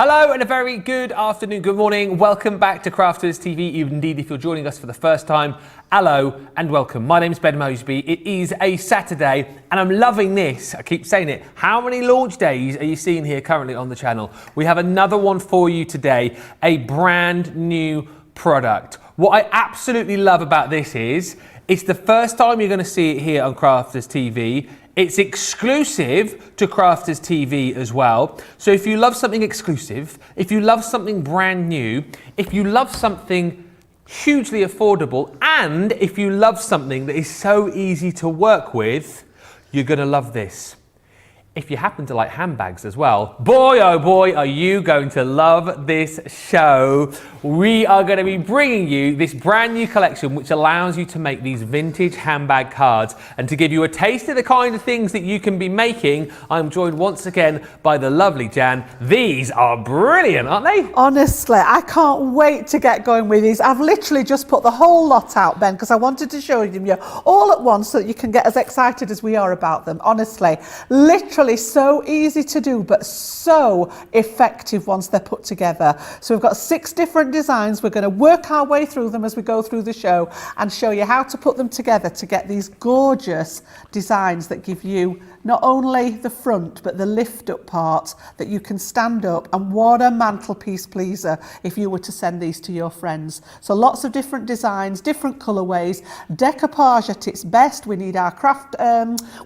Hello and a very good afternoon, good morning. Welcome back to Crafters TV. Indeed, if you're joining us for the first time, hello and welcome. My name's Ben Moseby. It is a Saturday and I'm loving this. I keep saying it. How many launch days are you seeing here currently on the channel? We have another one for you today, a brand new product. What I absolutely love about this is, it's the first time you're going to see it here on Crafters TV. It's exclusive to Crafters TV as well. So if you love something exclusive, if you love something brand new, if you love something hugely affordable, and if you love something that is so easy to work with, you're gonna love this. If you happen to like handbags as well, boy oh boy are you going to love this show. We are going to be bringing you this brand new collection which allows you to make these vintage handbag cards. And to give you a taste of the kind of things that you can be making, I'm joined once again by the lovely Jan. These are brilliant, aren't they? Honestly, I can't wait to get going with these. I've literally just put the whole lot out, Ben, because I wanted to show them you all at once so that you can get as excited as we are about them. Honestly, literally so easy to do, but so effective once they're put together. So we've got 6 different designs. We're going to work our way through them as we go through the show and show you how to put them together to get these gorgeous designs that give you not only the front but the lift up part that you can stand up, and what a mantelpiece pleaser if you were to send these to your friends. So lots of different designs, different colorways, decoupage at its best. We need our craft,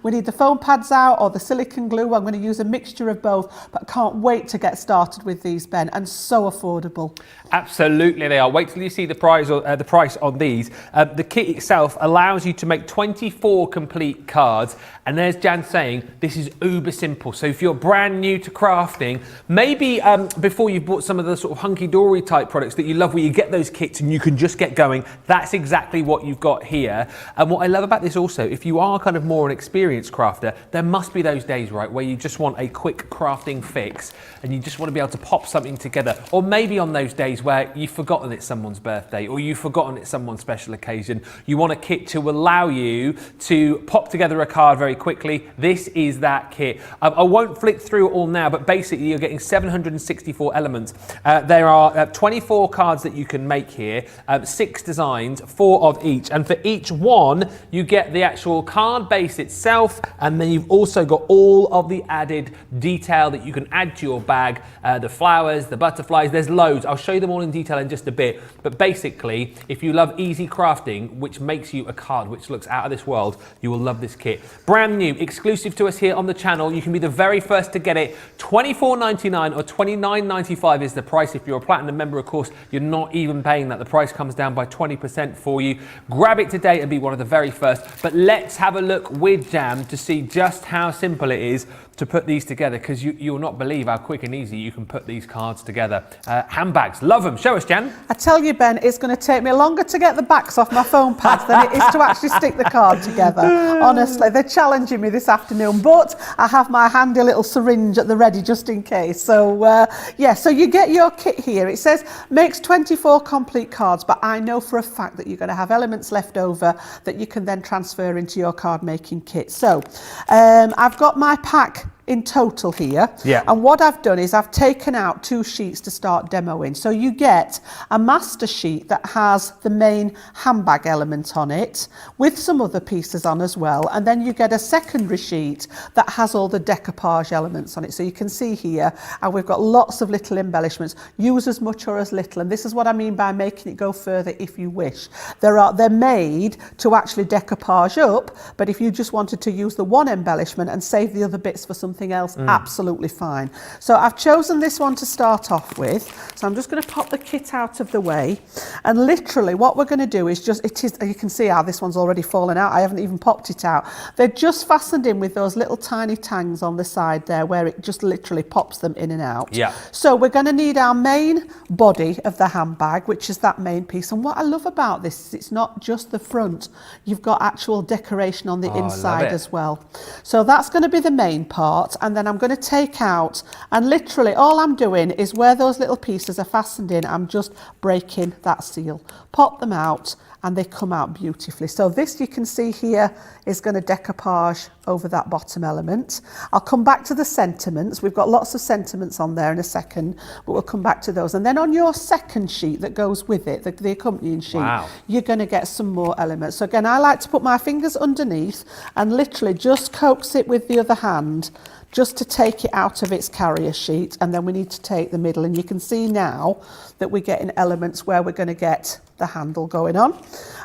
we need the foam pads out or the silicone glue. I'm going to use a mixture of both, but can't wait to get started with these, Ben, and so affordable. Absolutely they are. Wait till you see the price on these. The kit itself allows you to make 24 complete cards, and there's Jan saying this is uber simple. So if you're brand new to crafting, maybe before you've bought some of the sort of hunky-dory type products that you love where you get those kits and you can just get going, that's exactly what you've got here. And what I love about this also, if you are kind of more an experienced crafter, there must be those days, right, where you just want a quick crafting fix and you just want to be able to pop something together. Or maybe on those days where you've forgotten it's someone's birthday or you've forgotten it's someone's special occasion, you want a kit to allow you to pop together a card very quickly. This is that kit. I won't flick through it all now, but basically you're getting 764 elements. There are 24 cards that you can make here, 6 designs, 4 of each, and for each one you get the actual card base itself, and then you've also got all of the added detail that you can add to your bag, the flowers, the butterflies, there's loads. I'll show you them all in detail in just a bit, but basically if you love easy crafting which makes you a card which looks out of this world, you will love this kit. Brand new, exclusive to us here on the channel. You can be the very first to get it. $24.99 or $29.95 is the price. If you're a platinum member, of course, you're not even paying that. The price comes down by 20% for you. Grab it today and be one of the very first. But let's have a look with Jam to see just how simple it is to put these together, because you'll not believe how quick and easy you can put these cards together. Handbags, love them. Show us, Jan. I tell you, Ben, it's going to take me longer to get the backs off my foam pads than it is to actually stick the card together. Honestly, they're challenging me this afternoon, but I have my handy little syringe at the ready just in case. So yeah, so you get your kit here. It says makes 24 complete cards, but I know for a fact that you're going to have elements left over that you can then transfer into your card making kit. So I've got my pack in total here, and what I've done is I've taken out 2 sheets to start demoing. So you get a master sheet that has the main handbag element on it with some other pieces on as well, and then you get a secondary sheet that has all the decoupage elements on it. So you can see here, and we've got lots of little embellishments. Use as much or as little, and this is what I mean by making it go further if you wish. They're made to actually decoupage up, but if you just wanted to use the one embellishment and save the other bits for something else, absolutely fine. So I've chosen this one to start off with. So I'm just going to pop the kit out of the way, and literally what we're going to do is just, you can see how this one's already fallen out. I haven't even popped it out. They're just fastened in with those little tiny tangs on the side there where it just literally pops them in and out. Yeah. So we're going to need our main body of the handbag, which is that main piece. And what I love about this is it's not just the front. You've got actual decoration on the inside as well. So that's going to be the main part. part, and then I'm going to take out, and literally all I'm doing is where those little pieces are fastened in, I'm just breaking that seal. Pop them out and they come out beautifully. So this, you can see here, is going to decoupage over that bottom element. I'll come back to the sentiments. We've got lots of sentiments on there in a second, but we'll come back to those. And then on your second sheet that goes with it, the accompanying sheet, you're going to get some more elements. So again, I like to put my fingers underneath and literally just coax it with the other hand, just to take it out of its carrier sheet, and then we need to take the middle, and you can see now that we're getting elements where we're going to get the handle going on.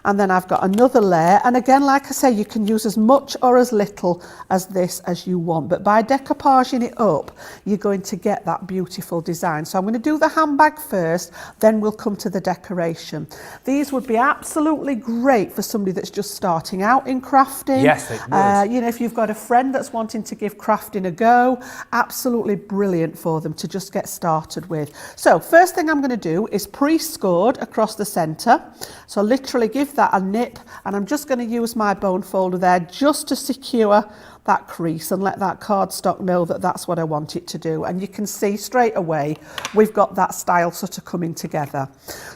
And then I've got another layer, and again, like I say, you can use as much or as little as this as you want, but by decoupaging it up, you're going to get that beautiful design. So I'm going to do the handbag first, then we'll come to the decoration. These would be absolutely great for somebody that's just starting out in crafting. Yes, it would. You know, if you've got a friend that's wanting to give crafting a go, absolutely brilliant for them to just get started with. So first thing I'm going to do is pre-scored across the centre. So literally give that a nip, and I'm just going to use my bone folder there just to secure that crease and let that cardstock know that that's what I want it to do. And you can see straight away we've got that style sort of coming together.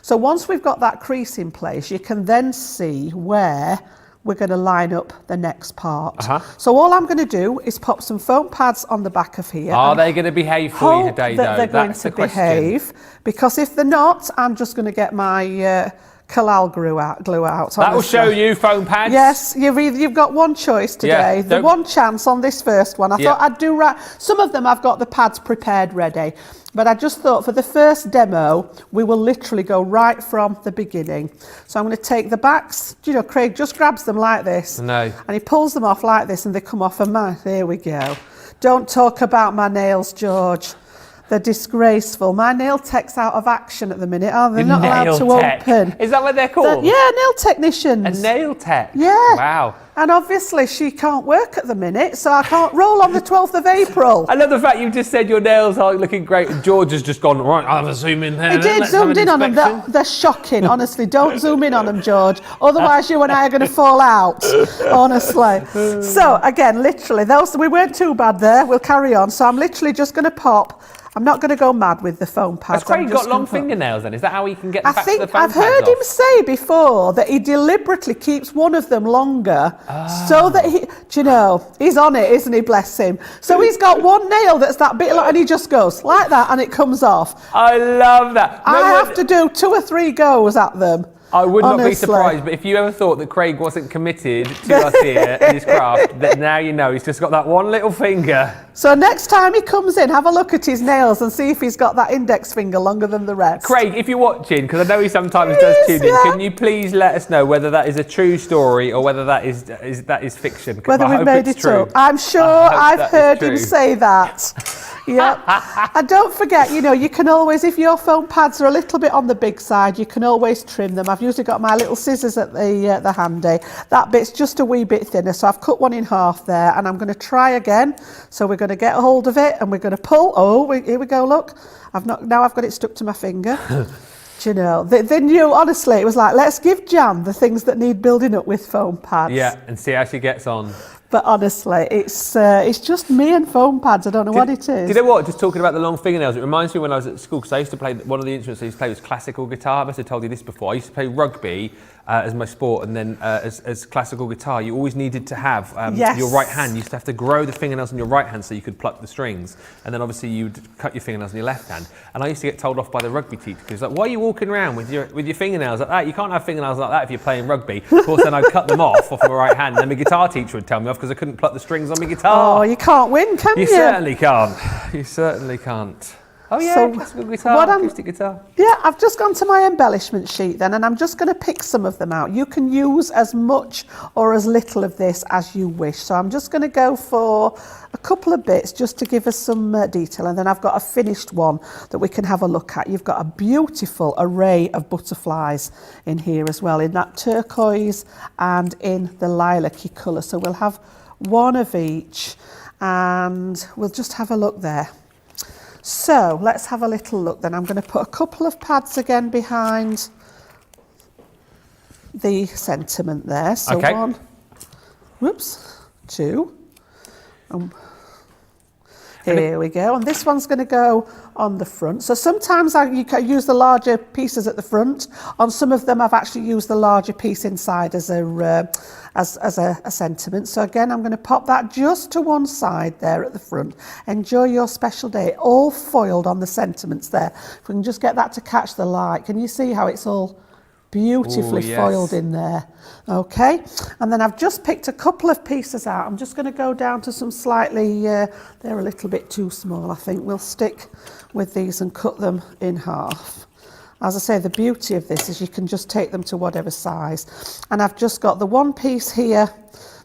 So once we've got that crease in place, you can then see where we're going to line up the next part. So all I'm going to do is pop some foam pads on the back of here. Are they going to behave for you today, though? They're going to behave, because if they're not, I'm just going to get my Kalal glue out. That will show you foam pads. Yes, you've got one choice today. The one chance on this first one. I thought I'd do right. Some of them I've got the pads prepared ready, but I just thought for the first demo we will literally go right from the beginning. So I'm going to take the backs. You know, Craig just grabs them like this. No. And he pulls them off like this, and they come off. And there we go. Don't talk about my nails, George. They're disgraceful. My nail tech's out of action at the minute, are they? They're not allowed to open. Is that what they're called? Yeah, nail technicians. A nail tech? Yeah. Wow. And obviously she can't work at the minute, so I can't roll on the 12th of April. I love the fact you've just said your nails are looking great, and George has just gone, right, I'll zoom in there. He did, zoomed in on them. They're shocking, honestly. Don't zoom in on them, George. Otherwise you and I are going to fall out, honestly. So again, literally, we weren't too bad there. We'll carry on. So I'm literally just going to pop. I'm not going to go mad with the foam pads. Has Craig got long fingernails then? Is that how he can get the back of the foam pads I've heard him off? say before that he deliberately keeps one of them longer so that do you know, he's on it, isn't he, bless him. So he's got one nail that's that bit and he just goes like that and it comes off. I love that. I have to do 2 or 3 goes at them. I would not be surprised, but if you ever thought that Craig wasn't committed to us here in his craft, that now you know he's just got that one little finger. So next time he comes in, have a look at his nails and see if he's got that index finger longer than the rest. Craig, if you're watching, because I know he sometimes does tune in, can you please let us know whether that is a true story or whether that is fiction? Whether we've made it up. I'm sure I've heard him say that. Yeah. And don't forget, you know, you can always, if your foam pads are a little bit on the big side, you can always trim them. I've usually got my little scissors at the handy. That bit's just a wee bit thinner, so I've cut one in half there, and I'm going to try again. So we're going to get a hold of it, and we're going to pull. Oh, here we go, look. Now I've got it stuck to my finger. Do you know, they knew, honestly, it was like, let's give Jan the things that need building up with foam pads. Yeah, and see how she gets on. But honestly, it's just me and foam pads. I don't know what it is. Do you know what? Just talking about the long fingernails, it reminds me when I was at school, because I used to play, one of the instruments I used to play was classical guitar. I must have told you this before. I used to play rugby as my sport, and then as classical guitar, you always needed to have your right hand. You used to have to grow the fingernails on your right hand so you could pluck the strings, and then obviously you'd cut your fingernails on your left hand. And I used to get told off by the rugby teacher, because like, why are you walking around with your fingernails like that? You can't have fingernails like that if you're playing rugby. Of course, then I'd cut them off my right hand, and then my guitar teacher would tell me off because I couldn't pluck the strings on my guitar. Oh, you can't win, can you? You certainly can't. You certainly can't. Oh yeah, so classical guitar, acoustic guitar. Yeah, I've just gone to my embellishment sheet then, and I'm just going to pick some of them out. You can use as much or as little of this as you wish. So I'm just going to go for a couple of bits just to give us some detail, and then I've got a finished one that we can have a look at. You've got a beautiful array of butterflies in here as well, in that turquoise and in the lilac-y colour. So we'll have one of each, and we'll just have a look there. So let's have a little look then. I'm going to put a couple of pads again behind the sentiment there. So okay. 1, whoops, 2, Here we go. And this one's going to go on the front. So sometimes you can use the larger pieces at the front. On some of them, I've actually used the larger piece inside as a sentiment. So again, I'm going to pop that just to one side there at the front. Enjoy your special day. All foiled on the sentiments there. If we can just get that to catch the light. Can you see how it's all beautifully foiled in there? Okay, and then I've just picked a couple of pieces out. I'm just going to go down to some slightly, they're a little bit too small, I think. We'll stick with these and cut them in half. As I say, the beauty of this is you can just take them to whatever size. And I've just got the one piece here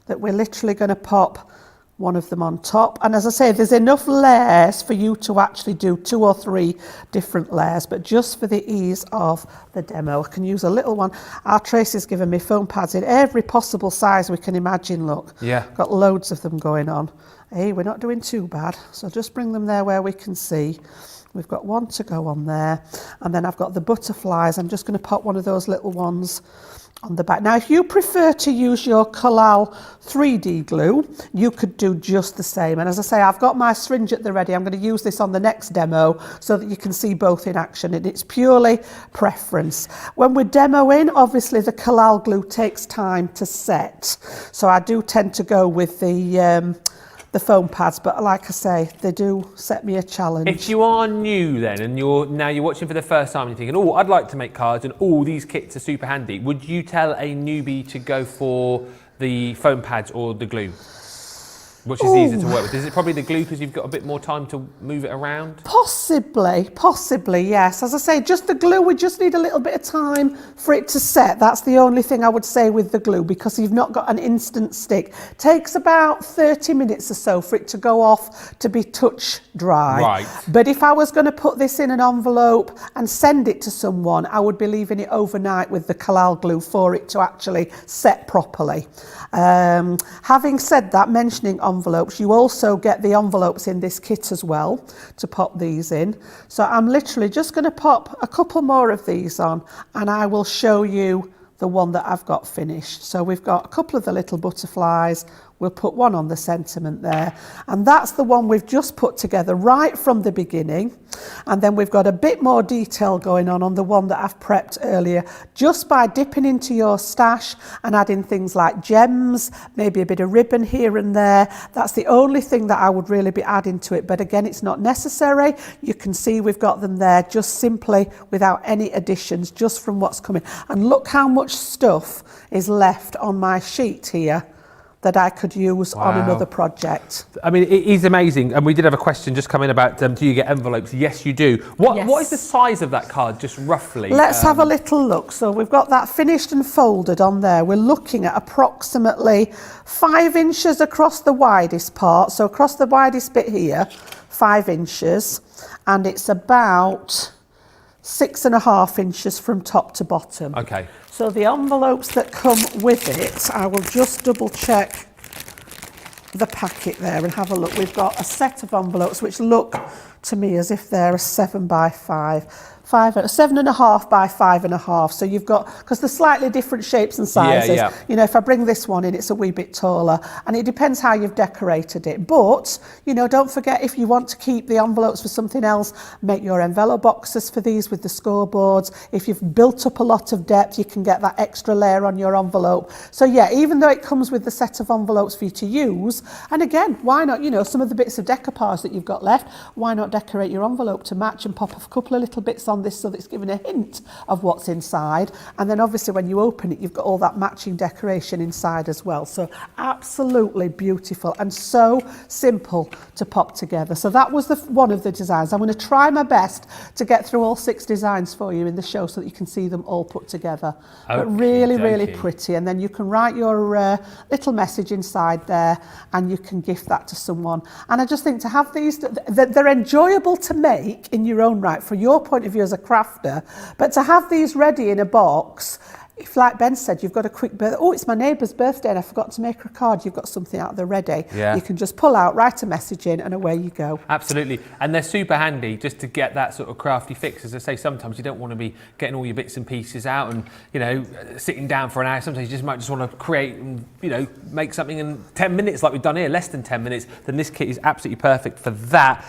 that we're literally going to pop one of them on top. And as I say, there's enough layers for you to actually do 2 or 3 different layers, but just for the ease of the demo, I can use a little one. Our Tracy's given me foam pads in every possible size we can imagine, look. Yeah. Got loads of them going on. Hey, we're not doing too bad. So just bring them there where we can see. We've got one to go on there. And then I've got the butterflies. I'm just going to pop one of those little ones on the back. Now, if you prefer to use your Collal 3D glue, you could do just the same. And as I say, I've got my syringe at the ready. I'm going to use this on the next demo so that you can see both in action. And it's purely preference. When we're demoing, obviously the Collal glue takes time to set. So I do tend to go with the foam pads, but like I say, they do set me a challenge. If you are new then, and you're watching for the first time and you're thinking, oh, I'd like to make cards and all these kits are super handy, would you tell a newbie to go for the foam pads or the glue? Which is easier to work with? Is it probably the glue because you've got a bit more time to move it around? Possibly, yes. As I say, just the glue, we just need a little bit of time for it to set. That's the only thing I would say with the glue, because you've not got an instant stick. Takes about 30 minutes or so for it to go off to be touch dry. Right. But if I was going to put this in an envelope and send it to someone, I would be leaving it overnight with the Collal glue for it to actually set properly. Having said that, mentioning envelopes, you also get the envelopes in this kit as well to pop these in. So I'm literally just going to pop a couple more of these on and I will show you the one that I've got finished. So we've got a couple of the little butterflies. We'll put one on the sentiment there. And that's the one we've just put together right from the beginning. And then we've got a bit more detail going on the one that I've prepped earlier, just by dipping into your stash and adding things like gems, maybe a bit of ribbon here and there. That's the only thing that I would really be adding to it. But again, it's not necessary. You can see we've got them there just simply without any additions, just from what's coming. And look how much stuff is left on my sheet here that I could use on another project. I mean, it is amazing. And we did have a question just come in about, do you get envelopes? Yes, you do. What is the size of that card, just roughly? Let's have a little look. So we've got that finished and folded on there. We're looking at approximately 5 inches across the widest part. So across the widest bit here, 5 inches. And it's about 6.5 inches from top to bottom. Okay. So the envelopes that come with it, I will just double check the packet there and have a look. We've got a set of envelopes which look to me as if they're a 7 by 5. 7.5 by 5.5. So you've got, because they're slightly different shapes and sizes. Yeah. You know, if I bring this one in, it's a wee bit taller, and it depends how you've decorated it. But, you know, don't forget, if you want to keep the envelopes for something else, make your envelope boxes for these with the scoreboards. If you've built up a lot of depth, you can get that extra layer on your envelope. So yeah, even though it comes with the set of envelopes for you to use, and again, why not, you know, some of the bits of decoupage that you've got left, why not decorate your envelope to match and pop a couple of little bits on this so that it's giving a hint of what's inside. And then obviously when you open it, you've got all that matching decoration inside as well. So absolutely beautiful and so simple to pop together. So that was one of the designs. I'm going to try my best to get through all 6 designs for you in the show so that you can see them all put together. But really pretty. And then you can write your little message inside there and you can gift that to someone. And I just think to have these, they're enjoyable to make in your own right, from your point of view as a crafter, but to have these ready in a box, if, like Ben said, you've got a quick birthday, oh, it's my neighbour's birthday and I forgot to make her a card, you've got something out there ready. Yeah. You can just pull out, write a message in, and away you go. Absolutely. And they're super handy just to get that sort of crafty fix. As I say, sometimes you don't want to be getting all your bits and pieces out and, you know, sitting down for an hour. Sometimes you might just want to create and, you know, make something in 10 minutes like we've done here, less than 10 minutes. Then this kit is absolutely perfect for that.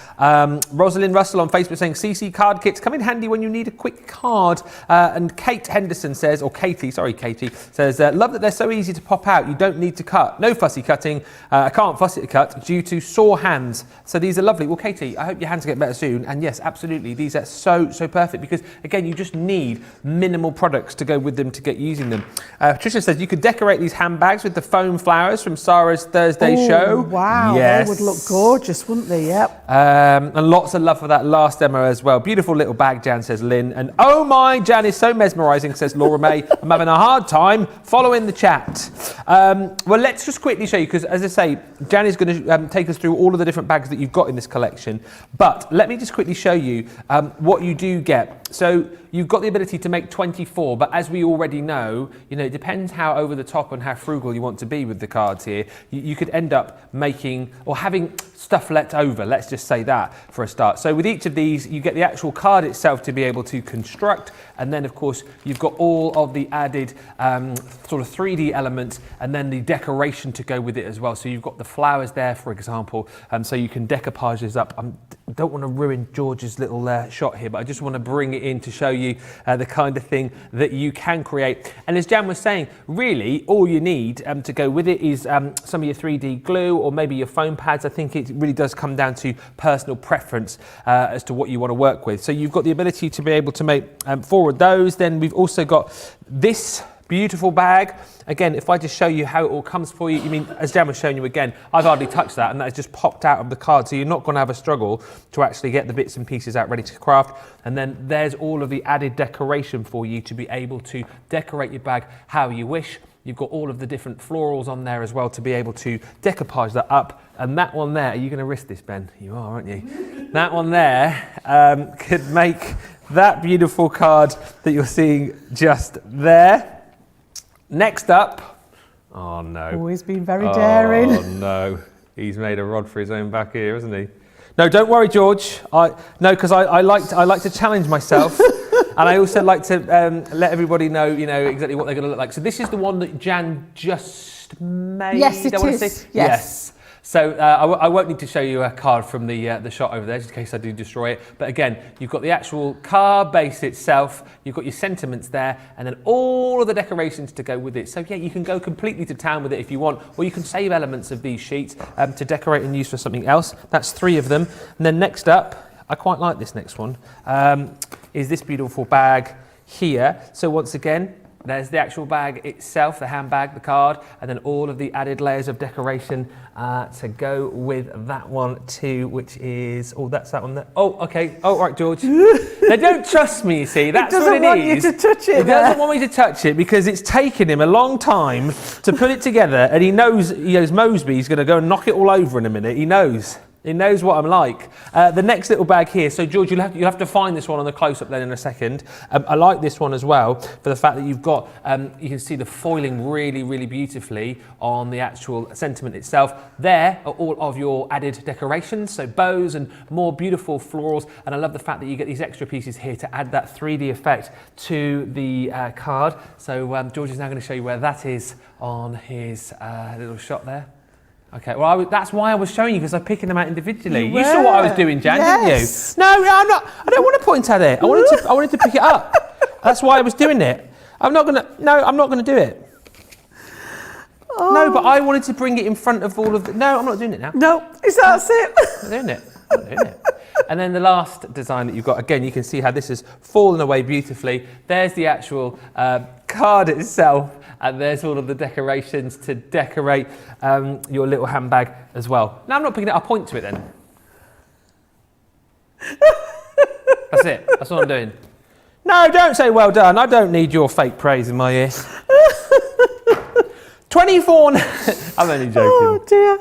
Rosalind Russell on Facebook saying, CC card kits come in handy when you need a quick card. And Kate Henderson says, or Katie says, love that they're so easy to pop out. You don't need to cut. No fussy cutting. I can't fuss it to cut due to sore hands. So these are lovely. Well, Katie, I hope your hands get better soon. And yes, absolutely. These are so perfect because, again, you just need minimal products to go with them to get using them. Patricia says you could decorate these handbags with the foam flowers from Sarah's Thursday show. Wow, yes. They would look gorgeous, wouldn't they? Yep. And lots of love for that last demo as well. Beautiful little bag, Jan, says Lynn. And oh my, Jan is so mesmerising, says Laura May. I'm having a hard time following the chat. Well, let's just quickly show you, because as I say, Jan is going to take us through all of the different bags that you've got in this collection. But let me just quickly show you what you do get. So you've got the ability to make 24, but as we already know, you know, it depends how over the top and how frugal you want to be with the cards here. You could end up making or having stuff left over, let's just say that for a start. So with each of these, you get the actual card itself to be able to construct, and then of course you've got all of the added sort of 3D elements and then the decoration to go with it as well. So you've got the flowers there, for example, so you can decoupage this up. I don't want to ruin George's little shot here, but I just want to bring it in to show you the kind of thing that you can create. And as Jan was saying, really all you need to go with it is some of your 3D glue or maybe your foam pads. I think it really does come down to personal preference as to what you want to work with. So you've got the ability to be able to make forward those. Then we've also got this beautiful bag. Again, if I just show you how it all comes for you, as Jan was showing you again, I've hardly touched that and that has just popped out of the card. So you're not going to have a struggle to actually get the bits and pieces out ready to craft. And then there's all of the added decoration for you to be able to decorate your bag how you wish. You've got all of the different florals on there as well to be able to decoupage that up. And that one there, are you going to risk this, Ben? You are, aren't you? That one there could make that beautiful card that you're seeing just there. Next up, oh no. Oh, he's been very daring. Oh no, he's made a rod for his own back here, hasn't he? No, don't worry, George. Because I like to challenge myself. And I also like to let everybody know, exactly what they're going to look like. So this is the one that Jan just made. Yes, it is. Yes. So I won't need to show you a card from the shot over there, just in case I do destroy it. But again, you've got the actual card base itself, you've got your sentiments there, and then all of the decorations to go with it. So yeah, you can go completely to town with it if you want, or you can save elements of these sheets to decorate and use for something else. That's 3 of them. And then next up, I quite like this next one, is this beautiful bag here. So once again, there's the actual bag itself, the handbag, the card, and then all of the added layers of decoration to go with that one too, which is, oh, that's that one there. Oh, okay. Oh, right, George. They don't trust me, you see. That's what it is. He doesn't want you to touch it. He doesn't want me to touch it because it's taken him a long time to put it together, and he knows Moseby's going to go and knock it all over in a minute. He knows. He knows what I'm like. The next little bag here. So George, you'll have to find this one on the close-up then in a second. I like this one as well for the fact that you've got, you can see the foiling really beautifully on the actual sentiment itself. There are all of your added decorations, so bows and more beautiful florals. And I love the fact that you get these extra pieces here to add that 3D effect to the card. So George is now going to show you where that is on his little shot there. Okay, well, that's why I was showing you, because I'm picking them out individually. You saw what I was doing, Jan, yes. didn't you? No, I'm not. I don't want to point at it. I wanted to pick it up. That's why I was doing it. I'm not gonna do it. Oh. No, but I wanted to bring it in front of all of the... No, I'm not doing it now. No, that's it. I'm not doing it. I'm not doing it. And then the last design that you've got, again, you can see how this has fallen away beautifully. There's the actual card itself. And there's all of the decorations to decorate your little handbag as well. Now, I'm not picking it up. I'll point to it then. That's it. That's what I'm doing. No, don't say well done. I don't need your fake praise in my ear. 24... I'm only joking. Oh, dear.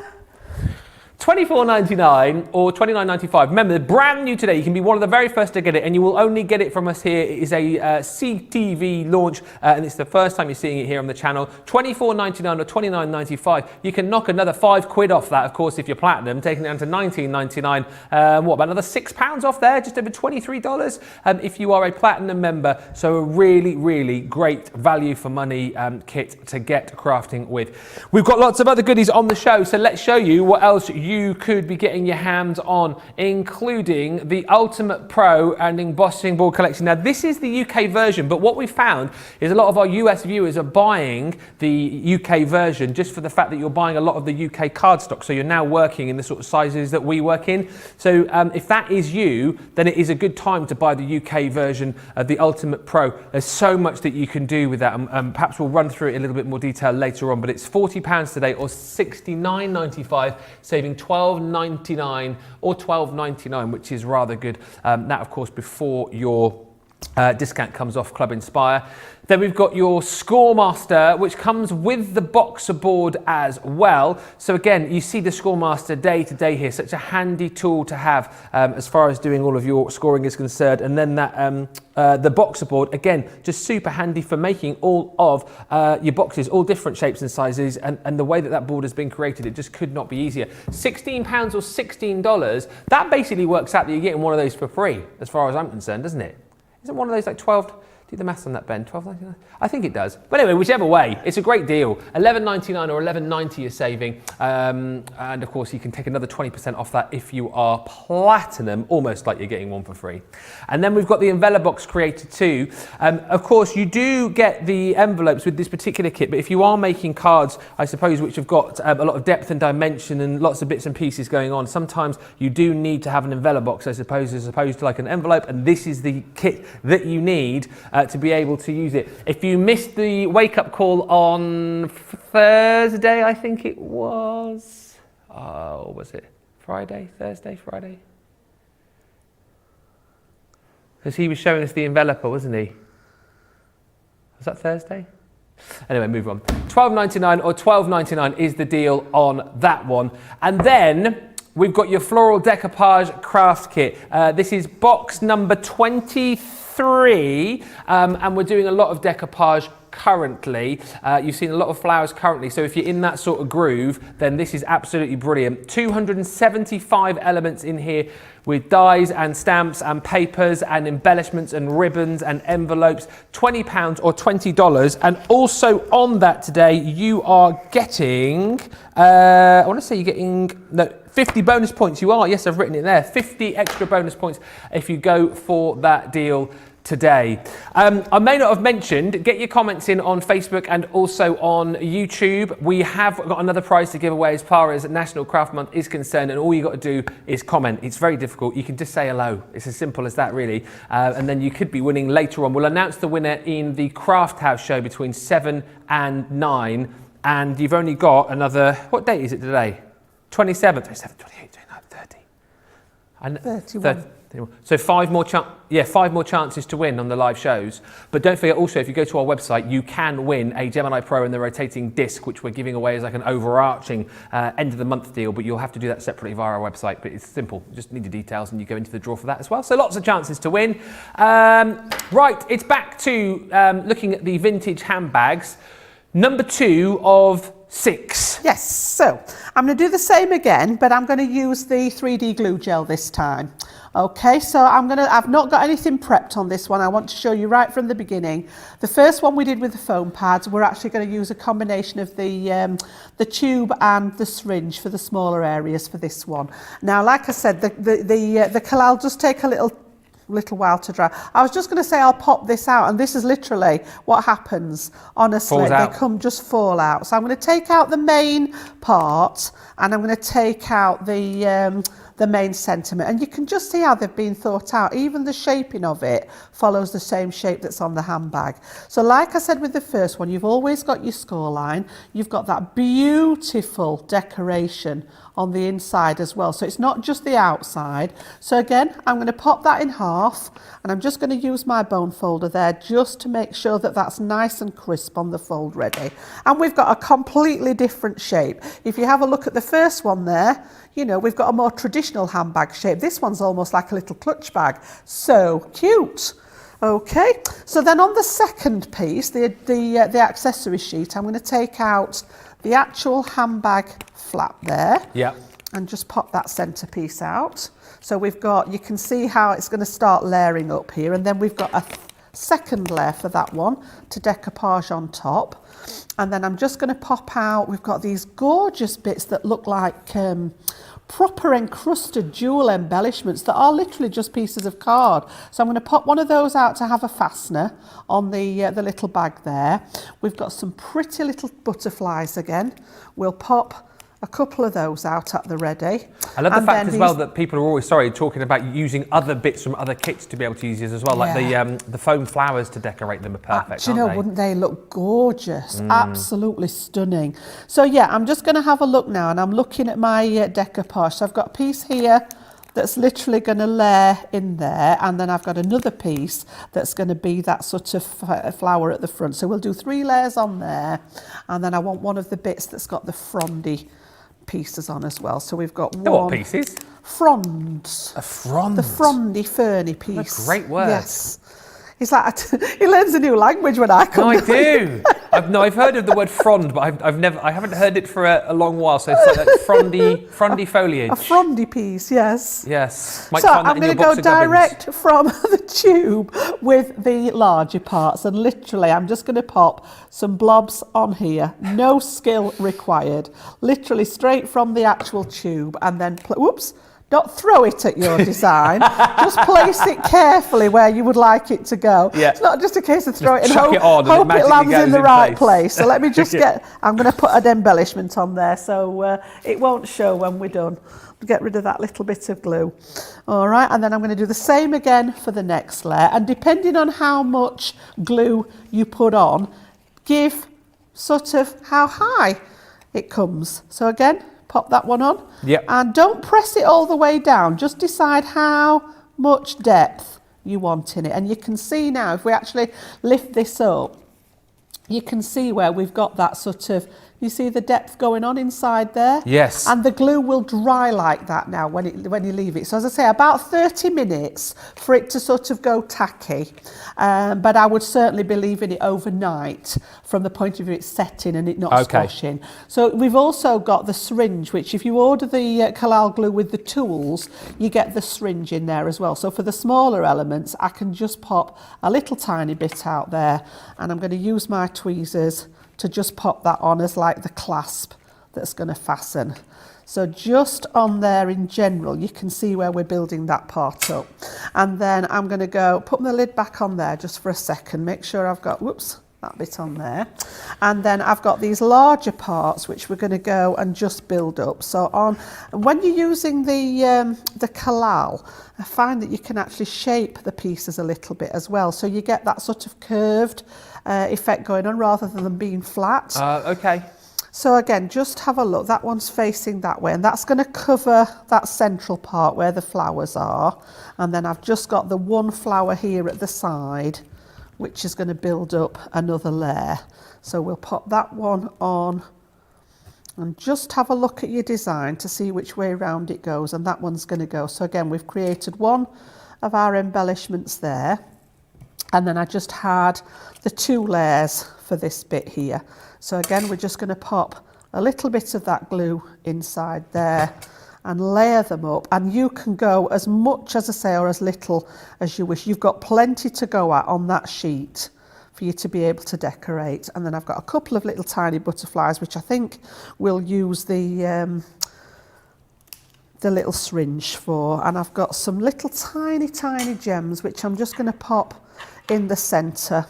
$24.99 or $29.95. Remember, they're brand new today. You can be one of the very first to get it, and you will only get it from us here. It is a CTV launch, and it's the first time you're seeing it here on the channel. $24.99 or $29.95. You can knock another £5 off that, of course, if you're platinum, taking it down to $19.99. What about another £6 off there? Just over $23 if you are a platinum member. So a really, really great value for money kit to get crafting with. We've got lots of other goodies on the show, so let's show you what else you could be getting your hands on, including the Ultimate Pro and Embossing Board Collection. Now, this is the UK version, but what we found is a lot of our US viewers are buying the UK version just for the fact that you're buying a lot of the UK cardstock, so you're now working in the sort of sizes that we work in. So if that is you, then it is a good time to buy the UK version of the Ultimate Pro. There's so much that you can do with that, and perhaps we'll run through it in a little bit more detail later on, but it's £40 today or $69.95, saving $12.99 or $12.99, which is rather good. That, of course, before your discount comes off Club Inspire. Then we've got your Scoremaster, which comes with the boxer board as well. So again, you see the Scoremaster day to day here, such a handy tool to have as far as doing all of your scoring is concerned. And then that the boxer board, again, just super handy for making all of your boxes, all different shapes and sizes. And the way that that board has been created, it just could not be easier. £16 or $16, that basically works out that you're getting one of those for free, as far as I'm concerned, doesn't it? Isn't one of those like 12? Do the maths on that, Ben. $12.99? I think it does. But anyway, whichever way, it's a great deal. $11.99 or $11.90 you're saving. And of course, you can take another 20% off that if you are platinum, almost like you're getting one for free. And then we've got the Envelope Box Creator 2. Of course, you do get the envelopes with this particular kit, but if you are making cards, I suppose, which have got a lot of depth and dimension and lots of bits and pieces going on, sometimes you do need to have an envelope box, I suppose, as opposed to like an envelope, and this is the kit that you need to be able to use it. If you missed the wake-up call on Thursday, I think it was. Oh, was it Friday? Thursday? Friday? Because he was showing us the enveloper, wasn't he? Was that Thursday? Anyway, move on. $12.99 or $12.99 is the deal on that one. And then we've got your Floral Decoupage Craft Kit. This is box number 23, and we're doing a lot of decoupage currently. You've seen a lot of flowers currently, so if you're in that sort of groove, then this is absolutely brilliant. 275 elements in here with dies and stamps and papers and embellishments and ribbons and envelopes. £20 or $20. And also on that today, you are getting, I want to say you're getting, no, 50 bonus points. You are, yes, I've written it there. 50 extra bonus points if you go for that deal today. I may not have mentioned, get your comments in on Facebook and also on YouTube. We have got another prize to give away as far as National Craft Month is concerned, and all you got to do is comment. It's very difficult. You can just say hello. It's as simple as that, really. And then you could be winning later on. We'll announce the winner in the Craft House show between 7 and 9. And you've only got another, what date is it today? 27th, 27, 28, 29, 30. And 31. So five more chances to win on the live shows. But don't forget also, if you go to our website, you can win a Gemini Pro and the rotating disc, which we're giving away as like an overarching end of the month deal, but you'll have to do that separately via our website. But it's simple, you just need the details and you go into the draw for that as well. So lots of chances to win. Right, it's back to looking at the vintage handbags. Number 2 of 6. Yes, so I'm going to do the same again, but I'm going to use the 3D glue gel this time. Okay, so I've not got anything prepped on this one. I want to show you right from the beginning. The first one we did with the foam pads, we're actually going to use a combination of the tube and the syringe for the smaller areas for this one. Now, like I said, the collal does take a little while to dry. I was just going to say I'll pop this out, and this is literally what happens. Honestly, they just fall out. So I'm going to take out the main part, and I'm going to take out the the main sentiment. And you can just see how they've been thought out. Even the shaping of it follows the same shape that's on the handbag. So like I said with the first one, you've always got your score line. You've got that beautiful decoration on the inside as well. So it's not just the outside. So again, I'm going to pop that in half, and I'm just going to use my bone folder there just to make sure that that's nice and crisp on the fold ready. And we've got a completely different shape. If you have a look at the first one there, you know, we've got a more traditional handbag shape. This one's almost like a little clutch bag. So cute. Okay, so then on the second piece, the accessory sheet, I'm going to take out the actual handbag flap there. Yeah. And just pop that centerpiece out. So we've got, you can see how it's going to start layering up here, and then we've got a second layer for that one to decoupage on top. And then I'm just going to pop out, we've got these gorgeous bits that look like proper encrusted jewel embellishments that are literally just pieces of card. So I'm going to pop one of those out to have a fastener on the little bag there. We've got some pretty little butterflies again. We'll pop a couple of those out at the ready. I love the fact as well that people are always, talking about using other bits from other kits to be able to use these as well, like the foam flowers to decorate them are perfect, do you know, wouldn't they look gorgeous? Absolutely stunning. So yeah, I'm just going to have a look now, and I'm looking at my decoupage. So I've got a piece here that's literally going to layer in there, and then I've got another piece that's going to be that sort of flower at the front. So we'll do 3 layers on there, and then I want one of the bits that's got the frondy pieces on as well. So we've got one. What pieces? Fronds. A frond. The frondy ferny piece. That's a great word. Yes. It's like he learns a new language when I come. No, I do. I've heard of the word frond, but I haven't heard it for a long while. So it's like that frondy foliage. A frondy piece, yes. Yes. So I'm going to go direct from the tube with the larger parts, and literally I'm just going to pop some blobs on here. No skill required. Literally straight from the actual tube, and then whoops. Don't throw it at your design. Just place it carefully where you would like it to go. Yeah. It's not just a case of throw it and hope it lands in the right place. So let me just I'm going to put an embellishment on there so it won't show when we're done. Get rid of that little bit of glue. All right, and then I'm going to do the same again for the next layer. And depending on how much glue you put on, give sort of how high it comes. So again, pop that one on. Yep. And don't press it all the way down. Just decide how much depth you want in it. And you can see now, if we actually lift this up, you can see where we've got that sort of, you see the depth going on inside there? Yes. And the glue will dry like that now when you leave it. So as I say, about 30 minutes for it to sort of go tacky. But I would certainly be leaving it overnight from the point of view it's setting and it not squashing. So we've also got the syringe, which if you order the Kalal glue with the tools, you get the syringe in there as well. So for the smaller elements, I can just pop a little tiny bit out there, and I'm going to use my tweezers to just pop that on as like the clasp that's going to fasten. So just on there in general, you can see where we're building that part up. And then I'm going to go put the lid back on there just for a second, make sure I've got, that bit on there. And then I've got these larger parts which we're going to go and just build up. So when you're using the Kalal, I find that you can actually shape the pieces a little bit as well. So you get that sort of curved effect going on rather than them being flat. Okay. So again, just have a look. That one's facing that way, and that's going to cover that central part where the flowers are. And then I've just got the one flower here at the side, which is going to build up another layer. So we'll pop that one on and just have a look at your design to see which way around it goes, and that one's going to go. So again, we've created one of our embellishments there, and then I just had the 2 layers for this bit here. So again, we're just going to pop a little bit of that glue inside there and layer them up, and you can go as much, as I say, or as little as you wish. You've got plenty to go at on that sheet for you to be able to decorate. And then I've got a couple of little tiny butterflies, which I think we'll use the little syringe for. And I've got some little tiny gems, which I'm just going to pop in the centre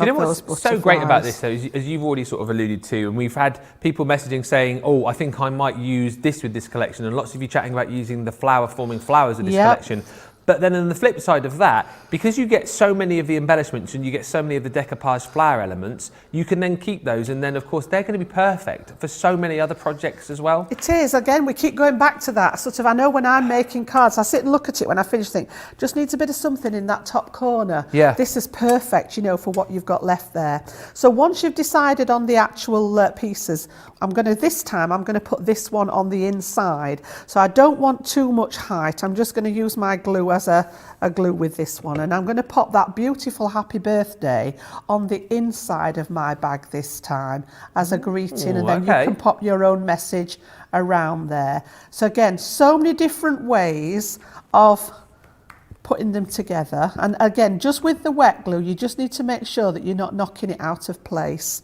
Do you know those what's so great about butterflies. this, though, as you've already sort of alluded to, and we've had people messaging saying, oh, I think I might use this with this collection, and lots of you chatting about using the flower-forming flowers with this collection. But then on the flip side of that, because you get so many of the embellishments and you get so many of the decoupage flower elements, you can then keep those, and then of course they're going to be perfect for so many other projects as well. It is. Again, we keep going back to that. Sort of, I know when I'm making cards, I sit and look at it when I finish, think, just needs a bit of something in that top corner. Yeah. This is perfect, you know, for what you've got left there. So once you've decided on the actual pieces, this time I'm going to put this one on the inside. So I don't want too much height. I'm just going to use my glue as a glue with this one, and I'm going to pop that beautiful happy birthday on the inside of my bag this time as a greeting. Ooh, and then you can pop your own message around there. So again, so many different ways of putting them together, and again, just with the wet glue, you just need to make sure that you're not knocking it out of place.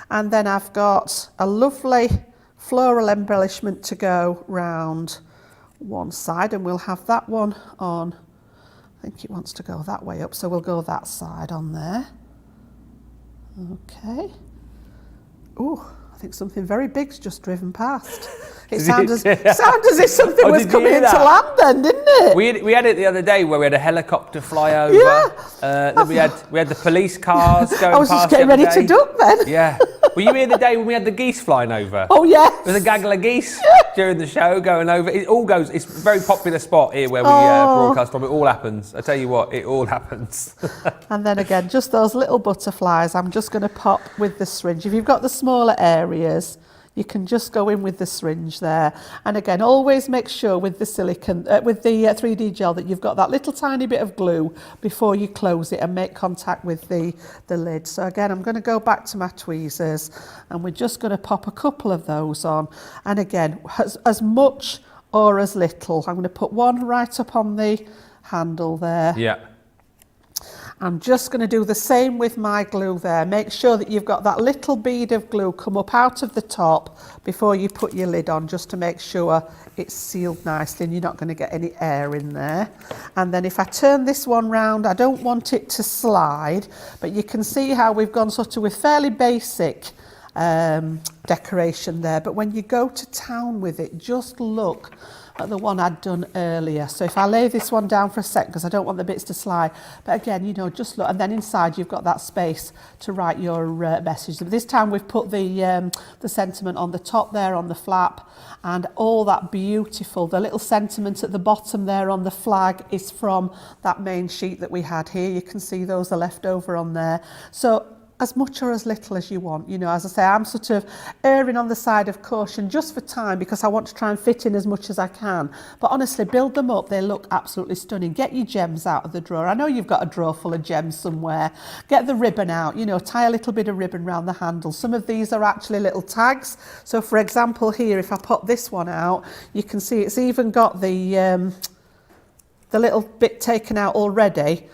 And then I've got a lovely floral embellishment to go round one side, and we'll have that one on, I think it wants to go that way up, so we'll go that side on there. Okay. Ooh, I think something very big's just driven past. It sounded as if something was coming into land then, didn't it? We had it the other day where we had a helicopter fly over. Yeah. Then we had the police cars going past. I was just getting ready to duck then. Yeah. Were you here the day when we had the geese flying over? Oh, yes. There's a gaggle of geese during the show going over. It all goes, it's a very popular spot here where we broadcast from. It all happens. I tell you what, it all happens. And then again, just those little butterflies, I'm just going to pop with the syringe. If you've got the smaller areas, you can just go in with the syringe there. And again, always make sure with the silicone, with the 3D gel, that you've got that little tiny bit of glue before you close it and make contact with the lid. So again, I'm going to go back to my tweezers, and we're just going to pop a couple of those on. And again, as much or as little. I'm going to put one right up on the handle there. Yeah. I'm just going to do the same with my glue there. Make sure that you've got that little bead of glue come up out of the top before you put your lid on, just to make sure it's sealed nicely and you're not going to get any air in there. And then if I turn this one round, I don't want it to slide, but you can see how we've gone sort of with fairly basic decoration there. But when you go to town with it, just look at the one I'd done earlier. So if I lay this one down for a sec, because I don't want the bits to slide, but again, you know, just look, and then inside you've got that space to write your message. This time we've put the sentiment on the top there on the flap, and all that beautiful, the little sentiment at the bottom there on the flag is from that main sheet that we had here. You can see those are left over on there. So as much or as little as you want. You know, as I say, I'm sort of erring on the side of caution just for time, because I want to try and fit in as much as I can. But honestly, build them up. They look absolutely stunning. Get your gems out of the drawer. I know you've got a drawer full of gems somewhere. Get the ribbon out, you know, tie a little bit of ribbon around the handle. Some of these are actually little tags. So for example here, if I pop this one out, you can see it's even got the little bit taken out already,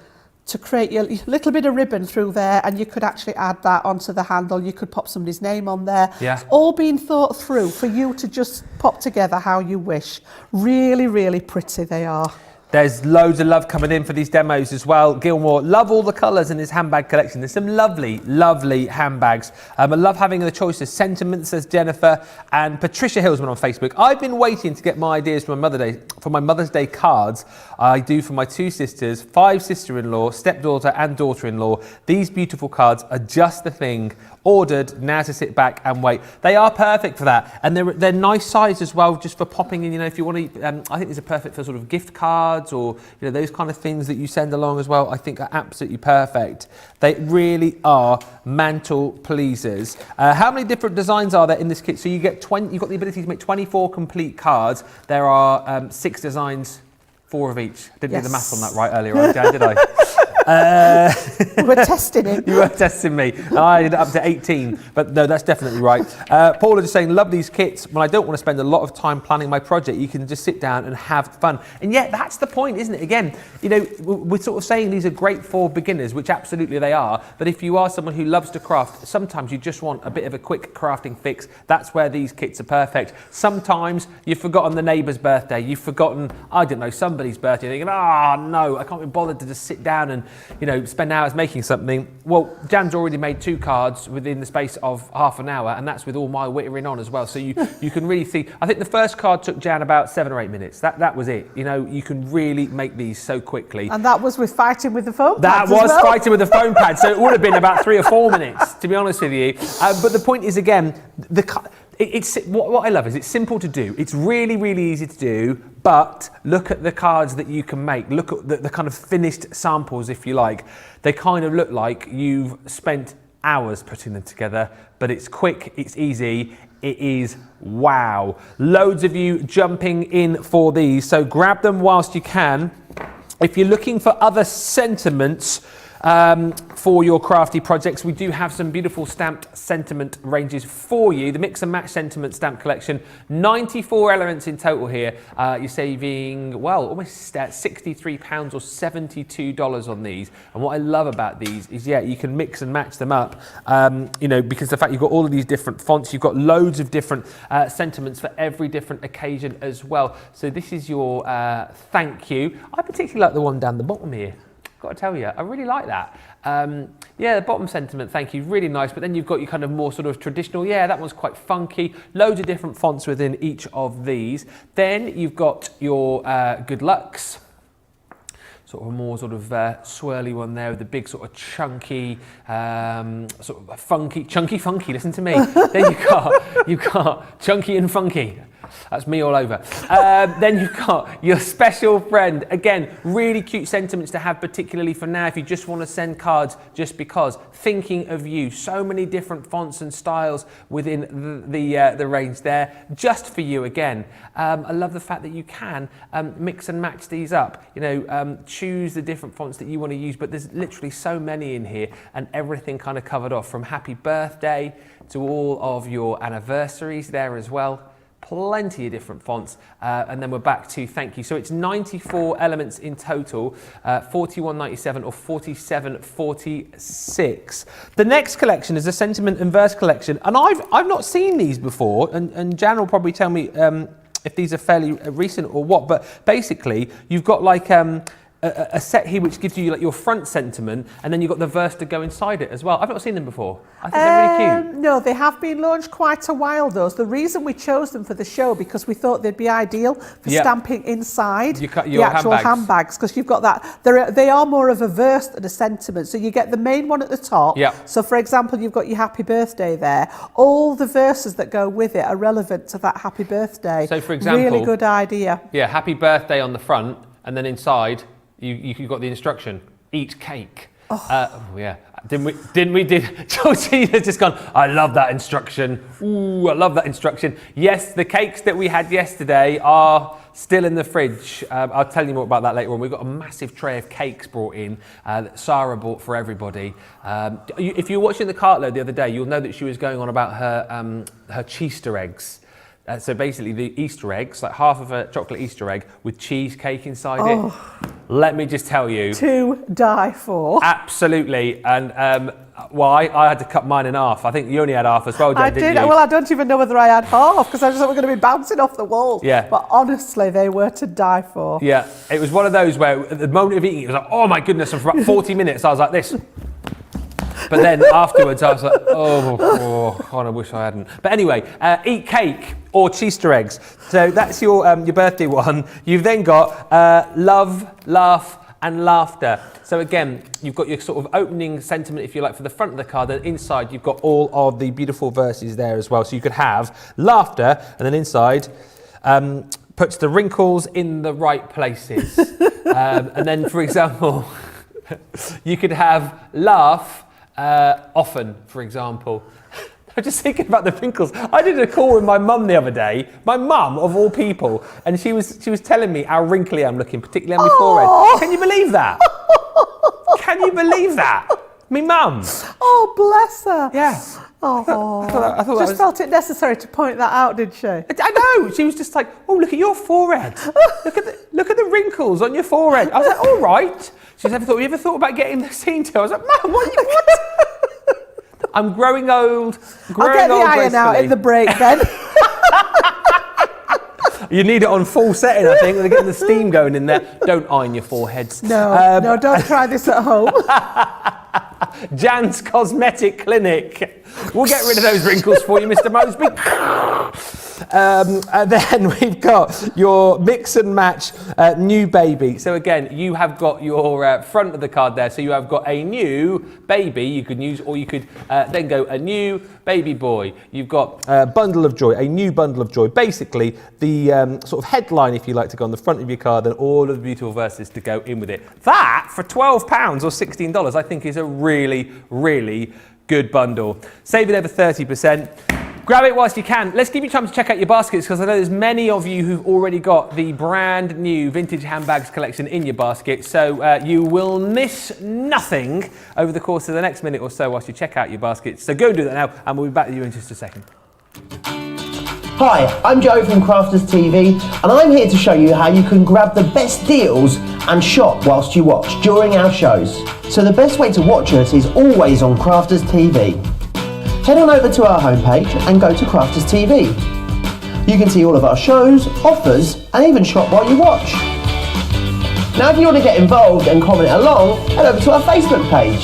to create your little bit of ribbon through there, and you could actually add that onto the handle. You could pop somebody's name on there. Yeah. It's all been thought through for you to just pop together how you wish. Really, really pretty they are. There's loads of love coming in for these demos as well. Gilmore, love all the colours in his handbag collection. There's some lovely, lovely handbags. I love having the choice of sentiments, says Jennifer, and Patricia Hillsman on Facebook. I've been waiting to get my ideas for my Mother's Day cards. I do for my 2 sisters, 5 sister-in-law, stepdaughter and daughter-in-law. These beautiful cards are just the thing. Ordered, now to sit back and wait. They are perfect for that, and they're nice size as well, just for popping in. You know, if you want to, I think these are perfect for sort of gift cards, or you know, those kind of things that you send along as well. I think are absolutely perfect. They really are mantle pleasers. How many different designs are there in this kit? So you get you've got the ability to make 24 complete cards. There are 6 designs, 4 of each. Didn't do the math on that right earlier on, Jan, did I? We were testing him. You were testing me. I did up to 18, but no, that's definitely right. Paula just saying, love these kits. When I don't want to spend a lot of time planning my project, you can just sit down and have fun. And yet that's the point, isn't it? Again, you know, we're sort of saying these are great for beginners, which absolutely they are. But if you are someone who loves to craft, sometimes you just want a bit of a quick crafting fix. That's where these kits are perfect. Sometimes you've forgotten the neighbour's birthday. You've forgotten, I don't know, somebody's birthday. You're thinking, oh no, I can't be bothered to just sit down and you know, spend hours making something. Well, Jan's already made 2 cards within the space of half an hour, and that's with all my wittering on as well. So you can really see. I think the first card took Jan about 7 or 8 minutes. That was it. You know, you can really make these so quickly. And that was with fighting with the foam That pads was as well. fighting with the foam pad, so it would have been about 3 or 4 minutes, to be honest with you. But the point is, again, what I love is it's simple to do. It's really, really easy to do, but look at the cards that you can make. Look at the kind of finished samples, if you like. They kind of look like you've spent hours putting them together, but it's quick, it's easy, it is wow. Loads of you jumping in for these, so grab them whilst you can. If you're looking for other sentiments for your crafty projects, we do have some beautiful stamped sentiment ranges for you. The Mix and Match Sentiment Stamp Collection, 94 elements in total here. You're saving, well, almost £63 or $72 on these. And what I love about these is, yeah, you can mix and match them up, you know, because the fact you've got all of these different fonts, you've got loads of different sentiments for every different occasion as well. So this is your thank you. I particularly like the one down the bottom here. Got to tell you, I really like that. Yeah, the bottom sentiment, thank you, really nice. But then you've got your kind of more sort of traditional, yeah, that one's quite funky. Loads of different fonts within each of these. Then you've got your good lucks. Sort of a more sort of swirly one there with the big sort of chunky, sort of funky, chunky funky, listen to me. There you've got chunky and funky. That's me all over. Then you've got your special friend. Again, really cute sentiments to have, particularly for now if you just want to send cards just because. Thinking of you. So many different fonts and styles within the range there, just for you again. I love the fact that you can mix and match these up. You know, choose the different fonts that you want to use, but there's literally so many in here and everything kind of covered off, from happy birthday to all of your anniversaries there as well. Plenty of different fonts, and then we're back to thank you. So it's 94 elements in total, 41.97 or 47.46. The next collection is a sentiment and verse collection, and I've not seen these before, and Jan will probably tell me if these are fairly recent or what. But basically, you've got like a set here which gives you like your front sentiment, and then you've got the verse to go inside it as well. I've not seen them before. I think they're really cute. No, they have been launched quite a while, those. The reason we chose them for the show, because we thought they'd be ideal for stamping inside the actual handbags, because you've got that. They are more of a verse than a sentiment. So you get the main one at the top. So for example, you've got your happy birthday there. All the verses that go with it are relevant to that happy birthday. So for example, really good idea. Yeah, happy birthday on the front, and then inside you've got the instruction, eat cake. Oh yeah, didn't we? Georgina's just gone, I love that instruction. Ooh, I love that instruction. Yes, the cakes that we had yesterday are still in the fridge. I'll tell you more about that later on. We've got a massive tray of cakes brought in that Sarah bought for everybody. If you were watching the cart load the other day, you'll know that she was going on about her Cheester eggs. So basically the Easter eggs, like half of a chocolate Easter egg with cheesecake inside it. Let me just tell you. To die for. Absolutely. And well, I had to cut mine in half. I think you only had half as well, Jen, didn't you? Well, I don't even know whether I had half, because I just thought we were going to be bouncing off the walls. Yeah. But honestly, they were to die for. Yeah. It was one of those where at the moment of eating, it was like, oh my goodness. And for about 40 minutes, I was like this. But then afterwards, I was like, oh, I wish I hadn't. But anyway, eat cake or Cheester eggs. So that's your birthday one. You've then got love, laugh, and laughter. So again, you've got your sort of opening sentiment, if you like, for the front of the card. And inside, you've got all of the beautiful verses there as well. So you could have laughter, and then inside, puts the wrinkles in the right places. And then, for example, you could have laugh. Often, for example. I'm just thinking about the wrinkles. I did a call with my mum the other day, my mum of all people, and she was telling me how wrinkly I'm looking, particularly on my forehead. Can you believe that? Can you believe that? Me mum. Oh, bless her. Yeah. Oh, I thought felt it necessary to point that out, did she? I know. She was just like, "Oh, look at your forehead. Look at the wrinkles on your forehead." I was like, "All right." She said, "You ever thought about getting the scene to?" I was like, "Mum, what? I'm growing old. I'll get the iron out in the break then." You need it on full setting, I think, when they're getting the steam going in there. Don't iron your foreheads. No, don't try this at home. Jan's Cosmetic Clinic. We'll get rid of those wrinkles for you, Mr. Moseby. And then we've got your mix and match new baby. So again, you have got your front of the card there. So you have got a new baby you could use, or you could then go a new baby boy. You've got a bundle of joy, a new bundle of joy. Basically, the sort of headline, if you like, to go on the front of your card, and all of the beautiful verses to go in with it. That, for £12 or $16, I think is a really, really good bundle. Save it over 30%. Grab it whilst you can. Let's give you time to check out your baskets, because I know there's many of you who've already got the brand new vintage handbags collection in your basket. So you will miss nothing over the course of the next minute or so whilst you check out your baskets. So go and do that now, and we'll be back with you in just a second. Hi, I'm Joe from Crafters TV, and I'm here to show you how you can grab the best deals and shop whilst you watch during our shows. So the best way to watch us is always on Crafters TV. Head on over to our homepage and go to Crafters TV. You can see all of our shows, offers, and even shop while you watch. Now if you want to get involved and comment along, head over to our Facebook page.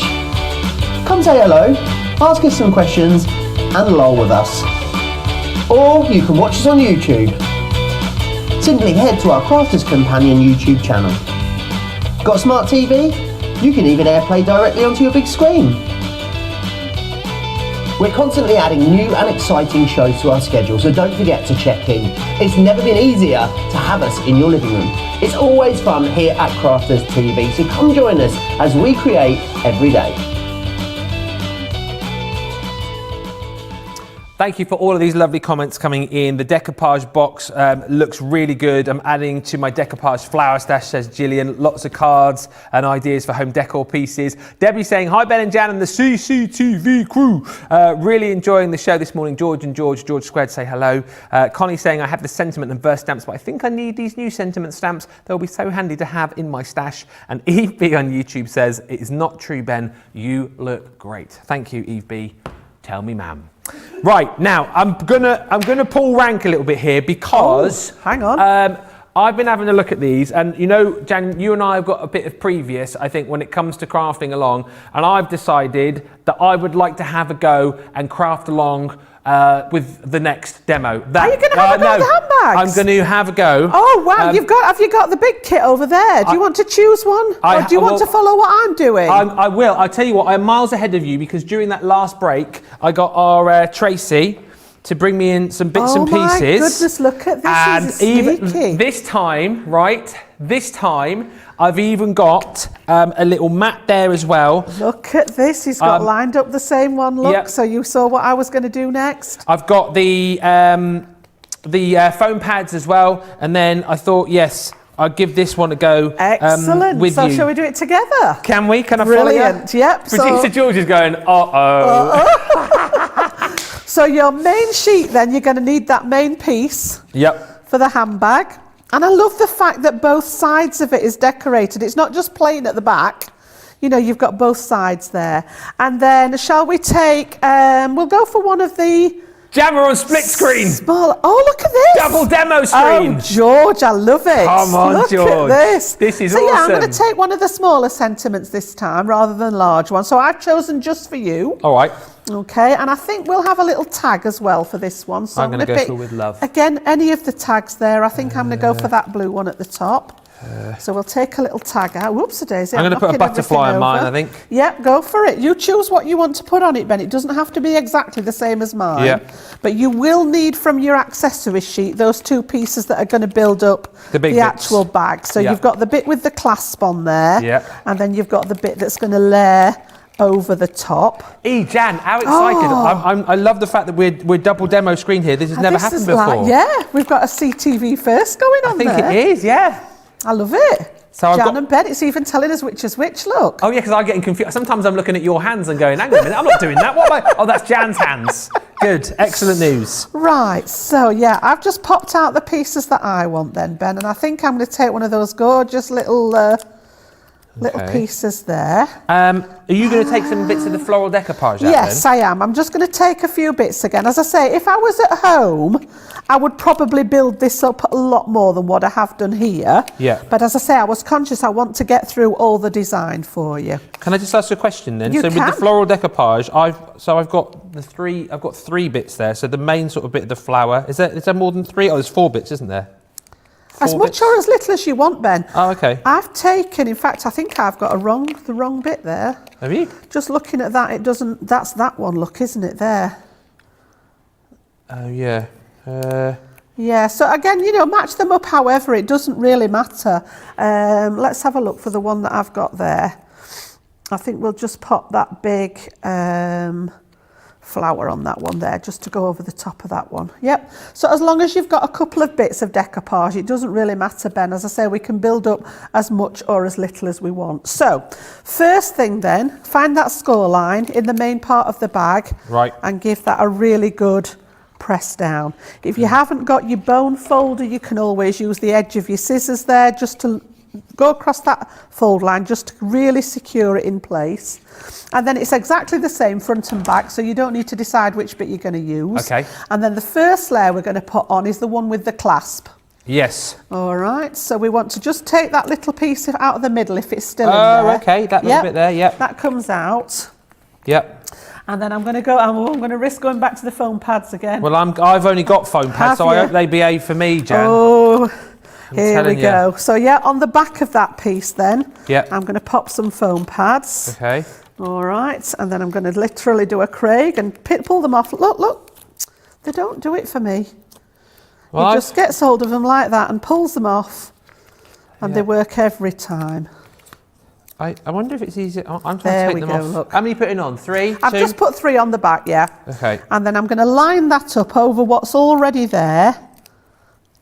Come say hello, ask us some questions, and lol with us. Or you can watch us on YouTube. Simply head to our Crafters Companion YouTube channel. Got a smart TV? You can even AirPlay directly onto your big screen. We're constantly adding new and exciting shows to our schedule, so don't forget to check in. It's never been easier to have us in your living room. It's always fun here at Crafters TV, so come join us as we create every day. Thank you for all of these lovely comments coming in. The decoupage box looks really good. I'm adding to my decoupage flower stash, says Gillian. Lots of cards and ideas for home decor pieces. Debbie saying, hi Ben and Jan and the CCTV crew. Really enjoying the show this morning. George Squared say hello. Connie saying, I have the sentiment and verse stamps, but I think I need these new sentiment stamps. They'll be so handy to have in my stash. And Eve B on YouTube says, it is not true, Ben. You look great. Thank you, Eve B. Tell me, ma'am. Right, now I'm gonna pull rank a little bit here because hang on. I've been having a look at these, and you know, Jan, you and I have got a bit of previous, I think, when it comes to crafting along, and I've decided that I would like to have a go and craft along with the next demo. Are you going to have a go at the handbags? I'm going to have a go. Oh wow! Have you got the big kit over there? Do you want to choose one, or do you want to follow what I'm doing? I will. I'll tell you what. I'm miles ahead of you because during that last break, I got our Tracy to bring me in some bits and pieces. Oh my goodness! Look at this. And is sneaky. this time, right? This time, I've even got a little mat there as well. Look at this. He's got lined up the same one. Look. Yep. So you saw what I was going to do next. I've got the foam pads as well, and then I thought, yes, I'll give this one a go. Excellent. With so you. shall we do it together? Can we? Can I Brilliant. follow you? Yep. Producer George is going, So your main sheet, then you're going to need that main piece. Yep. For the handbag. And I love the fact that both sides of it is decorated. It's not just plain at the back. You know, you've got both sides there. And then shall we take, we'll go for one of the... Jammer on split screen. Small. Oh, look at this. Double demo screen. Oh, George, I love it. Come on, look George. At this. This is so, awesome. Yeah, I'm going to take one of the smaller sentiments this time rather than large ones. So I've chosen just for you. All right. Okay, and I think we'll have a little tag as well for this one. So I'm going to go for with love. Again, any of the tags there. I think I'm going to go for that blue one at the top. So we'll take a little tag out. Whoops, a daisy. I'm going to put a butterfly on mine, I think. Yep, go for it. You choose what you want to put on it, Ben. It doesn't have to be exactly the same as mine. Yep. But you will need from your accessory sheet those two pieces that are going to build up the actual bag. So you've got the bit with the clasp on there. Yep. And then you've got the bit that's going to layer over the top. Jan, how excited. I love the fact that we're double demo screen here. This has never happened before. Yeah, we've got a CTV first going on there. I think it is, yeah. I love it. So Jan and Ben, it's even telling us which is which, look. Oh yeah, because I'm getting confused. Sometimes I'm looking at your hands and going, hang on a minute, I'm not doing that. What am I? Oh, that's Jan's hands. Good, excellent news. Right, so yeah, I've just popped out the pieces that I want then, Ben, and I think I'm going to take one of those gorgeous little little pieces there. Are you going to take some bits of the floral decoupage out Yes, then? I am. I'm just going to take a few bits again. As I say, if I was at home, I would probably build this up a lot more than what I have done here. Yeah. But as I say, I was conscious I want to get through all the design for you. Can I just ask a question then? You so can. with the floral decoupage, I've got three bits there. So the main sort of bit of the flower, is there more than three? Oh, there's 4 bits, isn't there? As much or as little as you want, Ben. Oh, okay. I've taken, in fact, I think I've got the wrong bit there. Have you? Just looking at that, it doesn't, that's that one, look, isn't it, there? Oh, yeah. Yeah, so again, you know, match them up however, it doesn't really matter. Let's have a look for the one that I've got there. I think we'll just pop that big flower on that one there, just to go over the top of that one. Yep, so as long as you've got a couple of bits of decoupage, it doesn't really matter, Ben. As I say, we can build up as much or as little as we want. So, first thing then, find that score line in the main part of the bag. Right. And give that a really good press down. If you haven't got your bone folder, you can always use the edge of your scissors there just to go across that fold line, just to really secure it in place. And then it's exactly the same front and back, so you don't need to decide which bit you're going to use. Okay. And then the first layer we're going to put on is the one with the clasp. Yes. All right, so we want to just take that little piece out of the middle if it's still in Oh, there. okay, that little bit there, yep. That comes out. Yep. And then I'm going to risk going back to the foam pads again. Well, I've only got foam pads, so I hope they behave for me, Jan. Oh, here we telling go. So yeah, on the back of that piece then, Yep. I'm going to pop some foam pads. Okay. All right, and then I'm going to literally do a Craig and pull them off. Look, they don't do it for me. Well, He just gets hold of them like that and pulls them off, and they Yeah. work every time. I wonder if it's easy. I'm trying There to we take them go, off. look. How many are you putting on? 3? I've 2? just put 3 on the back, yeah. Okay. And then I'm going to line that up over what's already there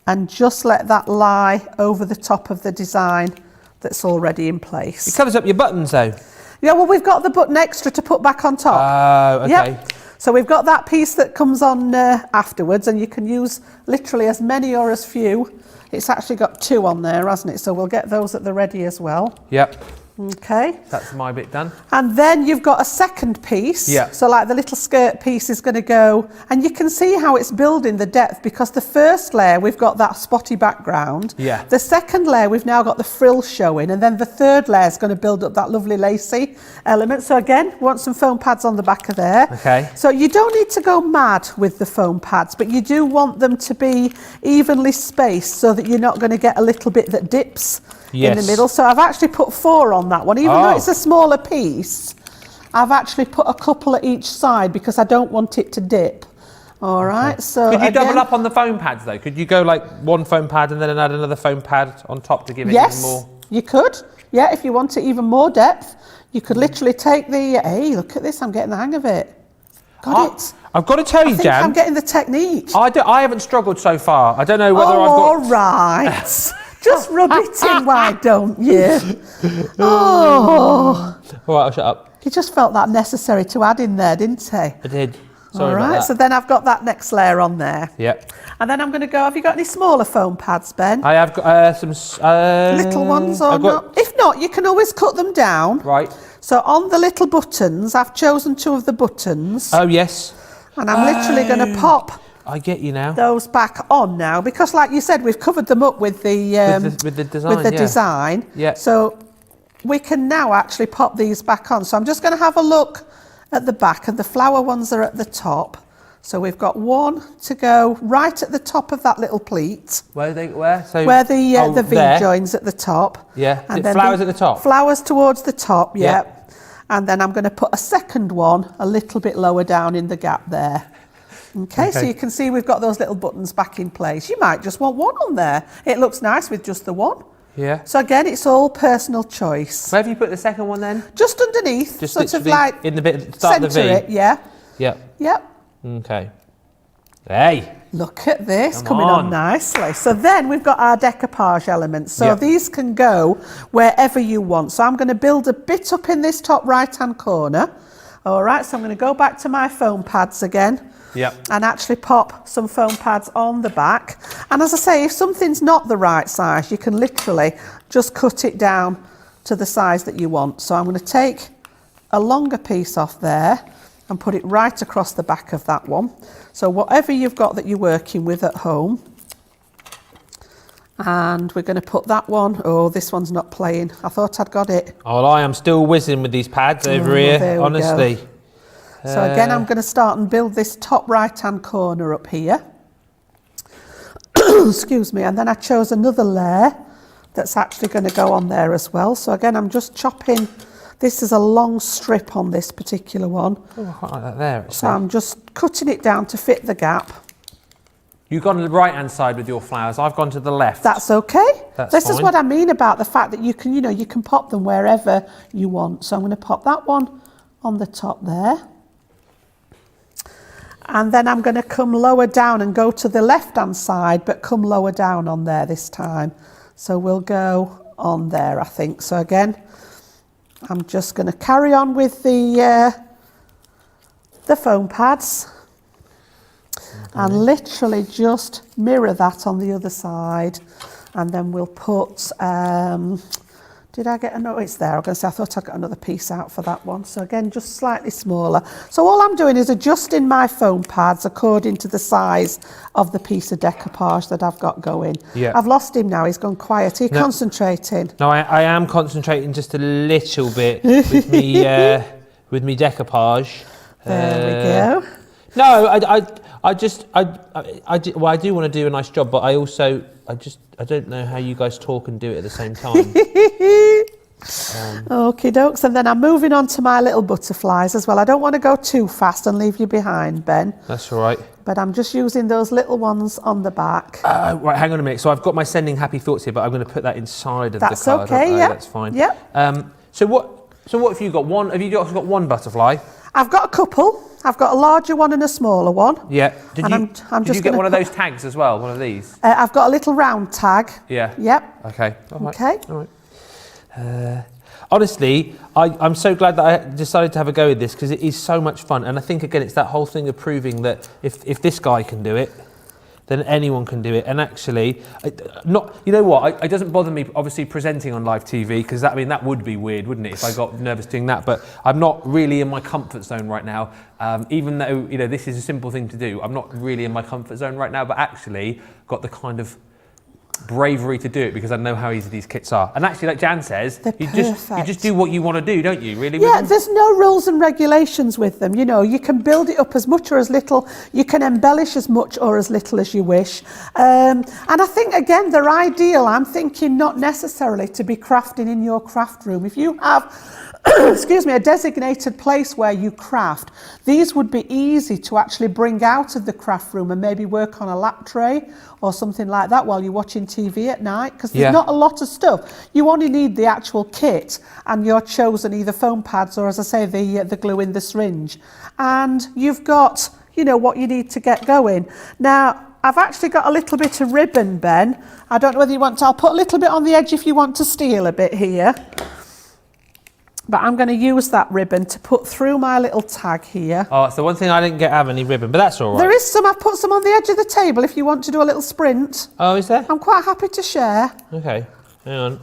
and just let that lie over the top of the design that's already in It place. covers up your buttons though. Yeah, well, we've got the button extra to put back on top. Oh, okay. Yep. So we've got that piece that comes on afterwards, and you can use literally as many or as few. It's actually got 2 on there, hasn't it? So we'll get those at the ready as well. Yep. Okay. That's my bit done. And then you've got a second piece. Yeah. So like the little skirt piece is going to go, and you can see how it's building the depth, because the first layer we've got that spotty background. Yeah. The second layer we've now got the frill showing, and then the third layer is going to build up that lovely lacy element. So again, we want some foam pads on the back of there. Okay. So you don't need to go mad with the foam pads, but you do want them to be evenly spaced so that you're not going to get a little bit that dips in the Yes. middle. So I've actually put 4 on that one, even though it's a smaller piece. I've actually put a couple at each side because I don't want it to dip. All right, so Could you again, double up on the foam pads though? Could you go like one foam pad and then add another foam pad on top to give it yes, even more? you could. Yeah, if you want it even more depth, you could literally take the. Hey, look at this! I'm getting the hang of it. Got it. I've got to tell you, I think Jan. I'm getting the technique. I haven't struggled so far. I don't know whether I've All got. right. Just rub it in, why don't you? Oh, All right, I'll shut up. he just felt that necessary to add in there, didn't he? I did. Sorry All right, about so that. then I've got that next layer on there. Yep. And then I'm going to go, have you got any smaller foam pads, Ben? I have got some Little ones or I've got, not? If not, you can always cut them down. Right. So on the little buttons, I've chosen 2 of the buttons. Oh yes. And I'm literally going to pop I get you now. those back on now, because like you said, we've covered them up with the with the design. with the yeah. design. Yeah. So we can now actually pop these back on. So I'm just going to have a look at the back, and the flower ones are at the top. So we've got 1 to go right at the top of that little pleat, Where? So where the V there. joins at the top. Yeah. And Is it then flowers at the top? Flowers towards the top, Yeah. yep. And then I'm going to put a second one a little bit lower down in the gap there. Okay, so you can see we've got those little buttons back in place. You might just want 1 on there. It looks nice with just the 1. Yeah. So again, it's all personal choice. Where have you put the second one then? Just underneath, Just sort of literally like in the bit at the start of the centre V. it, yeah. Yep. Yep. Okay. Hey. Look at this, Come coming on on. nicely. So then we've got our decoupage elements. So Yep. these can go wherever you want. So I'm going to build a bit up in this top right-hand corner. All right, so I'm going to go back to my foam pads again. Yep. And actually pop some foam pads on the back. And as I say, if something's not the right size, you can literally just cut it down to the size that you want. So I'm going to take a longer piece off there and put it right across the back of that one. So whatever you've got that you're working with at home, and we're going to put that one. Oh, this one's not playing. I thought I'd got it. Oh, I am still whizzing with these pads over here, honestly. So again, I'm going to start and build this top right-hand corner up here. Excuse me. And then I chose another layer that's actually going to go on there as well. So again, I'm just chopping. This is a long strip on this particular one. Oh, I quite like that there. Actually. So I'm just cutting it down to fit the gap. You've gone to the right-hand side with your flowers. I've gone to the left. That's okay. This fine. is what I mean about the fact that you can, you can pop them wherever you want. So I'm going to pop that one on the top there. And then I'm going to come lower down and go to the left-hand side, but come lower down on there this time. So we'll go on there, I think. So again, I'm just going to carry on with the foam pads. And literally just mirror that on the other side. And then we'll put, did I get another? It's there. I was going to say, I thought I got another piece out for that one. So again, just slightly smaller. So all I'm doing is adjusting my foam pads according to the size of the piece of decoupage that I've got going. Yeah. I've lost him now. He's gone quiet. Are you concentrating? No, I am concentrating just a little bit with me with me decoupage. There we go. No, I do want to do a nice job, but I don't know how you guys talk and do it at the same time. Okie dokes, and then I'm moving on to my little butterflies as well. I don't want to go too fast and leave you behind, Ben. That's all right. But I'm just using those little ones on the back. Right, hang on a minute. So I've got my sending happy thoughts here, but I'm going to put that inside of That's the card. okay, yeah. That's fine. Yep. So what have you got? One? Have you just got one butterfly? I've got a couple. I've got a larger one and a smaller one. Yeah. Did you get one of those tags as well? One of these? I've got a little round tag. Yeah. Yep. Okay. All right. Okay. All right. Honestly, I'm so glad that I decided to have a go at this because it is so much fun. And I think, again, it's that whole thing of proving that if this guy can do it, then anyone can do it. And actually, you know what? It doesn't bother me, obviously, presenting on live TV because that would be weird, wouldn't it, if I got nervous doing that? But I'm not really in my comfort zone right now. Even though this is a simple thing to do, I'm not really in my comfort zone right now. But actually, got the kind of bravery to do it because I know how easy these kits are. And actually, like Jan says, you just do what you want to do, don't you? Really? Yeah, there's no rules and regulations with them. You can build it up as much or as little. You can embellish as much or as little as you wish. And I think, again, they're ideal. I'm thinking not necessarily to be crafting in your craft room. If you have excuse me, a designated place where you craft, these would be easy to actually bring out of the craft room and maybe work on a lap tray or something like that while you're watching TV at night, because there's not a lot of stuff. You only need the actual kit and your chosen either foam pads or, as I say, the glue in the syringe, and you've got what you need to get going. Now, I've actually got a little bit of ribbon, Ben. I don't know whether you want to, I'll put a little bit on the edge if you want to steal a bit here. But I'm going to use that ribbon to put through my little tag here. Oh, it's the one thing I didn't have any ribbon, but that's all right. There is some. I've put some on the edge of the table if you want to do a little sprint. Oh, is there? I'm quite happy to share. Okay, hang on.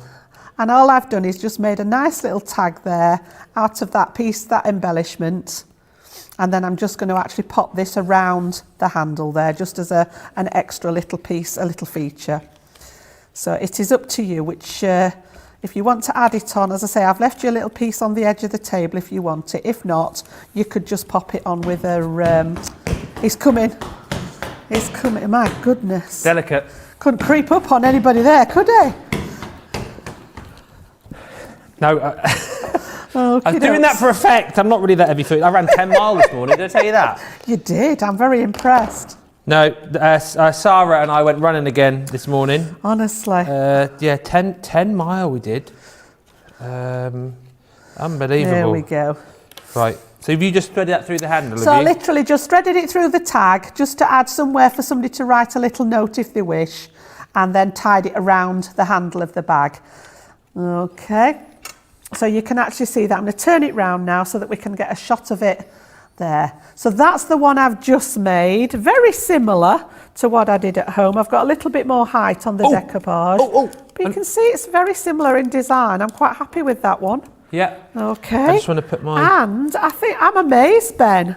And all I've done is just made a nice little tag there out of that piece, that embellishment. And then I'm just going to actually pop this around the handle there, just as an extra little piece, a little feature. So it is up to you which... if you want to add it on, as I say, I've left you a little piece on the edge of the table if you want it. If not, you could just pop it on with a... He's coming. He's coming. My goodness. Delicate. Couldn't creep up on anybody there, could he? No. I was doing that for effect. I'm not really that heavy-footed. I ran 10 miles this morning. Did I tell you that? You did. I'm very impressed. No, Sarah and I went running again this morning. Honestly. 10 mile we did. Unbelievable. There we go. Right. So have you just threaded that through the handle? So I literally just threaded it through the tag just to add somewhere for somebody to write a little note if they wish, and then tied it around the handle of the bag. Okay. So you can actually see that. I'm going to turn it round now so that we can get a shot of it there. So that's the one I've just made. Very similar to what I did at home. I've got a little bit more height on the decoupage. But you can see it's very similar in design. I'm quite happy with that one. Yeah. Okay. I just want to put my... And I think I'm amazed, Ben.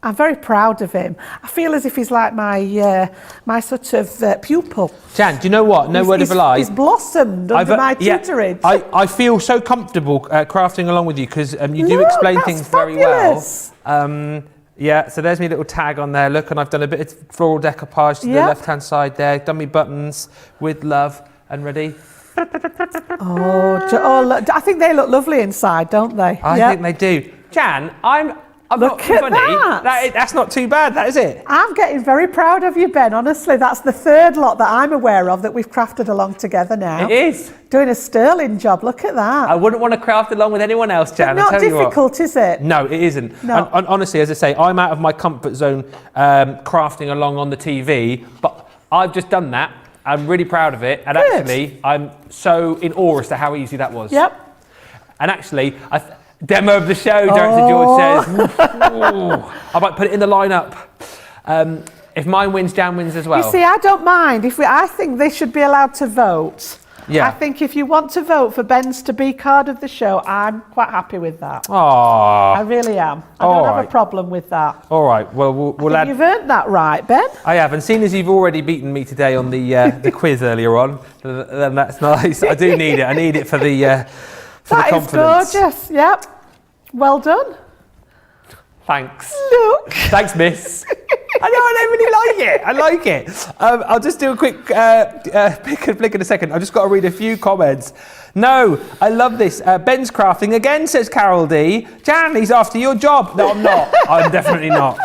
I'm very proud of him. I feel as if he's like my sort of pupil. Jan, do you know what? No word of a lie. He's blossomed under my tutorage. I feel so comfortable crafting along with you because you do explain things very well. Yeah, so there's my little tag on there. Look, and I've done a bit of floral decoupage to the left-hand side there. Done me buttons with love and ready. Oh, I think they look lovely inside, don't they? I think they do. Jan, I'm Look not at funny. That's not too bad, that is it? I'm getting very proud of you, Ben. Honestly, that's the third lot that I'm aware of that we've crafted along together now. It is. Doing a sterling job. Look at that. I wouldn't want to craft along with anyone else, Jan. Not difficult, is it? No, it isn't. No. And honestly, as I say, I'm out of my comfort zone crafting along on the TV, but I've just done that. I'm really proud of it. And actually, I'm so in awe as to how easy that was. Yep. And actually, demo of the show, Director George says. I might put it in the lineup. If mine wins, Jan wins as well. You see, I don't mind. I think they should be allowed to vote. Yeah. I think if you want to vote for Ben's to be card of the show, I'm quite happy with that. Aww. I really am. I don't have a problem with that. All right. Well, we'll add... You've earned that right, Ben. I have, and seeing as you've already beaten me today on the quiz earlier on, then that's nice. I do need it. I need it for the confidence. That is gorgeous. Yep. Well done. Thanks. Look. Thanks, miss. I know, I don't really like it. I like it. I'll just do a quick pick and flick in a second. I've just got to read a few comments. No, I love this. Ben's crafting again, says Carol D. Jan, he's after your job. No, I'm not. I'm definitely not.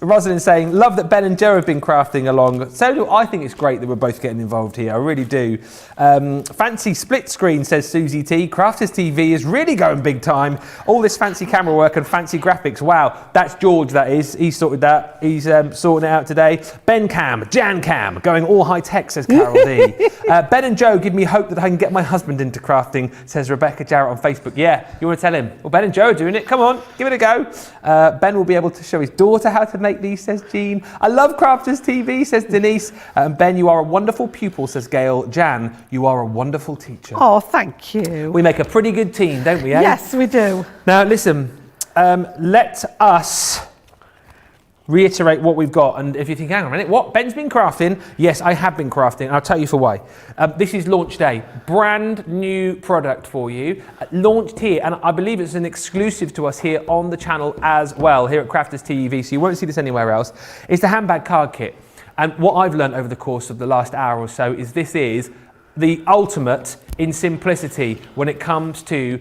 Rosalind saying, love that Ben and Joe have been crafting along. So do I. Think it's great that we're both getting involved here. I really do. Fancy split screen, says Susie T. Crafters TV is really going big time. All this fancy camera work and fancy graphics. Wow, that's George, that is. He sorted that. He's sorting it out today. Ben Cam, Jan Cam, going all high tech, says Carol D. Ben and Joe give me hope that I can get my husband into crafting, says Rebecca Jarrett on Facebook. Yeah, you want to tell him? Well, Ben and Joe are doing it. Come on, give it a go. Ben will be able to show his daughter how to make these, says Jean. I love Crafters TV, says Denise. Ben, you are a wonderful pupil, says Gail. Jan, you are a wonderful teacher. Oh, thank you. We make a pretty good team, don't we, eh? Yes, we do. Now, listen, let us reiterate what we've got. And if you think, hang on a minute, what? Ben's been crafting? Yes, I have been crafting. I'll tell you for why. This is launch day. Brand new product for you. Launched here, and I believe it's an exclusive to us here on the channel as well, here at Crafters TV, so you won't see this anywhere else. It's the handbag card kit. And what I've learned over the course of the last hour or so is this is the ultimate in simplicity when it comes to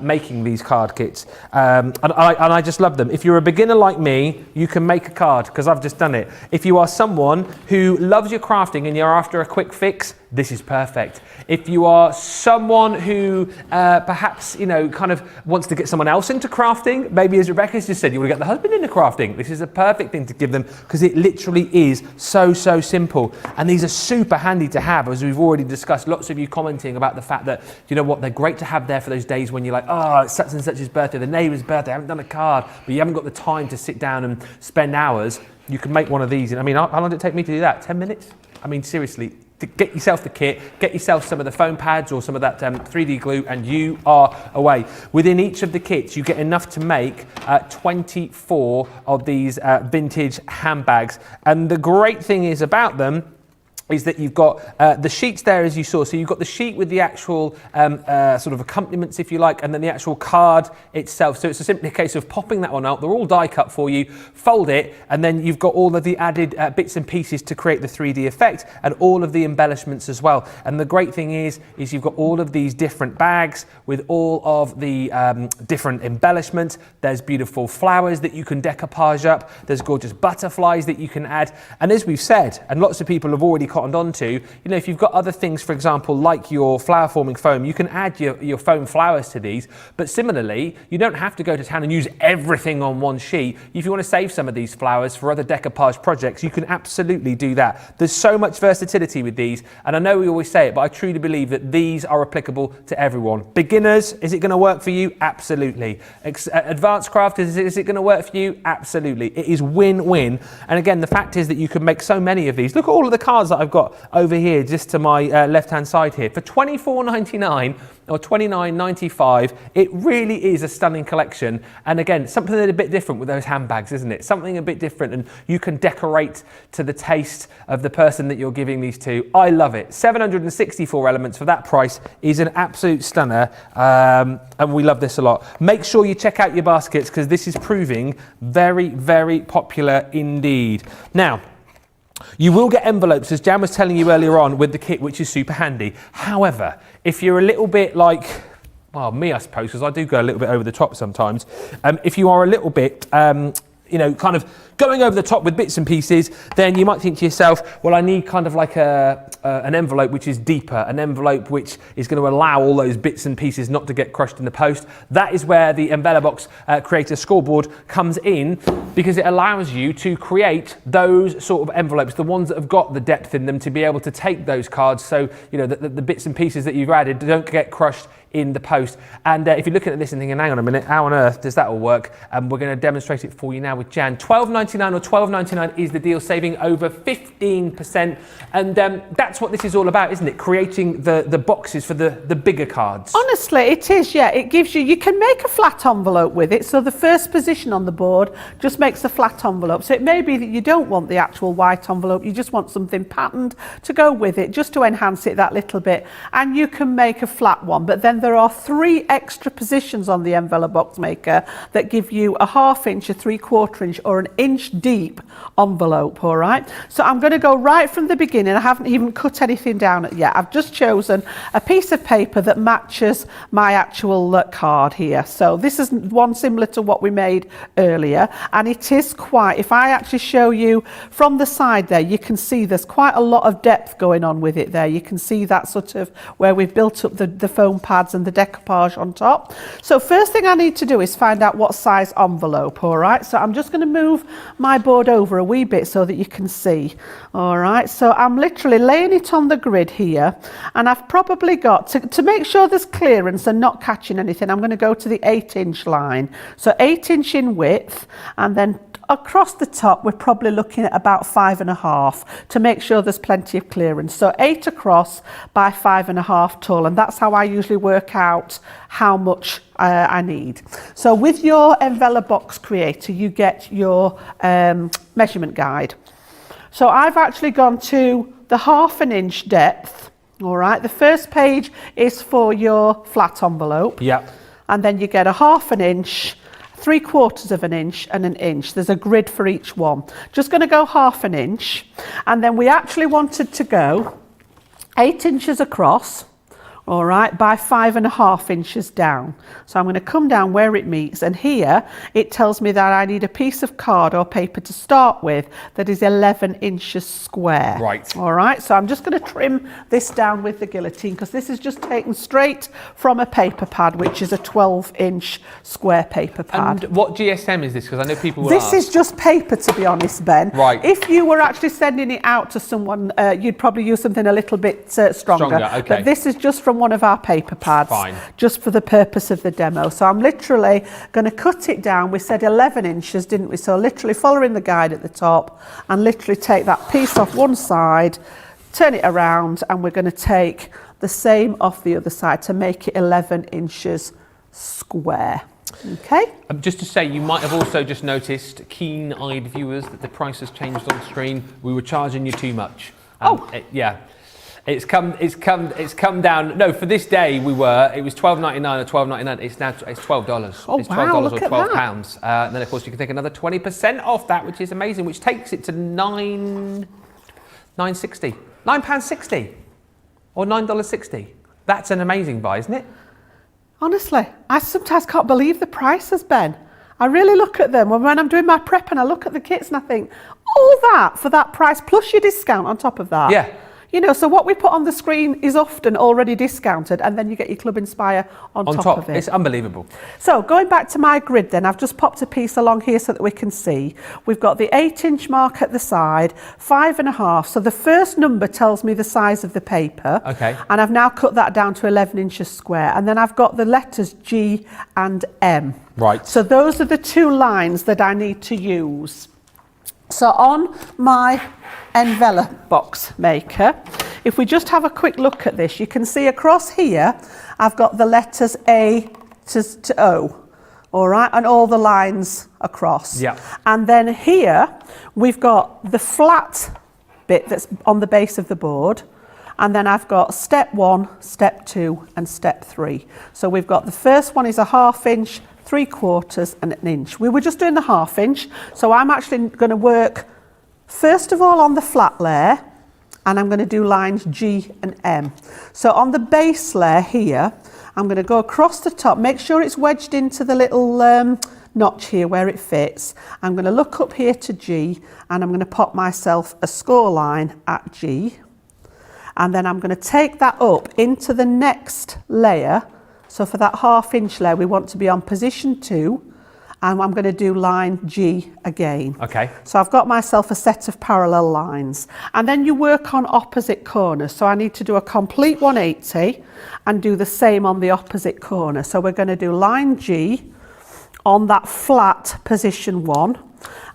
making these card kits. And I just love them. If you're a beginner like me, you can make a card because I've just done it. If you are someone who loves your crafting and you're after a quick fix, this is perfect. If you are someone who perhaps, kind of wants to get someone else into crafting, maybe as Rebecca's just said, you want to get the husband into crafting, this is a perfect thing to give them because it literally is so simple. And these are super handy to have, as we've already discussed, lots of you commenting about the fact that, you know what, they're great to have there for those days when you're like, oh, it's such and such's birthday, the neighbour's birthday, I haven't done a card, but you haven't got the time to sit down and spend hours. You can make one of these. I mean, how long did it take me to do that? 10 minutes? I mean, seriously. To get yourself the kit, get yourself some of the foam pads or some of that 3D glue, and you are away. Within each of the kits, you get enough to make 24 of these vintage handbags. And the great thing is about them is that you've got the sheets there, as you saw. So you've got the sheet with the actual sort of accompaniments, if you like, and then the actual card itself. So it's simply a case of popping that one out. They're all die cut for you, fold it, and then you've got all of the added bits and pieces to create the 3D effect and all of the embellishments as well. And the great thing is you've got all of these different bags with all of the different embellishments. There's beautiful flowers that you can decoupage up. There's gorgeous butterflies that you can add. And as we've said, and lots of people have already cottoned onto, if you've got other things, for example, like your flower forming foam, you can add your foam flowers to these. But similarly, you don't have to go to town and use everything on one sheet. If you want to save some of these flowers for other decoupage projects, you can absolutely do that. There's so much versatility with these, and I know we always say it, but I truly believe that these are applicable to everyone. Beginners, is it going to work for you? Absolutely. Advanced crafters, is it going to work for you? Absolutely. It is win-win. And again, the fact is that you can make so many of these. Look at all of the cards that I've I've got over here, just to my left-hand side here, for $24.99 or $29.95, it really is a stunning collection. And again, something a bit different with those handbags, isn't it? Something a bit different, and you can decorate to the taste of the person that you're giving these to. I love it. 764 elements for that price is an absolute stunner, and we love this a lot. Make sure you check out your baskets, because this is proving very, very popular indeed. Now, you will get envelopes, as Jan was telling you earlier on, with the kit, which is super handy. However, if you're a little bit like, well, me, I suppose, because I do go a little bit over the top sometimes. If you are a little bit, you know, kind of going over the top with bits and pieces, then you might think to yourself, well, I need kind of like an envelope which is deeper, an envelope which is going to allow all those bits and pieces not to get crushed in the post. That is where the Envelobox Creator Scoreboard comes in, because it allows you to create those sort of envelopes, the ones that have got the depth in them, to be able to take those cards, so you know the bits and pieces that you've added don't get crushed in the post. And if you're looking at this and thinking, hang on a minute, how on earth does that all work? We're going to demonstrate it for you now with Jan. $12.99 or $12.99 is the deal, saving over 15%. And that's what this is all about, isn't it? Creating the boxes for the bigger cards. Honestly, it is, yeah. It gives you can make a flat envelope with it. So the first position on the board just makes a flat envelope. So it may be that you don't want the actual white envelope, you just want something patterned to go with it, just to enhance it that little bit. And you can make a flat one, but then there are 3 extra positions on the Envelobox Maker that give you a 1/2 inch, a 3/4 inch, or an inch deep envelope. All right, so I'm going to go right from the beginning. I haven't even cut anything down yet. I've just chosen a piece of paper that matches my actual card here. So this is one similar to what we made earlier, and it is quite, if I actually show you from the side there, you can see there's quite a lot of depth going on with it there. You can see that sort of where we've built up the foam pads and the decoupage on top. So first thing I need to do is find out what size envelope. All right, so I'm just going to move my board over a wee bit so that you can see. All right, so I'm literally laying it on the grid here, and I've probably got to make sure there's clearance and not catching anything. I'm going to go to the 8-inch line, so 8 inch in width, and then across the top we're probably looking at about 5.5 to make sure there's plenty of clearance. So 8 across by 5.5 tall, and that's how I usually work out how much I need. So with your Envelobox Creator you get your measurement guide. So I've actually gone to the 1/2 inch depth. All right, the first page is for your flat envelope. Yeah. And then you get a 1/2 inch, 3/4 inch and an inch. There's a grid for each one. Just going to go 1/2 inch, and then we actually wanted to go 8 inches across, all right, by 5.5 inches down. So I'm going to come down where it meets, and here it tells me that I need a piece of card or paper to start with that is 11 inches square. Right. All right, so I'm just going to trim this down with the guillotine, because this is just taken straight from a paper pad, which is a 12-inch square paper pad. And what GSM is this? Because I know people will This ask. is just paper, to be honest, Ben. Right. If you were actually sending it out to someone, you'd probably use something a little bit stronger. Okay. But this is just from one of our paper pads. Fine. Just for the purpose of the demo. So I'm literally going to cut it down. We said 11 inches, didn't we? So literally following the guide at the top, and literally take that piece off one side, turn it around, and we're going to take the same off the other side to make it 11 inches square. Okay. Just to say, you might have also just noticed, keen-eyed viewers, that the price has changed on screen. We were charging you too much. Yeah. It's come down. No, for this day it was $12.99 or $12.99. It's now $12. Oh, it's $12 wow, or look at £12. And then of course you can take another 20% off that, which is amazing, which takes it to £9.60 or $9.60. That's an amazing buy, isn't it? Honestly, I sometimes can't believe the prices, Ben. I really look at them when I'm doing my prep, and I look at the kits and I think, all that for that price plus your discount on top of that. Yeah. You know, so what we put on the screen is often already discounted, and then you get your Club Inspire on top of it. It's unbelievable. So going back to my grid then, I've just popped a piece along here so that we can see. We've got the 8-inch mark at the side, 5.5. So the first number tells me the size of the paper. Okay. And I've now cut that down to 11 inches square. And then I've got the letters G and M. Right. So those are the 2 lines that I need to use. So on my envelope box maker, if we just have a quick look at this, you can see across here, I've got the letters A to O, all right, and all the lines across. Yeah. And then here, we've got the flat bit that's on the base of the board, and then I've got step 1, step 2, and step 3. So we've got the first one is a 1/2 inch, 3/4 and 1 inch. We were just doing the 1/2 inch, so I'm actually going to work first of all on the flat layer, and I'm going to do lines G and M. So on the base layer here, I'm going to go across the top, make sure it's wedged into the little notch here where it fits. I'm going to look up here to G, and I'm going to pop myself a score line at G, and then I'm going to take that up into the next layer. So for that 1/2 inch layer, we want to be on position 2, and I'm going to do line G again. Okay. So I've got myself a set of parallel lines, and then you work on opposite corners. So I need to do a complete 180 and do the same on the opposite corner. So we're going to do line G on that flat position 1,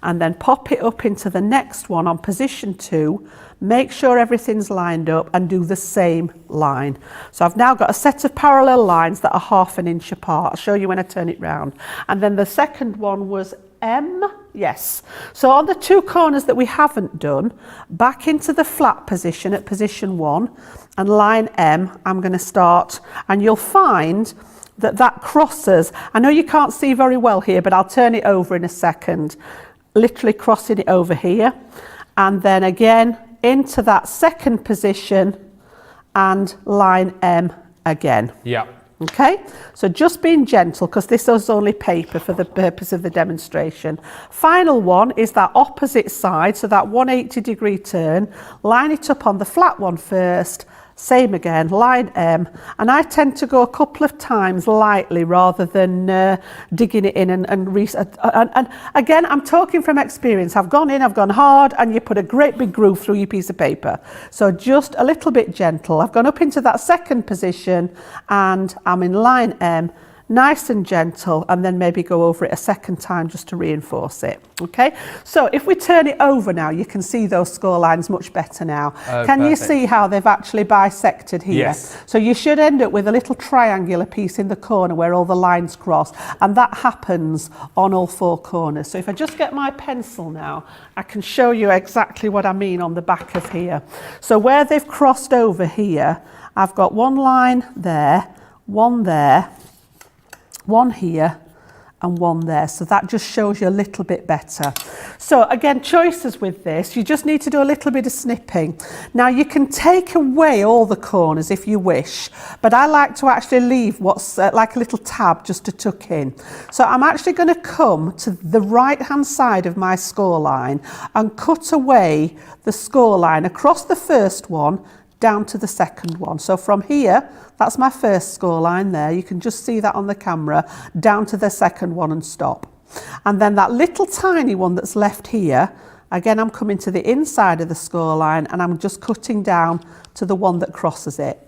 and then pop it up into the next one on position 2, make sure everything's lined up, and do the same line. So I've now got a set of parallel lines that are 1/2 inch apart. I'll show you when I turn it round. And then the second one was M, yes. So on the 2 corners that we haven't done, back into the flat position at position 1, and line M, I'm going to start, and you'll find that crosses. I know you can't see very well here, but I'll turn it over in a second. Literally crossing it over here, and then again into that second position and line M again. Yeah. Okay, so just being gentle, because this is only paper for the purpose of the demonstration. Final one is that opposite side, so that 180-degree turn. Line it up on the flat one first, same again, line M, and I tend to go a couple of times lightly rather than digging it in and again, I'm talking from experience. I've gone in, I've gone hard, and you put a great big groove through your piece of paper. So just a little bit gentle. I've gone up into that second position, and I'm in line M, nice and gentle, and then maybe go over it a second time just to reinforce it. Okay, so if we turn it over now, you can see those score lines much better now. Can you see how they've actually bisected here? Yes. So you should end up with a little triangular piece in the corner where all the lines cross, and that happens on all 4 corners. So if I just get my pencil now, I can show you exactly what I mean on the back of here. So where they've crossed over here, I've got one line there, one there, one here, and one there. So that just shows you a little bit better. So again, choices with this, you just need to do a little bit of snipping. Now you can take away all the corners if you wish, but I like to actually leave what's like a little tab just to tuck in. So I'm actually going to come to the right hand side of my score line and cut away the score line across the first one down to the second one. So from here, that's my first score line there. You can just see that on the camera, down to the second one and stop. And then that little tiny one that's left here, again, I'm coming to the inside of the score line, and I'm just cutting down to the one that crosses it.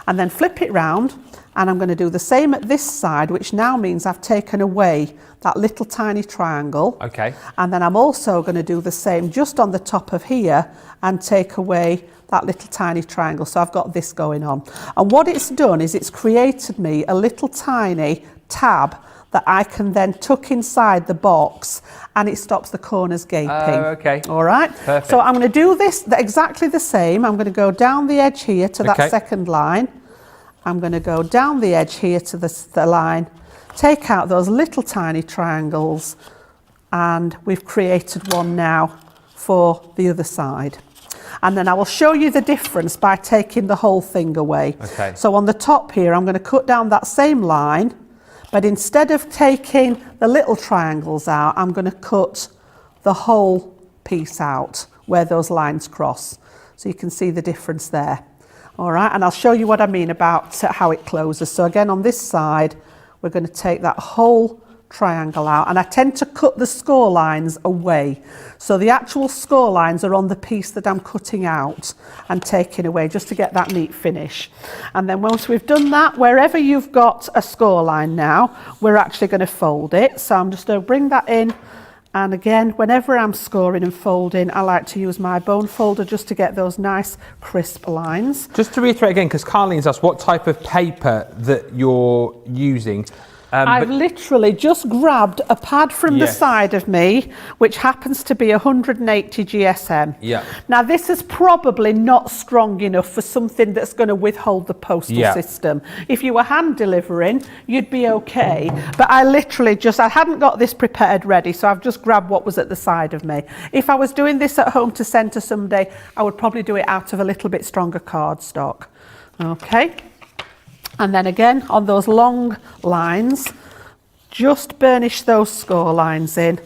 And then flip it round, and I'm going to do the same at this side, which now means I've taken away that little tiny triangle. Okay. And then I'm also going to do the same just on the top of here and take away that little tiny triangle. So I've got this going on. And what it's done is it's created me a little tiny tab that I can then tuck inside the box, and it stops the corners gaping. Oh, okay. All right. Perfect. So I'm going to do this exactly the same. I'm going to go down the edge here to that second line. I'm going to go down the edge here to the line, take out those little tiny triangles, and we've created one now for the other side. And then I will show you the difference by taking the whole thing away. Okay. So on the top here, I'm going to cut down that same line, but instead of taking the little triangles out, I'm going to cut the whole piece out where those lines cross. So you can see the difference there. All right, and I'll show you what I mean about how it closes. So again, on this side, we're going to take that whole triangle out, and I tend to cut the score lines away. So the actual score lines are on the piece that I'm cutting out and taking away, just to get that neat finish. And then once we've done that, wherever you've got a score line now, we're actually going to fold it. So I'm just going to bring that in And again, whenever I'm scoring and folding, I like to use my bone folder just to get those nice crisp lines. Just to reiterate again, because Carlene's asked what type of paper that you're using. I've literally just grabbed a pad from the side of me, which happens to be 180 GSM. Yeah. Now, this is probably not strong enough for something that's going to withhold the postal system. If you were hand delivering, you'd be okay. But I literally I hadn't got this prepared ready, so I've just grabbed what was at the side of me. If I was doing this at home to send to somebody, I would probably do it out of a little bit stronger cardstock. Okay. And then again, on those long lines, just burnish those score lines in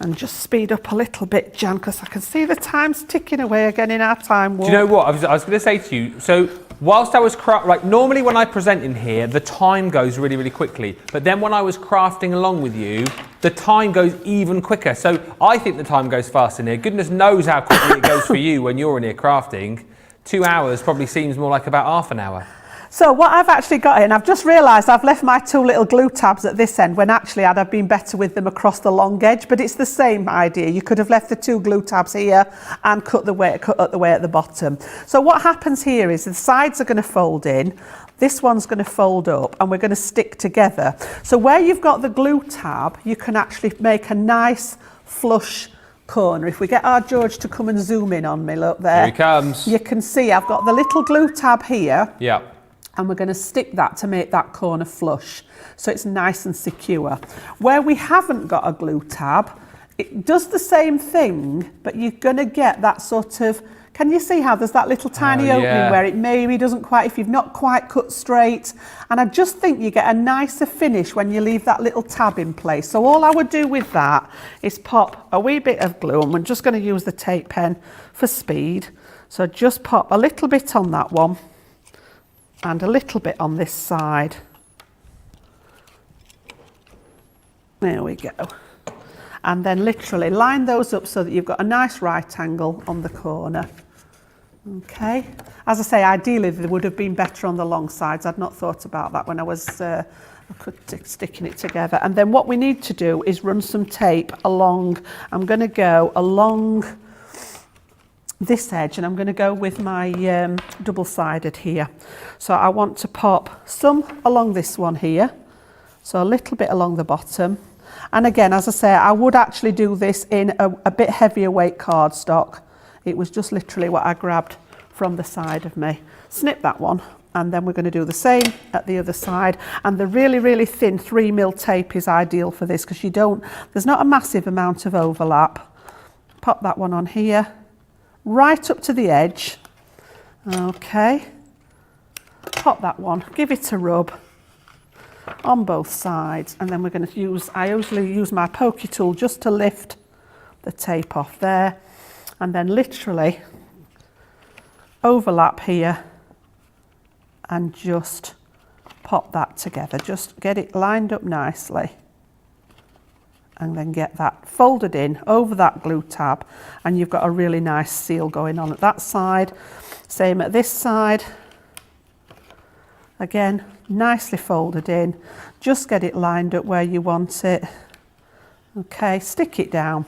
and just speed up a little bit, Jan, because I can see the time's ticking away again in our time warp. Do you know what? I was going to say to you, so whilst I was normally when I present in here, the time goes really, really quickly. But then when I was crafting along with you, the time goes even quicker. So I think the time goes fast in here. Goodness knows how quickly it goes for you when you're in here crafting. 2 hours probably seems more like about half an hour. So what I've actually got here, and I've just realised I've left my 2 little glue tabs at this end when actually I'd have been better with them across the long edge, but it's the same idea. You could have left the 2 glue tabs here and cut the way at the bottom. So what happens here is the sides are going to fold in, this one's going to fold up, and we're going to stick together. So where you've got the glue tab, you can actually make a nice flush corner. If we get our George to come and zoom in on me, look there. Here he comes. You can see I've got the little glue tab here. Yeah. And we're going to stick that to make that corner flush so it's nice and secure. Where we haven't got a glue tab, it does the same thing, but you're going to get that sort of, can you see how there's that little tiny opening where it maybe doesn't quite, if you've not quite cut straight. And I just think you get a nicer finish when you leave that little tab in place. So all I would do with that is pop a wee bit of glue, and we're just going to use the tape pen for speed. So just pop a little bit on that one, and a little bit on this side. There we go. And then literally line those up so that you've got a nice right angle on the corner. Okay. As I say, ideally they would have been better on the long sides. I'd not thought about that when I was sticking it together. And then what we need to do is run some tape along. I'm going to go along this edge, and I'm going to go with my double-sided here. So I want to pop some along this one here, so a little bit along the bottom. And again, as I say, I would actually do this in a bit heavier weight cardstock. It was just literally what I grabbed from the side of me. Snip that one, and then we're going to do the same at the other side. And the really, really thin 3mm tape is ideal for this, because there's not a massive amount of overlap. Pop that one on here, right up to the edge. Okay, pop that one, give it a rub on both sides, and then we're going to I usually use my pokey tool just to lift the tape off there, and then literally overlap here and just pop that together. Just get it lined up nicely, and then get that folded in over that glue tab, and you've got a really nice seal going on at that side. Same at this side. Again, nicely folded in. Just get it lined up where you want it. Okay, stick it down.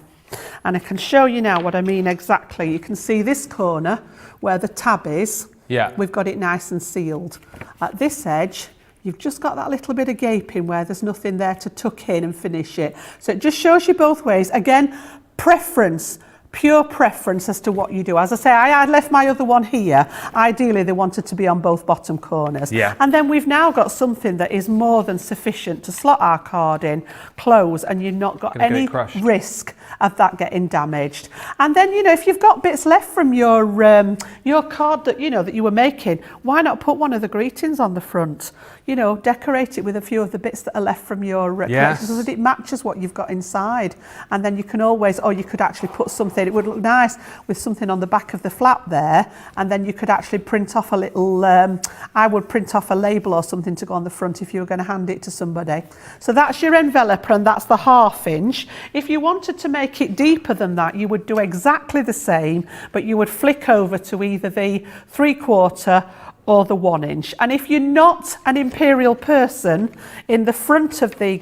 And I can show you now what I mean exactly. You can see this corner where the tab is. Yeah. We've got it nice and sealed. At this edge, you've just got that little bit of gaping where there's nothing there to tuck in and finish it. So it just shows you both ways. Again, preference. Pure preference as to what you do. As I say, I left my other one here. Ideally, they wanted to be on both bottom corners. Yeah. And then we've now got something that is more than sufficient to slot our card in, close, and you've not got any risk of that getting damaged. And then, you know, if you've got bits left from your card that, you know, that you were making, why not put one of the greetings on the front? You know, decorate it with a few of the bits that are left from your collection so that it matches what you've got inside. And then you can always, or you could actually put something, it would look nice with something on the back of the flap there, and then you could actually print off a little, I would print off a label or something to go on the front if you were going to hand it to somebody. So that's your enveloper, and that's the 1/2 inch. If you wanted to make it deeper than that, you would do exactly the same, but you would flick over to either the 3/4 or the 1 inch. And if you're not an imperial person, in the front of the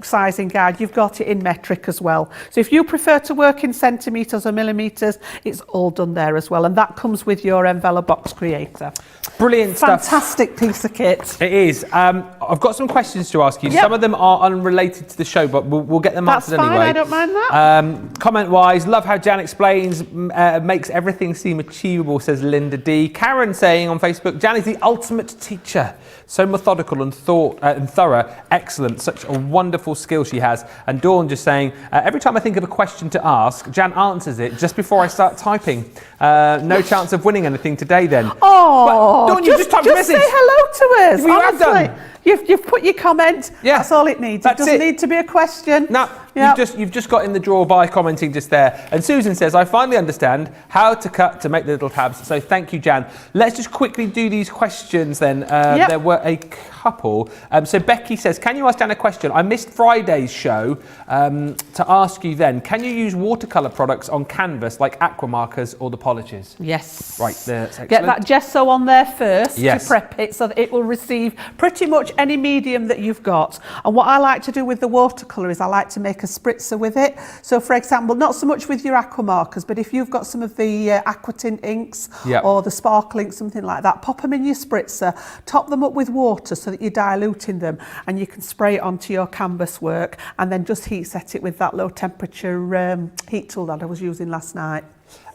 sizing guide, you've got it in metric as well. So if you prefer to work in centimetres or millimetres, it's all done there as well. And that comes with your envelope box creator. Brilliant stuff. Fantastic piece of kit. It is. I've got some questions to ask you. Yep. Some of them are unrelated to the show, but we'll get them answered That's fine, anyway. I don't mind that. Comment-wise, love how Jan explains, makes everything seem achievable, says Linda D. Karen saying on Facebook, Jan is the ultimate teacher. So methodical and thorough. Excellent. Such a wonderful skill she has. And Dawn just saying, every time I think of a question to ask, Jan answers it just before I start typing. No chance of winning anything today then. Oh, Dawn, you just typed a message. Say hello to us. We have done. You've put your comment. Yeah. That's all it needs. It doesn't need to be a question. No, you've just got in the draw by commenting just there. And Susan says, I finally understand how to cut to make the little tabs. So thank you, Jan. Let's just quickly do these questions then. There were a couple. So Becky says, can you ask Jan a question? I missed Friday's show to ask you then. Can you use watercolour products on canvas like aqua markers or the polishes? Yes. Right, that's excellent. Get that gesso on there first Yes. to prep it so that it will receive pretty much any medium that you've got. And what I like to do with the watercolour is I like to make a spritzer with it. So for example, not so much with your aqua markers, but if you've got some of the aquatint inks or the sparkle ink, something like that, pop them in your spritzer, top them up with water so that you're diluting them, and you can spray it onto your canvas work and then just heat set it with that low temperature heat tool that I was using last night.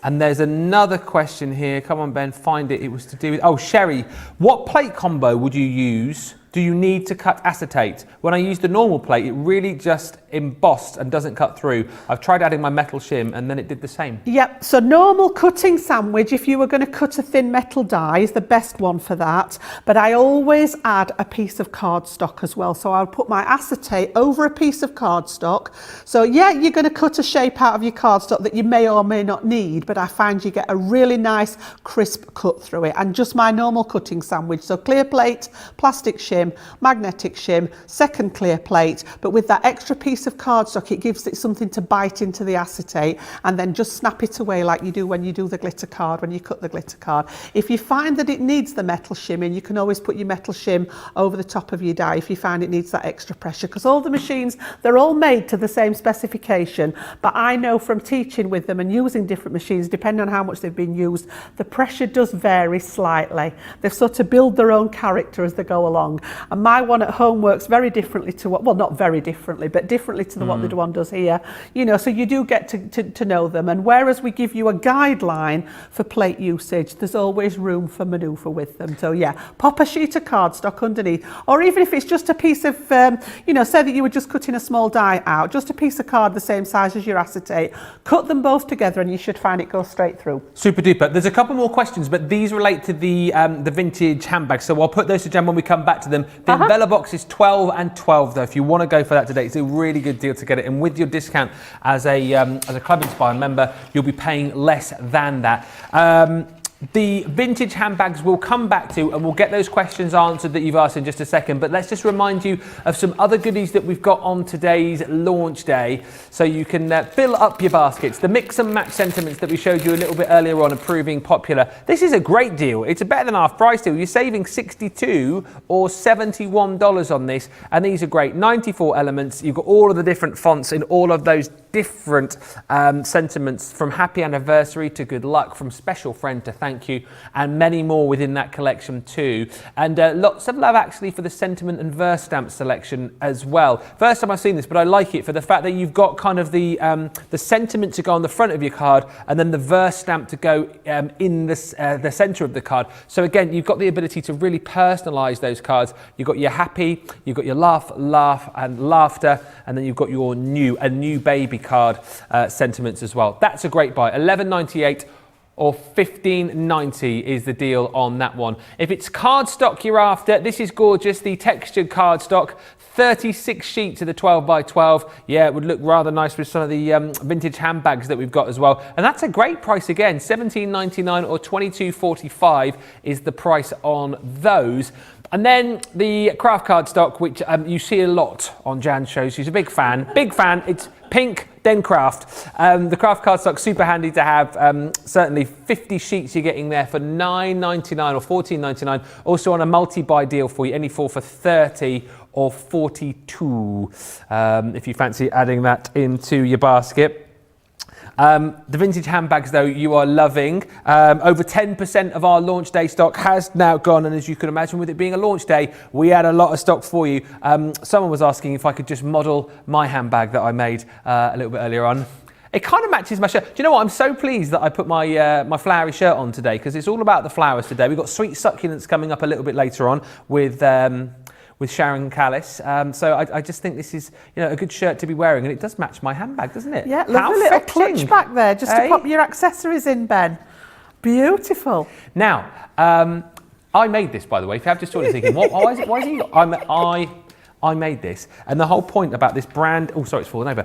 And there's another question here. Come on, Ben, find it. It was to do with, Sherry, what plate combo would you use? Do you need to cut acetate? When I use the normal plate, it really just embossed and doesn't cut through. I've tried adding my metal shim and then it did the same. Yep, so normal cutting sandwich, if you were going to cut a thin metal die, is the best one for that. But I always add a piece of cardstock as well. So I'll put my acetate over a piece of cardstock. So yeah, you're going to cut a shape out of your cardstock that you may or may not need, but I find you get a really nice crisp cut through it. And just my normal cutting sandwich. So clear plate, plastic shim, magnetic shim, second clear plate, but with that extra piece of cardstock, it gives it something to bite into the acetate, and then just snap it away like you do when you do the glitter card, when you cut the glitter card. If you find that it needs the metal shim in, you can always put your metal shim over the top of your die if you find it needs that extra pressure, because all the machines, they're all made to the same specification, but I know from teaching with them and using different machines, depending on how much they've been used, the pressure does vary slightly. They've sort of built their own character as they go along. And my one at home works very differently to what, well, not very differently, but differently to what the one does here. You know, so you do get to know them. And whereas we give you a guideline for plate usage, there's always room for manoeuvre with them. So yeah, pop a sheet of cardstock underneath, or even if it's just a piece of, you know, say that you were just cutting a small die out, just a piece of card the same size as your acetate, cut them both together and you should find it goes straight through. Super duper. There's a couple more questions, but these relate to the vintage handbags. So I'll put those to Jen when we come back to them. The envelope box is 12 and 12 though. If you want to go for that today, it's a really good deal to get it. And with your discount as a Club Inspired member, you'll be paying less than that. The vintage handbags we'll come back to, and we'll get those questions answered that you've asked in just a second. But let's just remind you of some other goodies that we've got on today's launch day, so you can fill up your baskets. The mix and match sentiments that we showed you a little bit earlier on are proving popular. This is a great deal. It's a better than half price deal. You're saving $62 or $71 on this, and these are great. 94 elements. You've got all of the different fonts in all of those different sentiments, from happy anniversary to good luck, from special friend to thank you, and many more within that collection too. And lots of love actually for the sentiment and verse stamp selection as well. First time I've seen this, but I like it for the fact that you've got kind of the sentiment to go on the front of your card, and then the verse stamp to go in the center of the card. So again, you've got the ability to really personalize those cards. You've got your happy, you've got your laugh and laughter, and then you've got your new baby card sentiments as well. That's a great buy. $11.98 or $15.90 is the deal on that one. If it's cardstock you're after, this is gorgeous. The textured cardstock, 36 sheets of the 12 by 12. Yeah, it would look rather nice with some of the vintage handbags that we've got as well. And that's a great price again. $17.99 or $22.45 is the price on those. And then the craft card stock, which you see a lot on Jan's shows. She's a big fan. Big fan. It's pink, then craft. The craft card stock, super handy to have. Certainly 50 sheets you're getting there for $9.99 or $14.99. Also on a multi-buy deal for you, any four for 30 or 42, if you fancy adding that into your basket. The vintage handbags, though, you are loving. Over 10% of our launch day stock has now gone, and as you can imagine, with it being a launch day, we had a lot of stock for you. Someone was asking if I could just model my handbag that I made a little bit earlier on. It kind of matches my shirt. Do you know what? I'm so pleased that I put my my flowery shirt on today, because it's all about the flowers today. We've got Sweet Succulents coming up a little bit later on with Sharon Callis. So I just think this is, you know, a good shirt to be wearing, and it does match my handbag, doesn't it? Yeah, lovely little clutch back there, just to pop your accessories in, Ben. Beautiful. Now, I made this, by the way. If you have just sort of thinking, why is it? I made this, and the whole point about this brand, oh sorry, it's fallen over,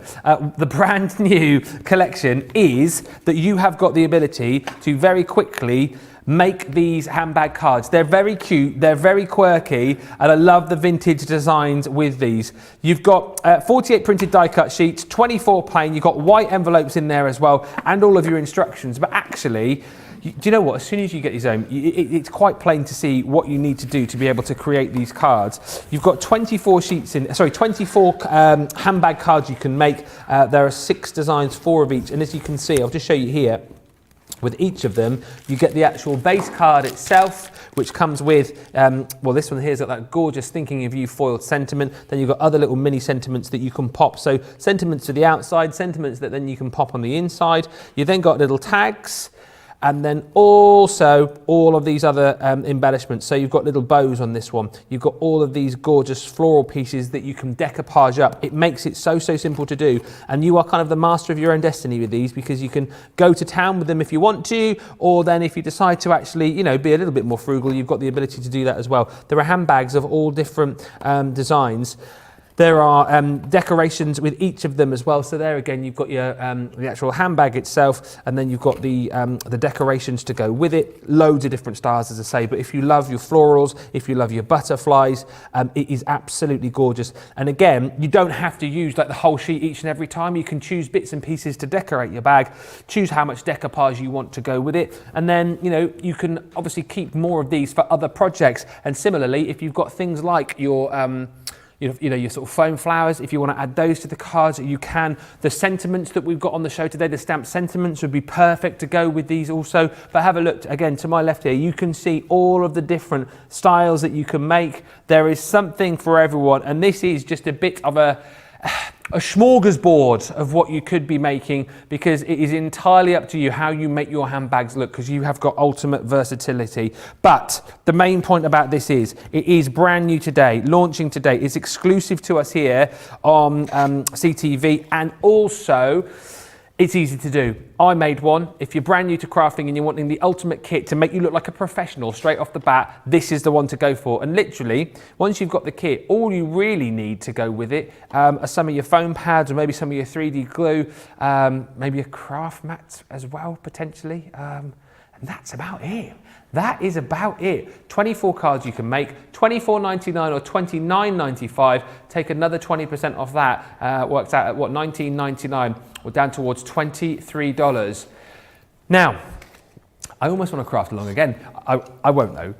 the brand new collection is that you have got the ability to very quickly make these handbag cards. They're very cute, they're very quirky, and I love the vintage designs with these. You've got 48 printed die cut sheets, 24 plain, you've got white envelopes in there as well, and all of your instructions. But actually, do you know what? As soon as you get these home, it's quite plain to see what you need to do to be able to create these cards. You've got 24 handbag cards you can make. There are 6 designs, 4 of each, and as you can see, I'll just show you here. With each of them, you get the actual base card itself, which comes with, well, this one here's got that gorgeous thinking of you foiled sentiment. Then you've got other little mini sentiments that you can pop. So sentiments to the outside, sentiments that then you can pop on the inside. You then got little tags, and then also all of these other embellishments. So you've got little bows on this one. You've got all of these gorgeous floral pieces that you can decoupage up. It makes it so simple to do. And you are kind of the master of your own destiny with these, because you can go to town with them if you want to, or then if you decide to actually, you know, be a little bit more frugal, you've got the ability to do that as well. There are handbags of all different designs. There are decorations with each of them as well. So there again, you've got your the actual handbag itself, and then you've got the decorations to go with it. Loads of different styles, as I say. But if you love your florals, if you love your butterflies, it is absolutely gorgeous. And again, you don't have to use like the whole sheet each and every time. You can choose bits and pieces to decorate your bag. Choose how much decoupage you want to go with it, and then you know you can obviously keep more of these for other projects. And similarly, if you've got things like your you know, your sort of foam flowers, if you want to add those to the cards, you can. The sentiments that we've got on the show today, the stamped sentiments, would be perfect to go with these also. But have a look, again, to my left here, you can see all of the different styles that you can make. There is something for everyone, and this is just a bit of a smorgasbord of what you could be making, because it is entirely up to you how you make your handbags look, because you have got ultimate versatility. But the main point about this is it is brand new today, launching today. It's exclusive to us here on CTV, and also it's easy to do. I made one. If you're brand new to crafting and you're wanting the ultimate kit to make you look like a professional straight off the bat, this is the one to go for. And literally, once you've got the kit, all you really need to go with it are some of your foam pads, or maybe some of your 3D glue, maybe a craft mat as well, potentially. And that's about it. That is about it. 24 cards you can make, $24.99 or $29.95. Take another 20% off that. Works out at what, $19.99, or down towards $23. Now, I almost want to craft along again. I won't though.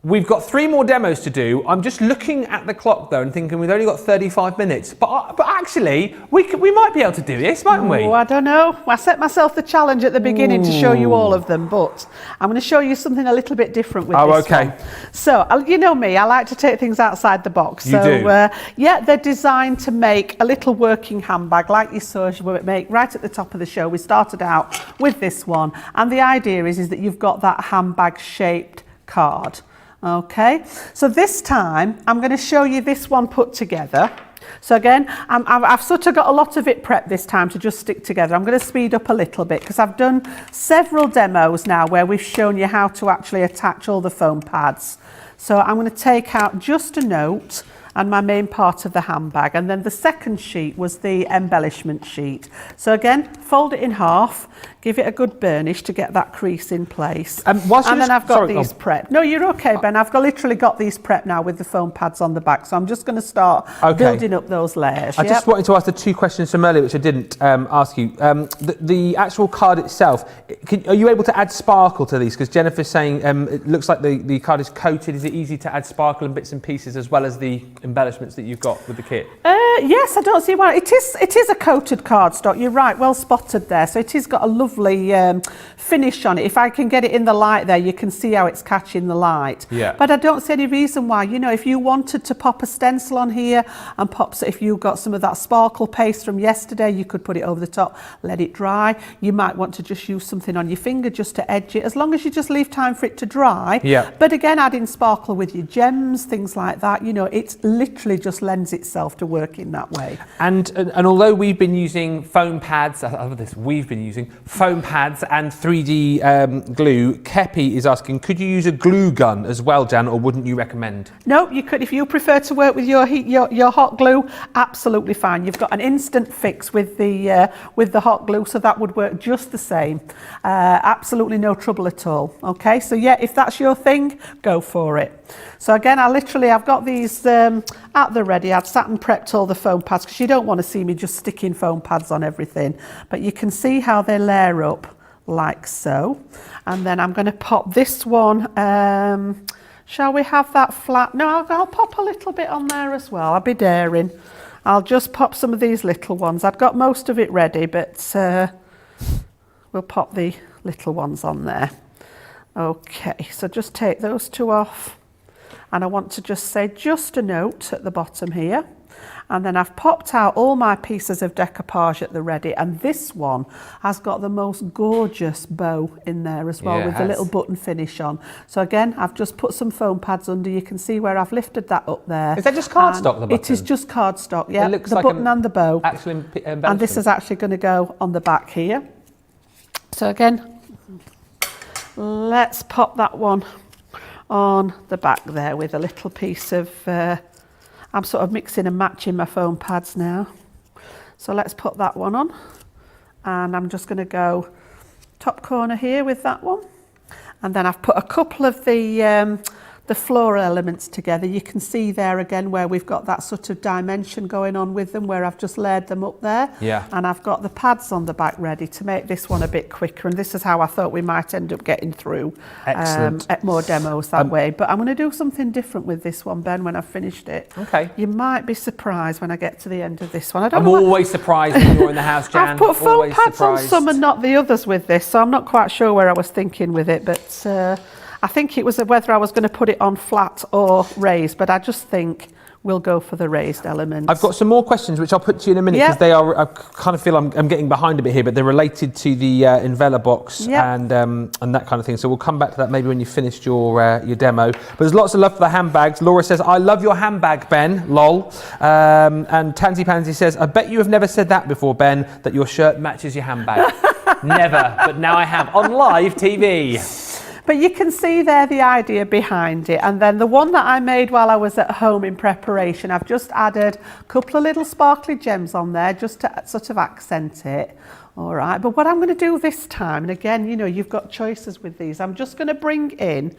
We've got 3 more demos to do. I'm just looking at the clock though and thinking we've only got 35 minutes. But actually, we might be able to do this, mightn't we? Oh, I don't know. I set myself the challenge at the beginning to show you all of them, but I'm going to show you something a little bit different with this one. So, you know me, I like to take things outside the box. You do. Yeah, they're designed to make a little working handbag like you saw make right at the top of the show. We started out with this one, and the idea is that you've got that handbag shaped card. Okay, so this time I'm going to show you this one put together. So again, I've sort of got a lot of it prepped this time to just stick together. I'm going to speed up a little bit because I've done several demos now where we've shown you how to actually attach all the foam pads. So I'm going to take out just a note and my main part of the handbag. And then the second sheet was the embellishment sheet. So again, fold it in half, give it a good burnish to get that crease in place. And then I've got these prepped. No, you're okay, Ben. I've literally got these prepped now with the foam pads on the back. So I'm just going to start building up those layers. I just wanted to ask the two questions from earlier, which I didn't ask you. The actual card itself, are you able to add sparkle to these? Because Jennifer's saying it looks like the card is coated. Is it easy to add sparkle and bits and pieces as well as the embellishments that you've got with the kit? Yes, I don't see why. It is a coated cardstock. You're right, well spotted there. So it has got a lovely finish on it. If I can get it in the light there, you can see how it's catching the light. Yeah. But I don't see any reason why. You know, if you wanted to pop a stencil on here and if you've got some of that sparkle paste from yesterday, you could put it over the top, let it dry. You might want to just use something on your finger just to edge it, as long as you just leave time for it to dry. Yeah. But again, adding sparkle with your gems, things like that, you know, it literally just lends itself to working that way. And although we've been using foam pads, we've been using foam pads and 3D glue, Kepi is asking, could you use a glue gun as well, Jan, or wouldn't you recommend? No, you could. If you prefer to work with your hot glue, absolutely fine. You've got an instant fix with the hot glue, so that would work just the same. Absolutely no trouble at all. Okay, so yeah, if that's your thing, go for it. So again, I've got these at the ready. I've sat and prepped all the foam pads because you don't want to see me just sticking foam pads on everything. But you can see how they layer up like so. And then I'm going to pop this one. Shall we have that flat? No, I'll pop a little bit on there as well. I'll be daring. I'll just pop some of these little ones. I've got most of it ready, but we'll pop the little ones on there. Okay, so just take those two off. And I want to just say just a note at the bottom here. And then I've popped out all my pieces of decoupage at the ready, and this one has got the most gorgeous bow in there as well, with the little button finish on. So again, I've just put some foam pads under. You can see where I've lifted that up there. Is that just cardstock, the button? It is just cardstock, yeah. It looks the like button and the bow. Actual embellishment. And this is actually going to go on the back here. So again, let's pop that one on the back there with a little piece of I'm sort of mixing and matching my foam pads now. So let's put that one on, and I'm just going to go top corner here with that one, and then I've put a couple of the floral elements together. You can see there again where we've got that sort of dimension going on with them, where I've just layered them up there. Yeah. And I've got the pads on the back ready to make this one a bit quicker, and this is how I thought we might end up getting through more demos that way. But I'm going to do something different with this one, Ben, when I've finished it. Okay. You might be surprised when I get to the end of this one. I'm always surprised when you're in the house, Jan. I've put foam pads on some and not the others with this, so I'm not quite sure where I was thinking with it, but I think it was whether I was going to put it on flat or raised, but I just think we'll go for the raised elements. I've got some more questions which I'll put to you in a minute, because they are, I kind of feel I'm getting behind a bit here, but they're related to the Invella box and that kind of thing. So we'll come back to that maybe when you've finished your demo. But there's lots of love for the handbags. Laura says, I love your handbag, Ben, lol. And Tansy Pansy says, I bet you have never said that before, Ben, that your shirt matches your handbag. Never, but now I have on live TV. But you can see there the idea behind it. And then the one that I made while I was at home in preparation, I've just added a couple of little sparkly gems on there just to sort of accent it. All right, but what I'm going to do this time, and again, you know, you've got choices with these, I'm just going to bring in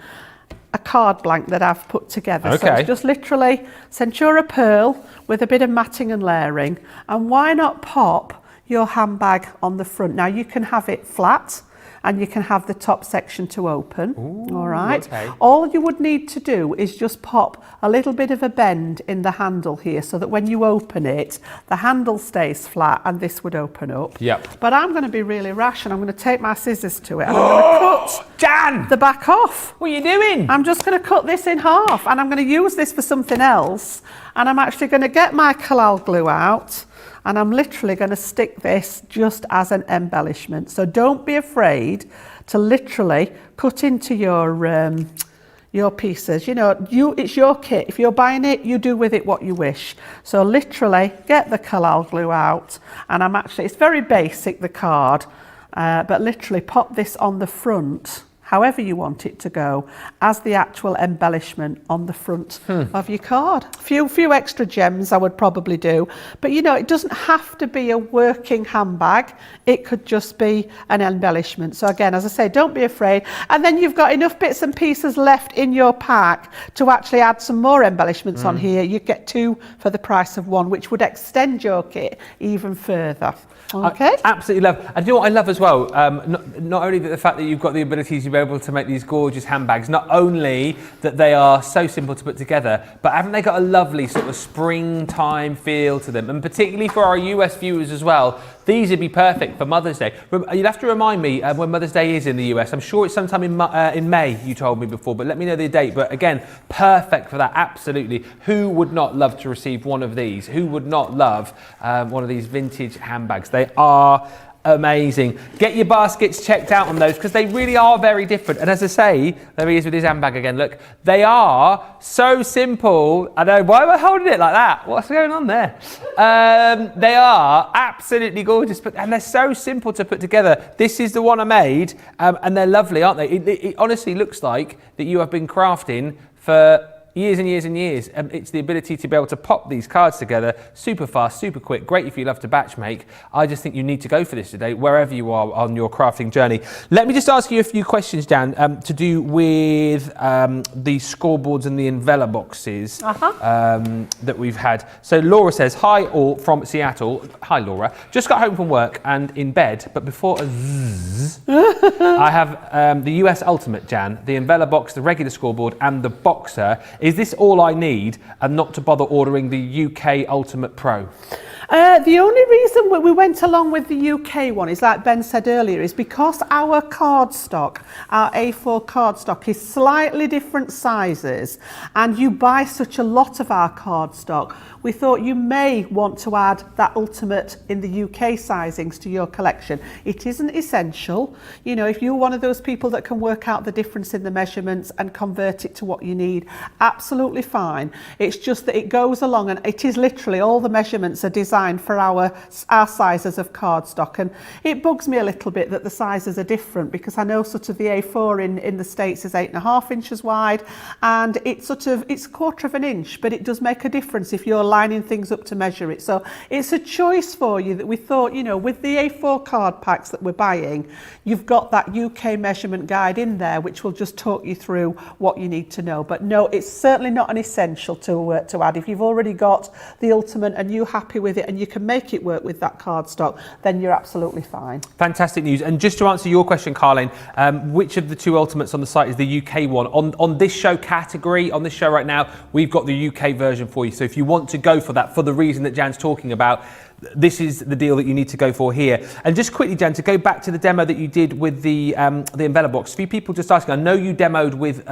a card blank that I've put together. Okay. So it's just literally Centura pearl with a bit of matting and layering. And why not pop your handbag on the front? Now you can have it flat, and you can have the top section to open. Ooh, all right. Okay. All you would need to do is just pop a little bit of a bend in the handle here, so that when you open it, the handle stays flat and this would open up. Yep. But I'm going to be really rash, and I'm going to take my scissors to it, and I'm going to cut Jan! the back off. What are you doing? I'm just going to cut this in half, and I'm going to use this for something else. And I'm actually going to get my Collal glue out, and I'm literally going to stick this just as an embellishment. So don't be afraid to literally cut into your pieces. You know, it's your kit. If you're buying it, you do with it what you wish. So literally get the Collal glue out, and it's very basic, the card, but literally pop this on the front however you want it to go, as the actual embellishment on the front of your card. Few extra gems I would probably do, but you know, it doesn't have to be a working handbag. It could just be an embellishment. So again, as I say, don't be afraid. And then you've got enough bits and pieces left in your pack to actually add some more embellishments on here. You get 2 for the price of 1, which would extend your kit even further. Okay. I absolutely love, and you know what I love as well, not only the fact that you've got the ability to be able to make these gorgeous handbags, not only that they are so simple to put together, but haven't they got a lovely sort of springtime feel to them? And particularly for our US viewers as well, these would be perfect for Mother's Day. You'd have to remind me when Mother's Day is in the US. I'm sure it's sometime in May, you told me before, but let me know the date. But again, perfect for that, absolutely. Who would not love to receive one of these? Who would not love one of these vintage handbags? They are amazing. Get your baskets checked out on those because they really are very different. And as I say, there he is with his handbag again. Look, they are so simple. I know, why am I holding it like that? What's going on there? They are absolutely gorgeous, and they're so simple to put together. This is the one I made, and they're lovely, aren't they? It honestly looks like that you have been crafting for years and years and years. It's the ability to be able to pop these cards together super fast, super quick. Great if you love to batch make. I just think you need to go for this today, wherever you are on your crafting journey. Let me just ask you a few questions, Dan, to do with the scoreboards and the envelope boxes that we've had. So Laura says, hi all from Seattle. Hi Laura. Just got home from work and in bed, but before a zzz, I have the US Ultimate, Jan, the envelope box, the regular scoreboard and the boxer. Is this all I need and not to bother ordering the UK Ultimate Pro? The only reason we went along with the UK one is, like Ben said earlier, is because our cardstock, our A4 cardstock, is slightly different sizes, and you buy such a lot of our cardstock. We thought you may want to add that Ultimate in the UK sizings to your collection. It isn't essential. You know, if you're one of those people that can work out the difference in the measurements and convert it to what you need, absolutely fine. It's just that it goes along, and it is literally all the measurements are designed for our sizes of cardstock. And it bugs me a little bit that the sizes are different, because I know sort of the A4 in the States is 8.5 inches wide, and it's sort of, it's 1/4 of an inch, but it does make a difference if you're lining things up to measure it. So it's a choice for you that we thought, you know, with the A4 card packs that we're buying, you've got that UK measurement guide in there, which will just talk you through what you need to know. But no, it's certainly not an essential to add. If you've already got the Ultimate and you're happy with it and you can make it work with that cardstock, then you're absolutely fine. Fantastic news. And just to answer your question, Carlene, which of the 2 Ultimates on the site is the UK one? On this show category, on this show right now, we've got the UK version for you. So if you want to go for that, for the reason that Jan's talking about, this is the deal that you need to go for here. And just quickly, Jan, to go back to the demo that you did with the envelope box, a few people just asking, I know you demoed with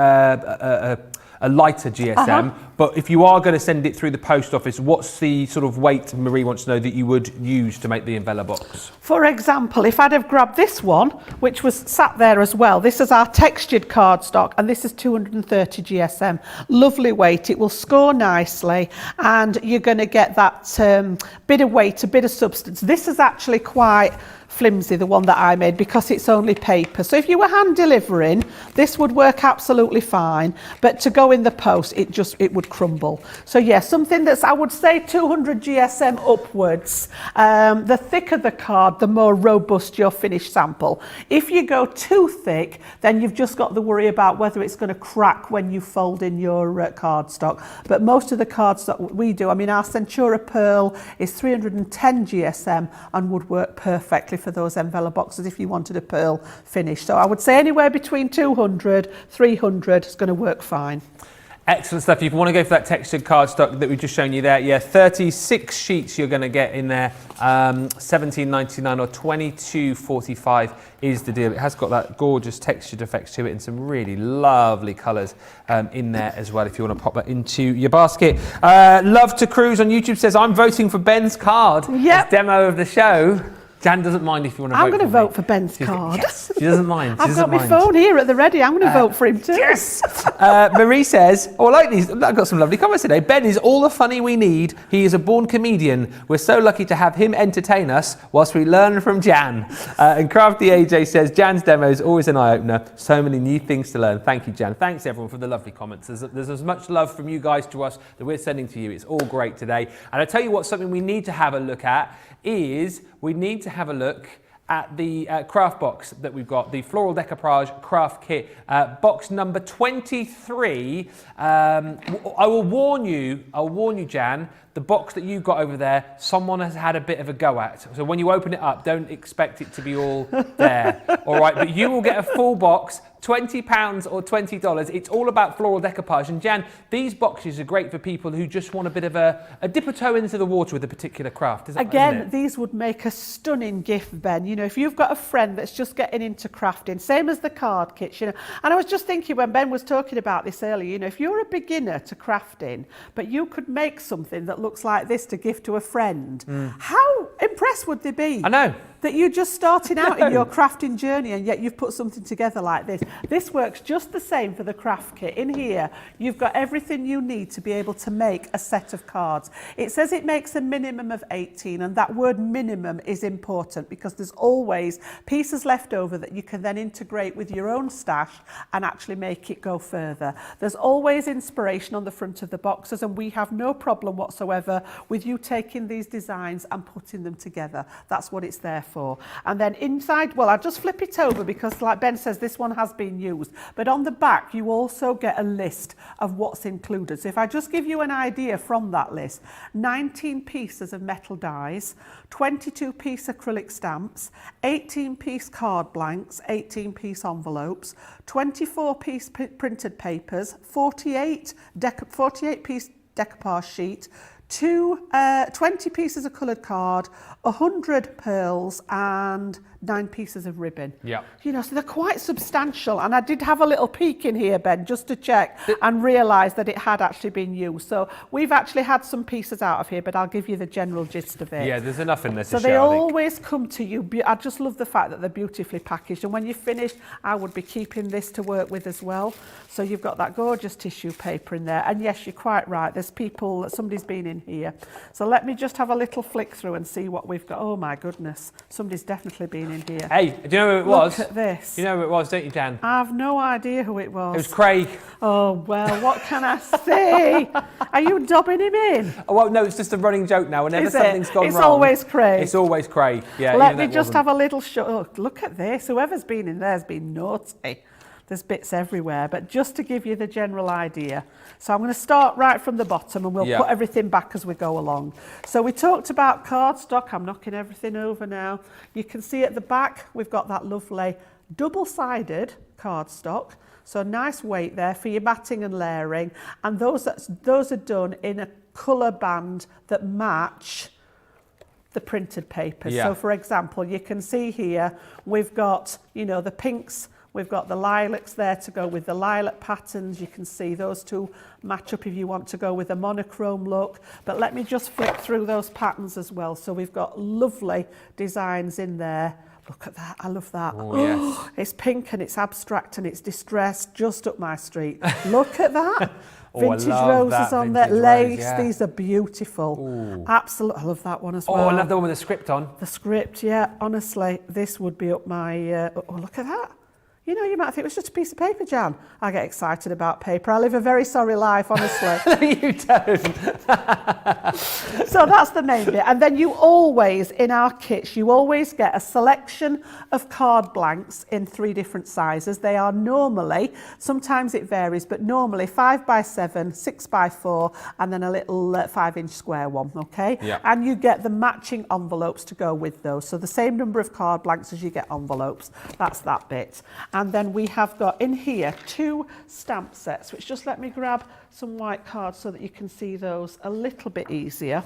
a lighter GSM, but if you are going to send it through the post office, what's the sort of weight, Marie wants to know, that you would use to make the envelope box? For example, if I'd have grabbed this one, which was sat there as well, this is our textured cardstock, and this is 230 GSM. Lovely weight, it will score nicely, and you're going to get that bit of weight, a bit of substance. This is actually quite flimsy, the one that I made, because it's only paper. So if you were hand delivering, this would work absolutely fine, but to go in the post, it would crumble. So yeah, something that's, I would say, 200 GSM upwards. The thicker the card, the more robust your finished sample. If you go too thick, then you've just got to worry about whether it's going to crack when you fold in your cardstock. But most of the cardstock we do, I mean, our Centura Pearl is 310 GSM and would work perfectly for those envelope boxes if you wanted a pearl finish. So I would say anywhere between 200, 300 is going to work fine. Excellent stuff. If you want to go for that textured cardstock that we've just shown you there, yeah, 36 sheets you're going to get in there, $17.99 or $22.45 is the deal. It has got that gorgeous textured effects to it and some really lovely colours in there as well, if you want to pop that into your basket. Love to Cruise on YouTube says, I'm voting for Ben's card as demo of the show. Jan doesn't mind if you want to vote. I'm going to for vote me. for Ben's card. Yes, she doesn't mind. I've got my phone here at the ready. I'm going to vote for him too. Yes. Marie says, I like these. I've got some lovely comments today. Ben is all the funny we need. He is a born comedian. We're so lucky to have him entertain us whilst we learn from Jan. And Crafty AJ says, Jan's demo is always an eye-opener. So many new things to learn. Thank you, Jan. Thanks, everyone, for the lovely comments. There's as much love from you guys to us that we're sending to you. It's all great today. And I tell you what, something we need to have a look at is we need to have a look at the craft box that we've got, the Floral Decoupage Craft Kit, box number 23. I will warn you, Jan, the box that you've got over there, someone has had a bit of a go at. So when you open it up, don't expect it to be all there. All right, but you will get a full box, £20 or $20. It's all about floral decoupage. And Jan, these boxes are great for people who just want a bit of a dip a toe into the water with a particular craft. Again, these would make a stunning gift, Ben. You know, if you've got a friend that's just getting into crafting, same as the card kits, you know. And I was just thinking when Ben was talking about this earlier, you know, if you're a beginner to crafting, but you could make something that looks like this to give to a friend, how impressed would they be? I know. That you're just starting out in your crafting journey and yet you've put something together like this. This works just the same for the craft kit. In here, you've got everything you need to be able to make a set of cards. It says it makes a minimum of 18, and that word minimum is important because there's always pieces left over that you can then integrate with your own stash and actually make it go further. There's always inspiration on the front of the boxes, and we have no problem whatsoever with you taking these designs and putting them together. That's what it's there for. And then inside, well, I'll just flip it over because like Ben says, this one has been used, but on the back you also get a list of what's included. So if I just give you an idea from that list, 19 pieces of metal dies, 22 piece acrylic stamps, 18 piece card blanks, 18 piece envelopes, 24 piece printed papers, 48 piece decoupage sheet, 20 pieces of coloured card, 100 pearls and 9 pieces of ribbon. Yeah. You know, so they're quite substantial. And I did have a little peek in here, Ben, just to check and realise that it had actually been used. So we've actually had some pieces out of here, but I'll give you the general gist of it. Yeah, there's enough in there to So they always come to you. I just love the fact that they're beautifully packaged. And when you're finished, I would be keeping this to work with as well. So you've got that gorgeous tissue paper in there. And yes, you're quite right. There's people, somebody's been in here. So let me just have a little flick through and see what we've got. Oh my goodness, somebody's definitely been in here. Hey, do you know who it was? Look at this. You know who it was, don't you, Jan? I've no idea who it was. It was Craig. Oh, well, what can I say? Are you dobbing him in? Oh, well, no, it's just a running joke now. Whenever Is it? something's gone It's wrong. always Craig. It's always Craig. Yeah. Let me just have a little oh, look at this. Whoever's been in there has been naughty. There's bits everywhere, but just to give you the general idea. So I'm going to start right from the bottom and we'll put everything back as we go along. So we talked about cardstock. I'm knocking everything over now. You can see at the back, we've got that lovely double-sided cardstock. So nice weight there for your matting and layering. And those are done in a colour band that match the printed paper. Yeah. So for example, you can see here, we've got, you know, the pinks, we've got the lilacs there to go with the lilac patterns. You can see those two match up if you want to go with a monochrome look. But let me just flick through those patterns as well. So we've got lovely designs in there. Look at that, I love that. Oh, yes. It's pink and it's abstract and it's distressed, just up my street. Look at that. Vintage roses on there, lace, these are beautiful. Ooh. Absolutely, I love that one as well. Oh, I love the one with the script on. The script, yeah, honestly, this would be up my, oh, look at that. You know, you might think it was just a piece of paper, Jan. I get excited about paper. I live a very sorry life, honestly. You don't. So that's the main bit. And then you always, in our kits, you always get a selection of card blanks in 3 different sizes. They are normally, sometimes it varies, but normally 5x7, 6x4, and then a little 5-inch square one, okay? Yeah. And you get the matching envelopes to go with those. So the same number of card blanks as you get envelopes. That's that bit. And then we have got in here 2 stamp sets, which just let me grab some white cards so that you can see those a little bit easier.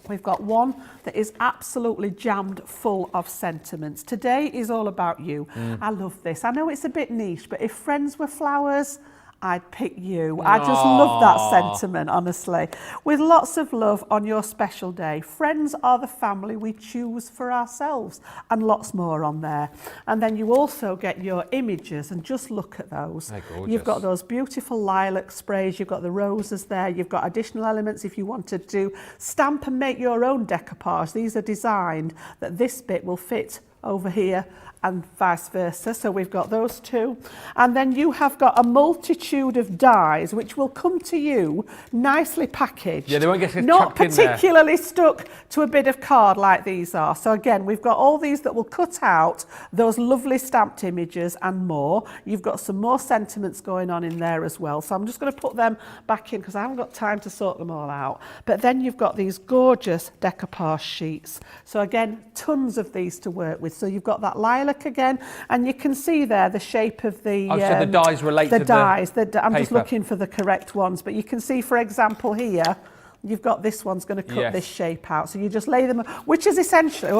We've got one that is absolutely jammed full of sentiments. Today is all about you. I love this. I know it's a bit niche, but if friends were flowers, I'd pick you. I just love that sentiment, honestly. With lots of love on your special day. Friends are the family we choose for ourselves, and lots more on there. And then you also get your images, and just look at those. They're gorgeous. You've got those beautiful lilac sprays, you've got the roses there, you've got additional elements if you wanted to stamp and make your own decoupage. These are designed that this bit will fit over here and vice versa, so we've got those two. And then you have got a multitude of dies which will come to you nicely packaged. Yeah, they won't get not chucked in there. particularly stuck to a bit of card like these are. So again, we've got all these that will cut out those lovely stamped images and more. You've got some more sentiments going on in there as well, so I'm just going to put them back in because I haven't got time to sort them all out. But then you've got these gorgeous decoupage sheets, so again, tons of these to work with. So you've got that lilac again, and you can see there the shape of the so the dies relate to the dies. I'm just paper. looking for the correct ones, but you can see, for example, here you've got this one's going to cut this shape out, so you just lay them, which is essentially,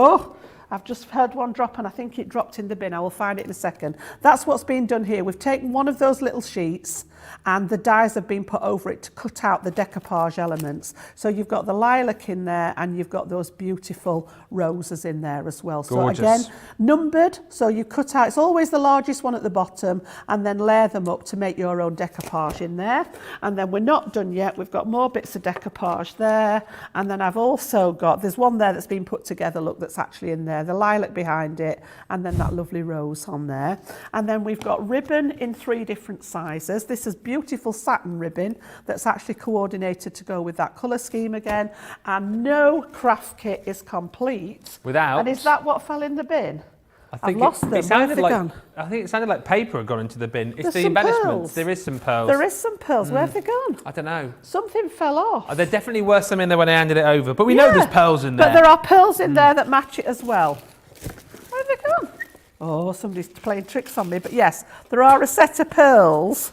I've just heard one drop and I think it dropped in the bin. I will find it in a second. That's what's been done here. We've taken one of those little sheets and the dies have been put over it to cut out the decoupage elements. So you've got the lilac in there and you've got those beautiful roses in there as well. Gorgeous. So again, numbered, so you cut out, it's always the largest one at the bottom, and then layer them up to make your own decoupage in there. And then we're not done yet. We've got more bits of decoupage there. And then I've also got, there's one there that's been put together, look, that's actually in there, the lilac behind it, and then that lovely rose on there. And then we've got ribbon in 3 different sizes. This is beautiful satin ribbon that's actually coordinated to go with that colour scheme again. And no craft kit is complete without. And is that what fell in the bin? I think I've lost them. It sounded Where have they like, gone? I think it sounded like paper had gone into the bin. It's There's the some embellishments. pearls. There is some pearls. There is some pearls. Where have they gone? I don't know. Something fell off. There definitely were some in there when I handed it over, but we know there's pearls in there. But there are pearls in there that match it as well. Where have they gone? Oh, somebody's playing tricks on me. But yes, there are a set of pearls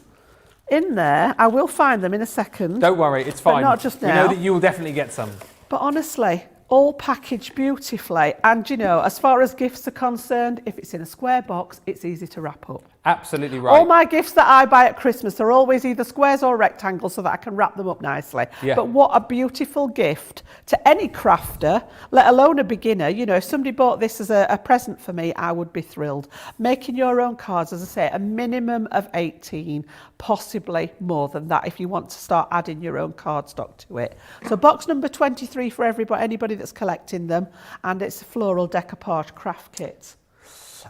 in there. I will find them in a second. Don't worry, it's fine. But not just now. We know that you will definitely get some. But honestly, all packaged beautifully. And you know, as far as gifts are concerned, if it's in a square box, it's easy to wrap up. Absolutely right. All my gifts that I buy at Christmas are always either squares or rectangles so that I can wrap them up nicely. Yeah. But what a beautiful gift to any crafter, let alone a beginner. You know, if somebody bought this as a present for me, I would be thrilled. Making your own cards, as I say, a minimum of 18, possibly more than that if you want to start adding your own cardstock to it. So box number 23 for anybody that's collecting them, and it's a floral decoupage craft kit.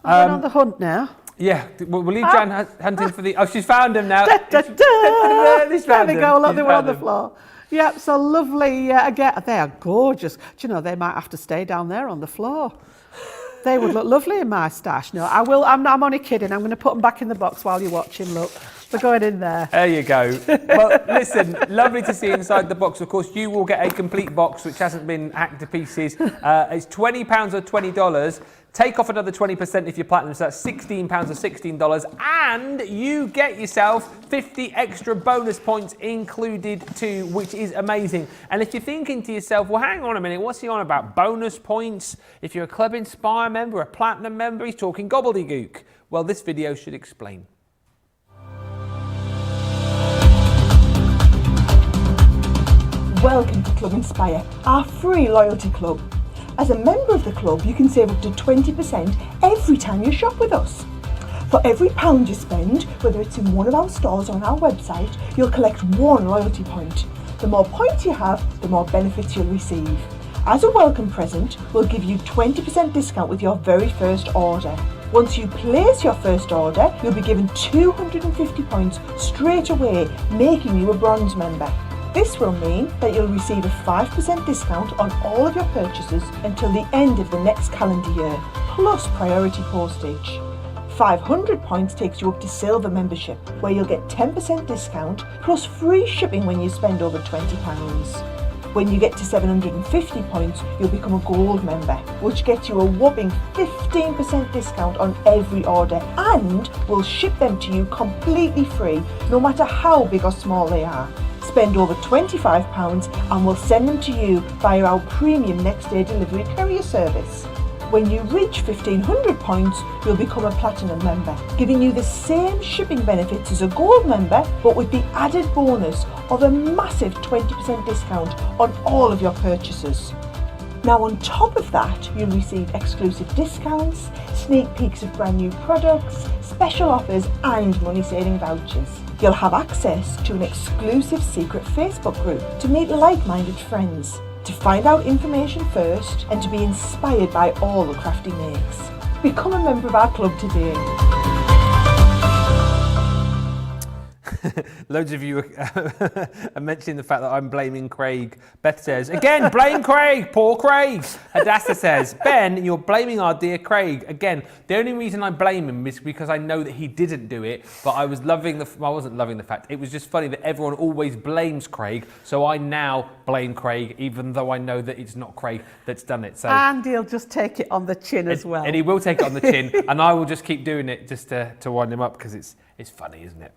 I'm going on the hunt now. Yeah, we'll leave Jan hunting for the... Oh, she's found them now. There they go, look, they were on the them. floor. Yep, so lovely. Again, they are gorgeous. Do you know, they might have to stay down there on the floor. They would look lovely in my stash. No, I will. I'm only kidding. I'm going to put them back in the box while you're watching. Look, they're going in there. There you go. Well, listen, lovely to see inside the box. Of course, you will get a complete box which hasn't been hacked to pieces. It's £20 or $20. Take off another 20% if you're platinum, so that's £16 or $16. And you get yourself 50 extra bonus points included too, which is amazing. And if you're thinking to yourself, well, hang on a minute, what's he on about? Bonus points? If you're a Club Inspire member, a platinum member, he's talking gobbledygook. Well, this video should explain. Welcome to Club Inspire, our free loyalty club. As a member of the club, you can save up to 20% every time you shop with us. For every £1 you spend, whether it's in one of our stores or on our website, you'll collect 1 loyalty point. The more points you have, the more benefits you'll receive. As a welcome present, we'll give you 20% discount with your very first order. Once you place your first order, you'll be given 250 points straight away, making you a bronze member. This will mean that you'll receive a 5% discount on all of your purchases until the end of the next calendar year, plus priority postage. 500 points takes you up to silver membership, where you'll get 10% discount plus free shipping when you spend over £20. When you get to 750 points, you'll become a gold member, which gets you a whopping 15% discount on every order, and we'll ship them to you completely free, no matter how big or small they are. Spend over £25 and we'll send them to you via our premium next day delivery courier service. When you reach 1,500 points, you'll become a platinum member, giving you the same shipping benefits as a gold member, but with the added bonus of a massive 20% discount on all of your purchases. Now on top of that, you'll receive exclusive discounts, sneak peeks of brand new products, special offers and money saving vouchers. You'll have access to an exclusive secret Facebook group to meet like-minded friends, to find out information first and to be inspired by all the crafty makes. Become a member of our club today. Loads of you are mentioning the fact that I'm blaming Craig. Beth says, again, blame Craig, poor Craig. Hadassah says, Ben, you're blaming our dear Craig. Again, the only reason I blame him is because I know that he didn't do it, but I wasn't loving the fact. It was just funny that everyone always blames Craig, so I now blame Craig, even though I know that it's not Craig that's done it. So, and he'll just take it on the chin as well. And he will take it on the chin, and I will just keep doing it just to wind him up, because it's funny, isn't it?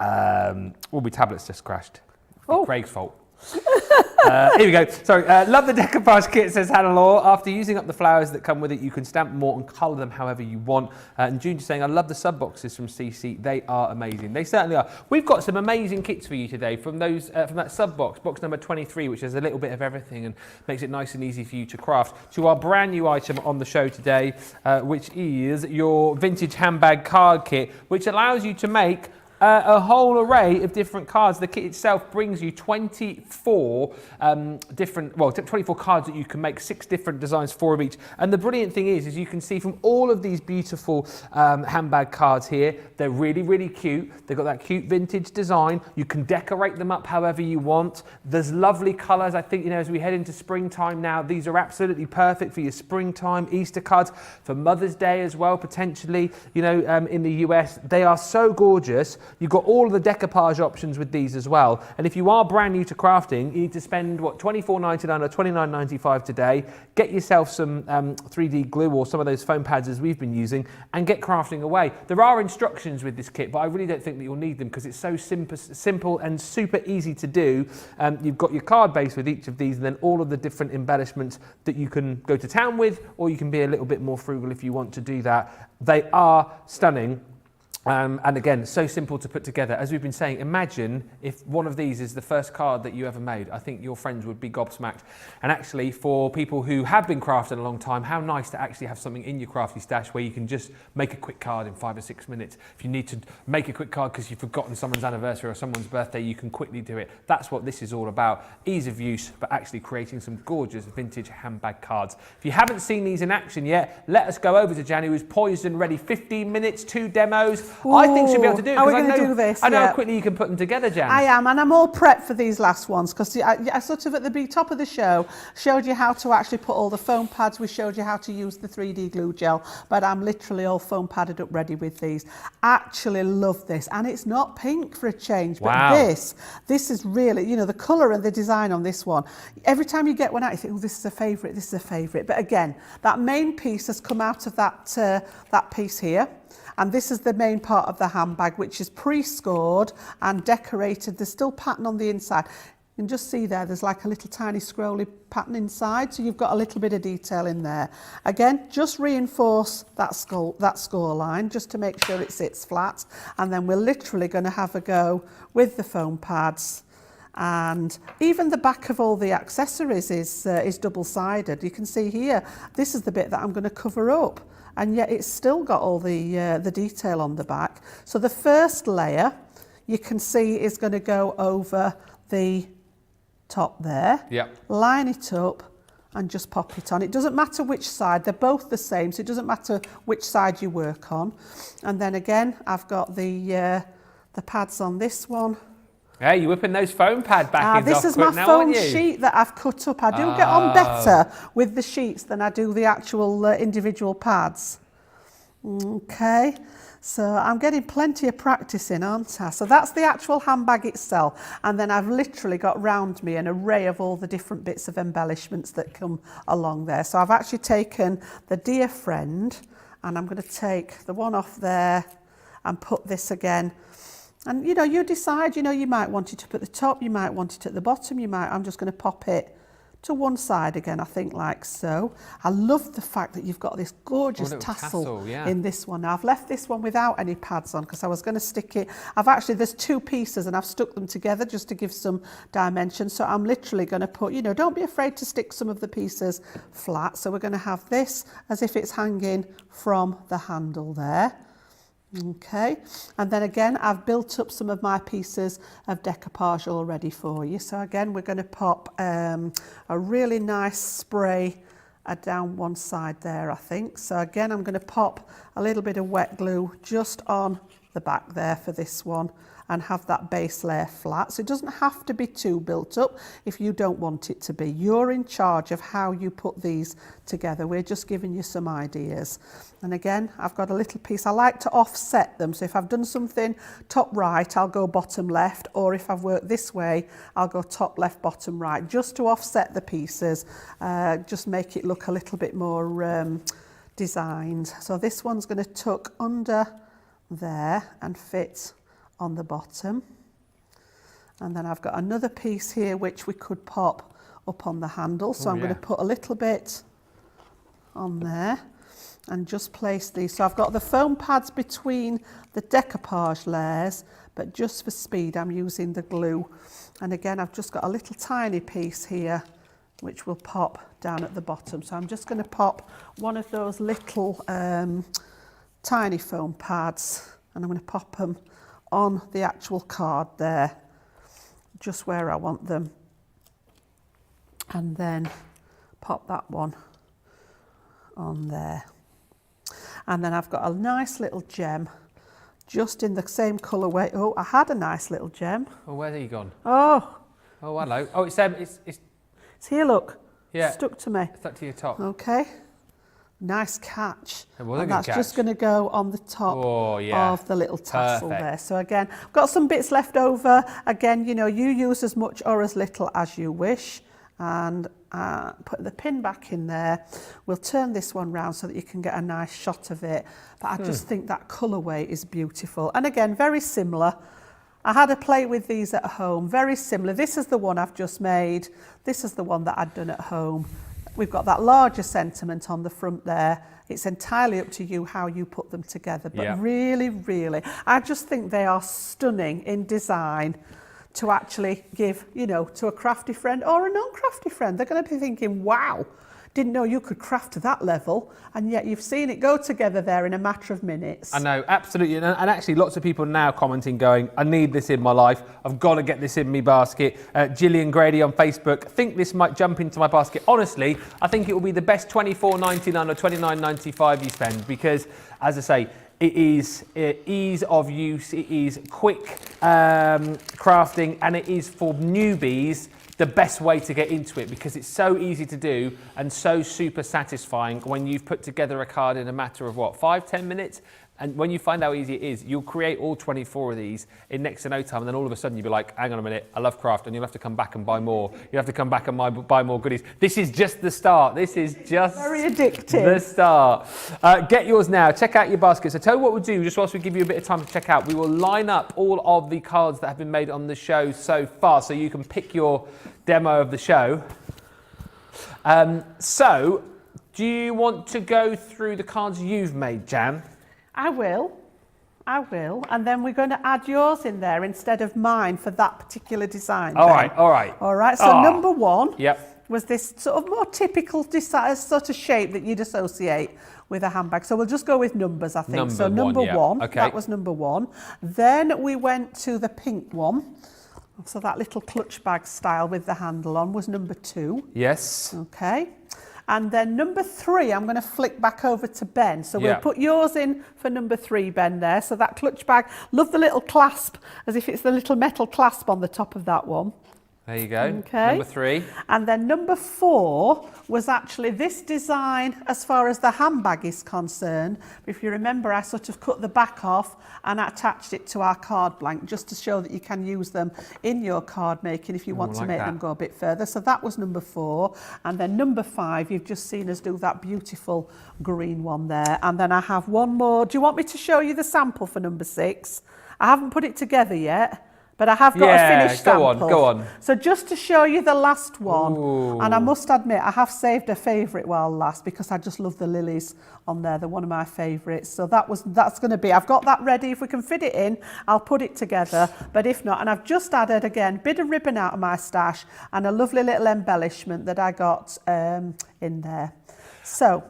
My tablet's just crashed. Craig's fault. Here we go. Sorry. Love the decoupage kit, says Hannah Law. After using up the flowers that come with it, you can stamp more and colour them however you want. And June just saying, I love the sub boxes from CC. They are amazing. They certainly are. We've got some amazing kits for you today from those from that sub box number 23, which has a little bit of everything and makes it nice and easy for you to craft, to our brand new item on the show today, which is your vintage handbag card kit, which allows you to make a whole array of different cards. The kit itself brings you 24 24 cards that you can make, 6 different designs, 4 of each. And the brilliant thing is you can see from all of these beautiful handbag cards here, they're really, really cute. They've got that cute vintage design. You can decorate them up however you want. There's lovely colours. I think, as we head into springtime now, these are absolutely perfect for your springtime Easter cards, for Mother's Day as well, potentially, in the US. They are so gorgeous. You've got all of the decoupage options with these as well. And if you are brand new to crafting, you need to spend, $24.99 or $29.95 today. Get yourself some 3D glue or some of those foam pads as we've been using and get crafting away. There are instructions with this kit, but I really don't think that you'll need them because it's so simple and super easy to do. You've got your card base with each of these and then all of the different embellishments that you can go to town with, or you can be a little bit more frugal if you want to do that. They are stunning. And again, so simple to put together. As we've been saying, imagine if one of these is the first card that you ever made. I think your friends would be gobsmacked. And actually, for people who have been crafting a long time, how nice to actually have something in your crafty stash where you can just make a quick card in 5 or 6 minutes. If you need to make a quick card because you've forgotten someone's anniversary or someone's birthday, you can quickly do it. That's what this is all about. Ease of use, but actually creating some gorgeous vintage handbag cards. If you haven't seen these in action yet, let us go over to Jan, who's poised and ready. 15 minutes, 2 demos. Ooh, I think she'll be able to do it. Are we going to do this? I know how quickly you can put them together, Jan. I am, and I'm all prepped for these last ones because I sort of at the top of the show showed you how to actually put all the foam pads. We showed you how to use the 3D glue gel, but I'm literally all foam padded up ready with these. Actually love this, and it's not pink for a change, but wow. This is really, the colour and the design on this one. Every time you get one out, you think, oh, this is a favourite, this is a favourite. But again, that main piece has come out of that piece here. And this is the main part of the handbag, which is pre-scored and decorated. There's still pattern on the inside. You can just see there's like a little tiny scrolly pattern inside. So you've got a little bit of detail in there. Again, just reinforce that score line just to make sure it sits flat. And then we're literally going to have a go with the foam pads. And even the back of all the accessories is double-sided. You can see here, this is the bit that I'm going to cover up. And yet it's still got all the detail on the back. So the first layer, you can see, is going to go over the top there. Yep. Line it up and just pop it on. It doesn't matter which side, they're both the same, so it doesn't matter which side you work on. And then again, I've got the pads on this one. Hey, you're whipping those foam pad backings This off is quick my now, foam aren't you? sheet that I've cut up. I do get on better with the sheets than I do the actual individual pads. Okay, so I'm getting plenty of practice in, aren't I? So that's the actual handbag itself. And then I've literally got round me an array of all the different bits of embellishments that come along there. So I've actually taken the Dear Friend, and I'm going to take the one off there and put this again. And you decide, you might want it up at the top, you might want it at the bottom, I'm just going to pop it to one side again, I think, like so. I love the fact that you've got this gorgeous tassel yeah. in this one. Now, I've left this one without any pads on because I was going to stick it. There's 2 pieces and I've stuck them together just to give some dimension. So I'm literally going to put, you know, don't be afraid to stick some of the pieces flat. So we're going to have this as if it's hanging from the handle there. Okay, and then again I've built up some of my pieces of decoupage already for you. So again we're going to pop a really nice spray down one side there, I think. So again I'm going to pop a little bit of wet glue just on the back there for this one and have that base layer flat. So it doesn't have to be too built up if you don't want it to be. You're in charge of how you put these together. We're just giving you some ideas. And again, I've got a little piece. I like to offset them. So if I've done something top right, I'll go bottom left. Or if I've worked this way, I'll go top left, bottom right, just to offset the pieces, just make it look a little bit more designed. So this one's going to tuck under there and fit on the bottom. And then I've got another piece here which we could pop up on the handle. So I'm going to put a little bit on there and just place these. So I've got the foam pads between the decoupage layers, but just for speed I'm using the glue. And again I've just got a little tiny piece here which will pop down at the bottom. So I'm just going to pop one of those little tiny foam pads and I'm going to pop them on the actual card there, just where I want them, and then pop that one on there. And then I've got a nice little gem just in the same colourway. Oh, I had a nice little gem. Oh, where's he gone? Oh, hello. Oh, it's here, look. Yeah, stuck to me. Stuck to your top. Okay. Nice catch. It was a and good that's catch. just going to go on the top of the little tassel there. So again, I've got some bits left over. Again, you know, you use as much or as little as you wish. And put the pin back in there. We'll turn this one round so that you can get a nice shot of it. But I just think that colourway is beautiful. And again, very similar. I had a play with these at home, very similar. This is the one I've just made. This is the one that I'd done at home. We've got that larger sentiment on the front there. It's entirely up to you how you put them together. But really, really, I just think they are stunning in design to actually give, you know, to a crafty friend or a non-crafty friend. They're going to be thinking, wow, didn't know you could craft to that level, and yet you've seen it go together there in a matter of minutes. I know, absolutely. And actually lots of people now commenting going, I need this in my life. I've got to get this in my basket. Gillian Grady on Facebook, think this might jump into my basket. Honestly, I think it will be the best $24.99 or $29.95 you spend because, as I say, it is ease of use, it is quick crafting, and it is for newbies the best way to get into it because it's so easy to do and so super satisfying when you've put together a card in a matter of what, 5-10 minutes? And when you find how easy it is, you'll create all 24 of these in next to no time, and then all of a sudden you'll be like, hang on a minute, I love craft, and you'll have to come back and buy more. You'll have to come back and buy more goodies. This is just the start. This is just very addictive. The start. Get yours now. Check out your basket. So tell you what we'll do, just whilst we give you a bit of time to check out, we will line up all of the cards that have been made on the show so far, so you can pick your demo of the show. So, do you want to go through the cards you've made, Jan? I will, and then we're going to add yours in there instead of mine for that particular design. All right. So number one Yep. was this sort of more typical sort of shape that you'd associate with a handbag. So we'll just go with numbers, I think. Number one, okay. That was number one. Then we went to the pink one. So that little clutch bag style with the handle on was number two. Yes. Okay. And then number three, I'm going to flick back over to Ben. So we'll put yours in for number three, Ben, there. So that clutch bag, love the little clasp, as if it's the little metal clasp on the top of that one. There you go. Okay. Number three. And then number four was actually this design as far as the handbag is concerned. If you remember, I sort of cut the back off and attached it to our card blank just to show that you can use them in your card making if you want to make them go a bit further. So that was number four. And then number five, you've just seen us do that beautiful green one there. And then I have one more. Do you want me to show you the sample for number six? I haven't put it together yet, But I have got a finished sample. Go on. So just to show you the last one, Ooh. and I must admit, I have saved a favourite while last because I just love the lilies on there. They're one of my favourites. So that's going to be, I've got that ready. If we can fit it in, I'll put it together. But if not, and I've just added, again, a bit of ribbon out of my stash and a lovely little embellishment that I got in there. So...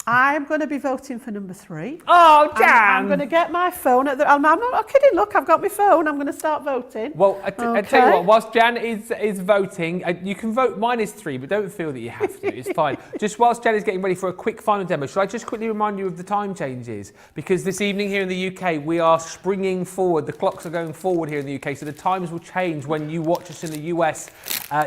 I'm going to be voting for number 3. Oh, damn! I'm going to get my phone. I'm not kidding. Look, I've got my phone. I'm going to start voting. Well, I tell you what, whilst Jan is voting, you can vote. Mine is 3, but don't feel that you have to. It's fine. Just whilst Jan is getting ready for a quick final demo, should I just quickly remind you of the time changes? Because this evening here in the UK, we are springing forward. The clocks are going forward here in the UK, so the times will change when you watch us in the US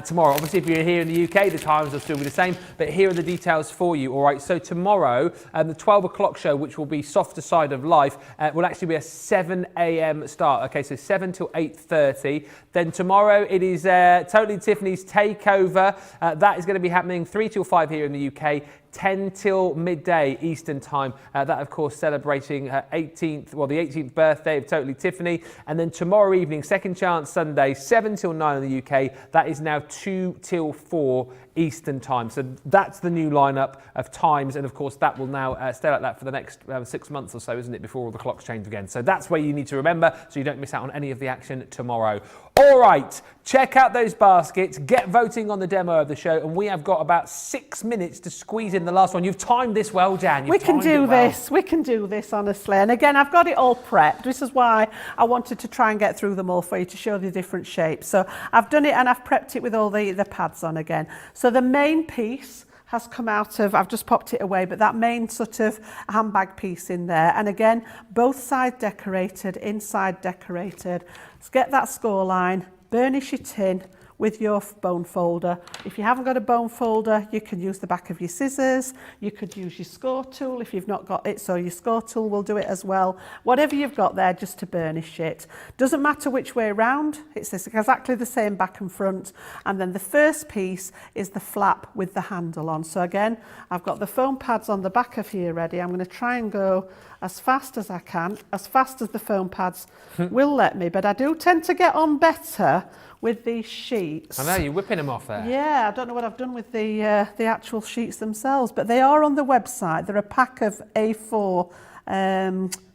tomorrow. Obviously, if you're here in the UK, the times will still be the same, but here are the details for you. All right, so tomorrow, the 12 o'clock show, which will be Softer Side of Life, will actually be a 7 a.m. start. Okay, so 7 till 8:30. Then tomorrow it is Totally Tiffany's Takeover. That is going to be happening 3 till 5 here in the UK. 10 till midday Eastern time. That, of course, celebrating her the 18th birthday of Totally Tiffany. And then tomorrow evening, Second Chance Sunday, 7 till 9 in the UK. That is now 2 till 4 Eastern time. So that's the new lineup of times. And, of course, that will now stay like that for the next 6 months or so, isn't it, before all the clocks change again. So that's where you need to remember so you don't miss out on any of the action tomorrow. All right, check out those baskets, get voting on the demo of the show, and we have got about 6 minutes to squeeze in the last one. You've timed this well, Jan. We can do this, honestly. And again, I've got it all prepped. This is why I wanted to try and get through them all for you to show the different shapes. So I've done it and I've prepped it with all the pads on again. So the main piece has come out of, I've just popped it away, but that main sort of handbag piece in there. And again, both sides decorated, inside decorated. Let's get that score line, burnish it in with your bone folder. If you haven't got a bone folder, you can use the back of your scissors. You could use your score tool if you've not got it, so your score tool will do it as well. Whatever you've got there, just to burnish it. Doesn't matter which way around, it's exactly the same back and front. And then the first piece is the flap with the handle on. So again, I've got the foam pads on the back of here ready. I'm gonna try and go as fast as I can, as fast as the foam pads will let me, but I do tend to get on better with these sheets. I know, you're whipping them off there. Yeah, I don't know what I've done with the actual sheets themselves, but they are on the website. They're a pack of A4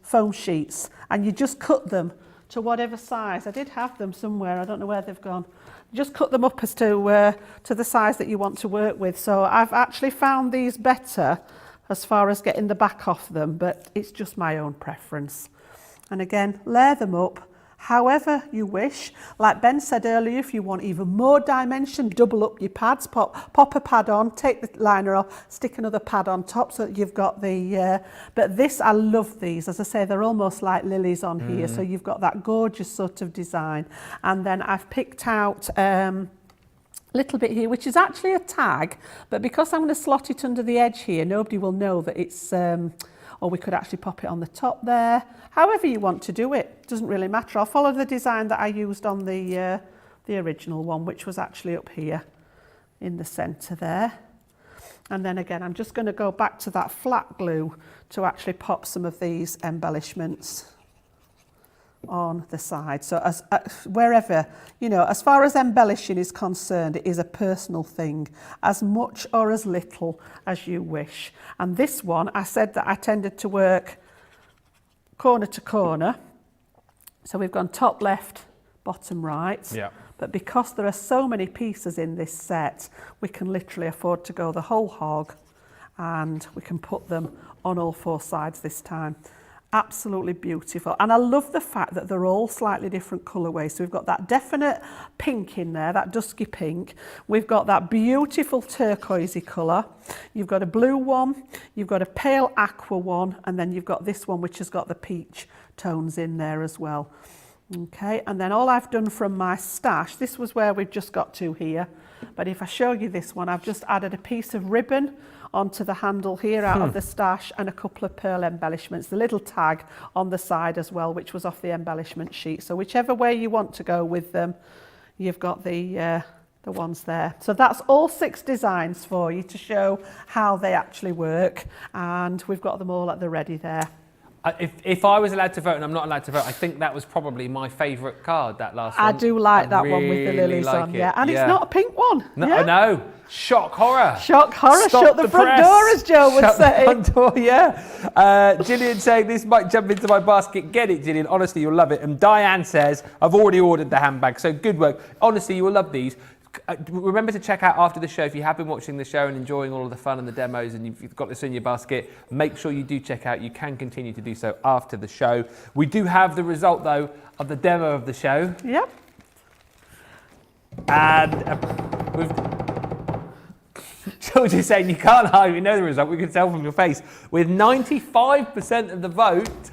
foam sheets, and you just cut them to whatever size. I did have them somewhere, I don't know where they've gone. Just cut them up as to the size that you want to work with. So I've actually found these better as far as getting the back off them, but it's just my own preference. And again, layer them up however you wish. Like Ben said earlier, if you want even more dimension, double up your pads, pop a pad on, take the liner off, stick another pad on top so that you've got the, but this, I love these. As I say, they're almost like lilies on here. So you've got that gorgeous sort of design. And then I've picked out, little bit here, which is actually a tag, but because I'm going to slot it under the edge here, nobody will know that it's, or we could actually pop it on the top there. However you want to do it, doesn't really matter. I'll follow the design that I used on the original one, which was actually up here in the centre there. And then again, I'm just going to go back to that flat glue to actually pop some of these embellishments on the side. So as wherever, you know, as far as embellishing is concerned, it is a personal thing, as much or as little as you wish. And this one, I said that I tended to work corner to corner. So we've gone top left, bottom right. Yeah. But because there are so many pieces in this set, we can literally afford to go the whole hog, and we can put them on all 4 sides this time. Absolutely beautiful. And I love the fact that they're all slightly different colourways. So we've got that definite pink in there, that dusky pink. We've got that beautiful turquoisey colour. You've got a blue one, you've got a pale aqua one, and then you've got this one which has got the peach tones in there as well. Okay, and then all I've done from my stash, this was where we've just got to here, but if I show you this one, I've just added a piece of ribbon onto the handle here out of the stash, and a couple of pearl embellishments, the little tag on the side as well, which was off the embellishment sheet. So whichever way you want to go with them, you've got the ones there. So that's all 6 designs for you to show how they actually work, and we've got them all at the ready there. If I was allowed to vote and I'm not allowed to vote, I think that was probably my favourite card, that last one. I do like that one with the really lilies like on, it. yeah. And it's not a pink one. No, yeah. I know. Shock horror. Shock horror. Stop Shut the front press. door, as Joe would Shut say. the front door, yeah. Gillian saying this might jump into my basket. Get it, Gillian. Honestly, you'll love it. And Diane says, I've already ordered the handbag. So good work. Honestly, you will love these. Remember to check out after the show, if you have been watching the show and enjoying all of the fun and the demos and you've got this in your basket, make sure you do check out. You can continue to do so after the show. We do have the result, though, of the demo of the show. Yep. And we've... George is saying you can't hide, we know the result, we can tell from your face. With 95% of the vote,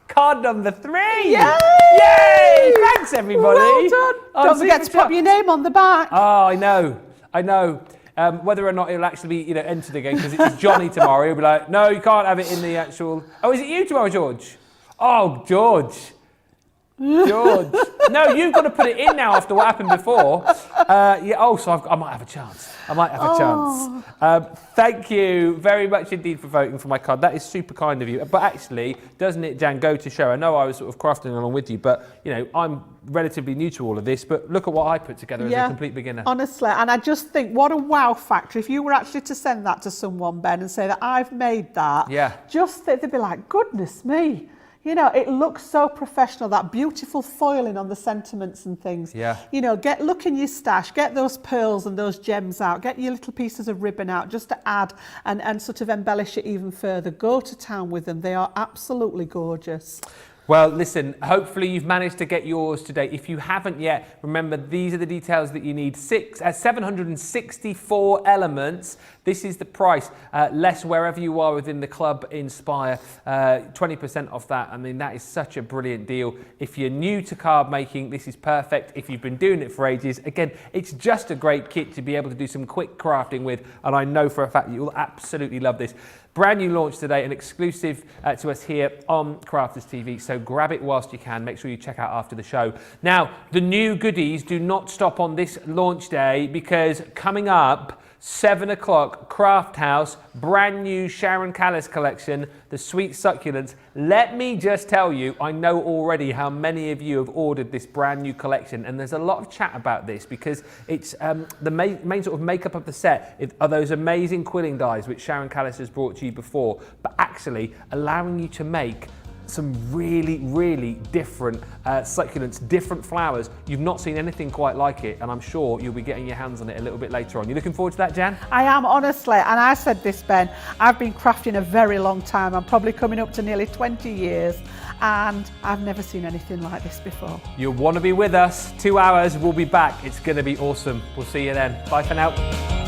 card number 3! Yay! Yay! Thanks, everybody! Well done! Don't forget to put your name on the back. Oh, I know. Whether or not it'll actually be, entered again, because it's Johnny tomorrow, he'll be like, no, you can't have it in the actual... Oh, is it you tomorrow, George? Oh, George. No, you've got to put it in now after what happened before. So I might have a chance. Thank you very much indeed for voting for my card. That is super kind of you. But actually, doesn't it, Jan, go to show? I know I was sort of crafting along with you, but, I'm relatively new to all of this, but look at what I put together as a complete beginner. Honestly, and I just think what a wow factor. If you were actually to send that to someone, Ben, and say that I've made that, they'd be like, goodness me. It looks so professional, that beautiful foiling on the sentiments and things. Yeah. Look in your stash, get those pearls and those gems out, get your little pieces of ribbon out just to add and sort of embellish it even further. Go to town with them. They are absolutely gorgeous. Well, listen, hopefully you've managed to get yours today. If you haven't yet, remember, these are the details that you need. 764 elements. This is the price. Less wherever you are within the Club Inspire. 20% off that. I mean, that is such a brilliant deal. If you're new to card making, this is perfect. If you've been doing it for ages, again, it's just a great kit to be able to do some quick crafting with. And I know for a fact that you'll absolutely love this. Brand new launch today, an exclusive to us here on Crafters TV. So grab it whilst you can. Make sure you check out after the show. Now, the new goodies do not stop on this launch day, because coming up, 7 o'clock, Craft House, brand new Sharon Callis collection, the Sweet Succulents. Let me just tell you, I know already how many of you have ordered this brand new collection, and there's a lot of chat about this because it's the main sort of makeup of the set are those amazing quilling dies which Sharon Callis has brought to you before, but actually allowing you to make some really, really different succulents, different flowers. You've not seen anything quite like it, and I'm sure you'll be getting your hands on it a little bit later on. You looking forward to that, Jan? I am, honestly, and I said this, Ben, I've been crafting a very long time. I'm probably coming up to nearly 20 years, and I've never seen anything like this before. You'll want to be with us. 2 hours, we'll be back. It's going to be awesome. We'll see you then. Bye for now.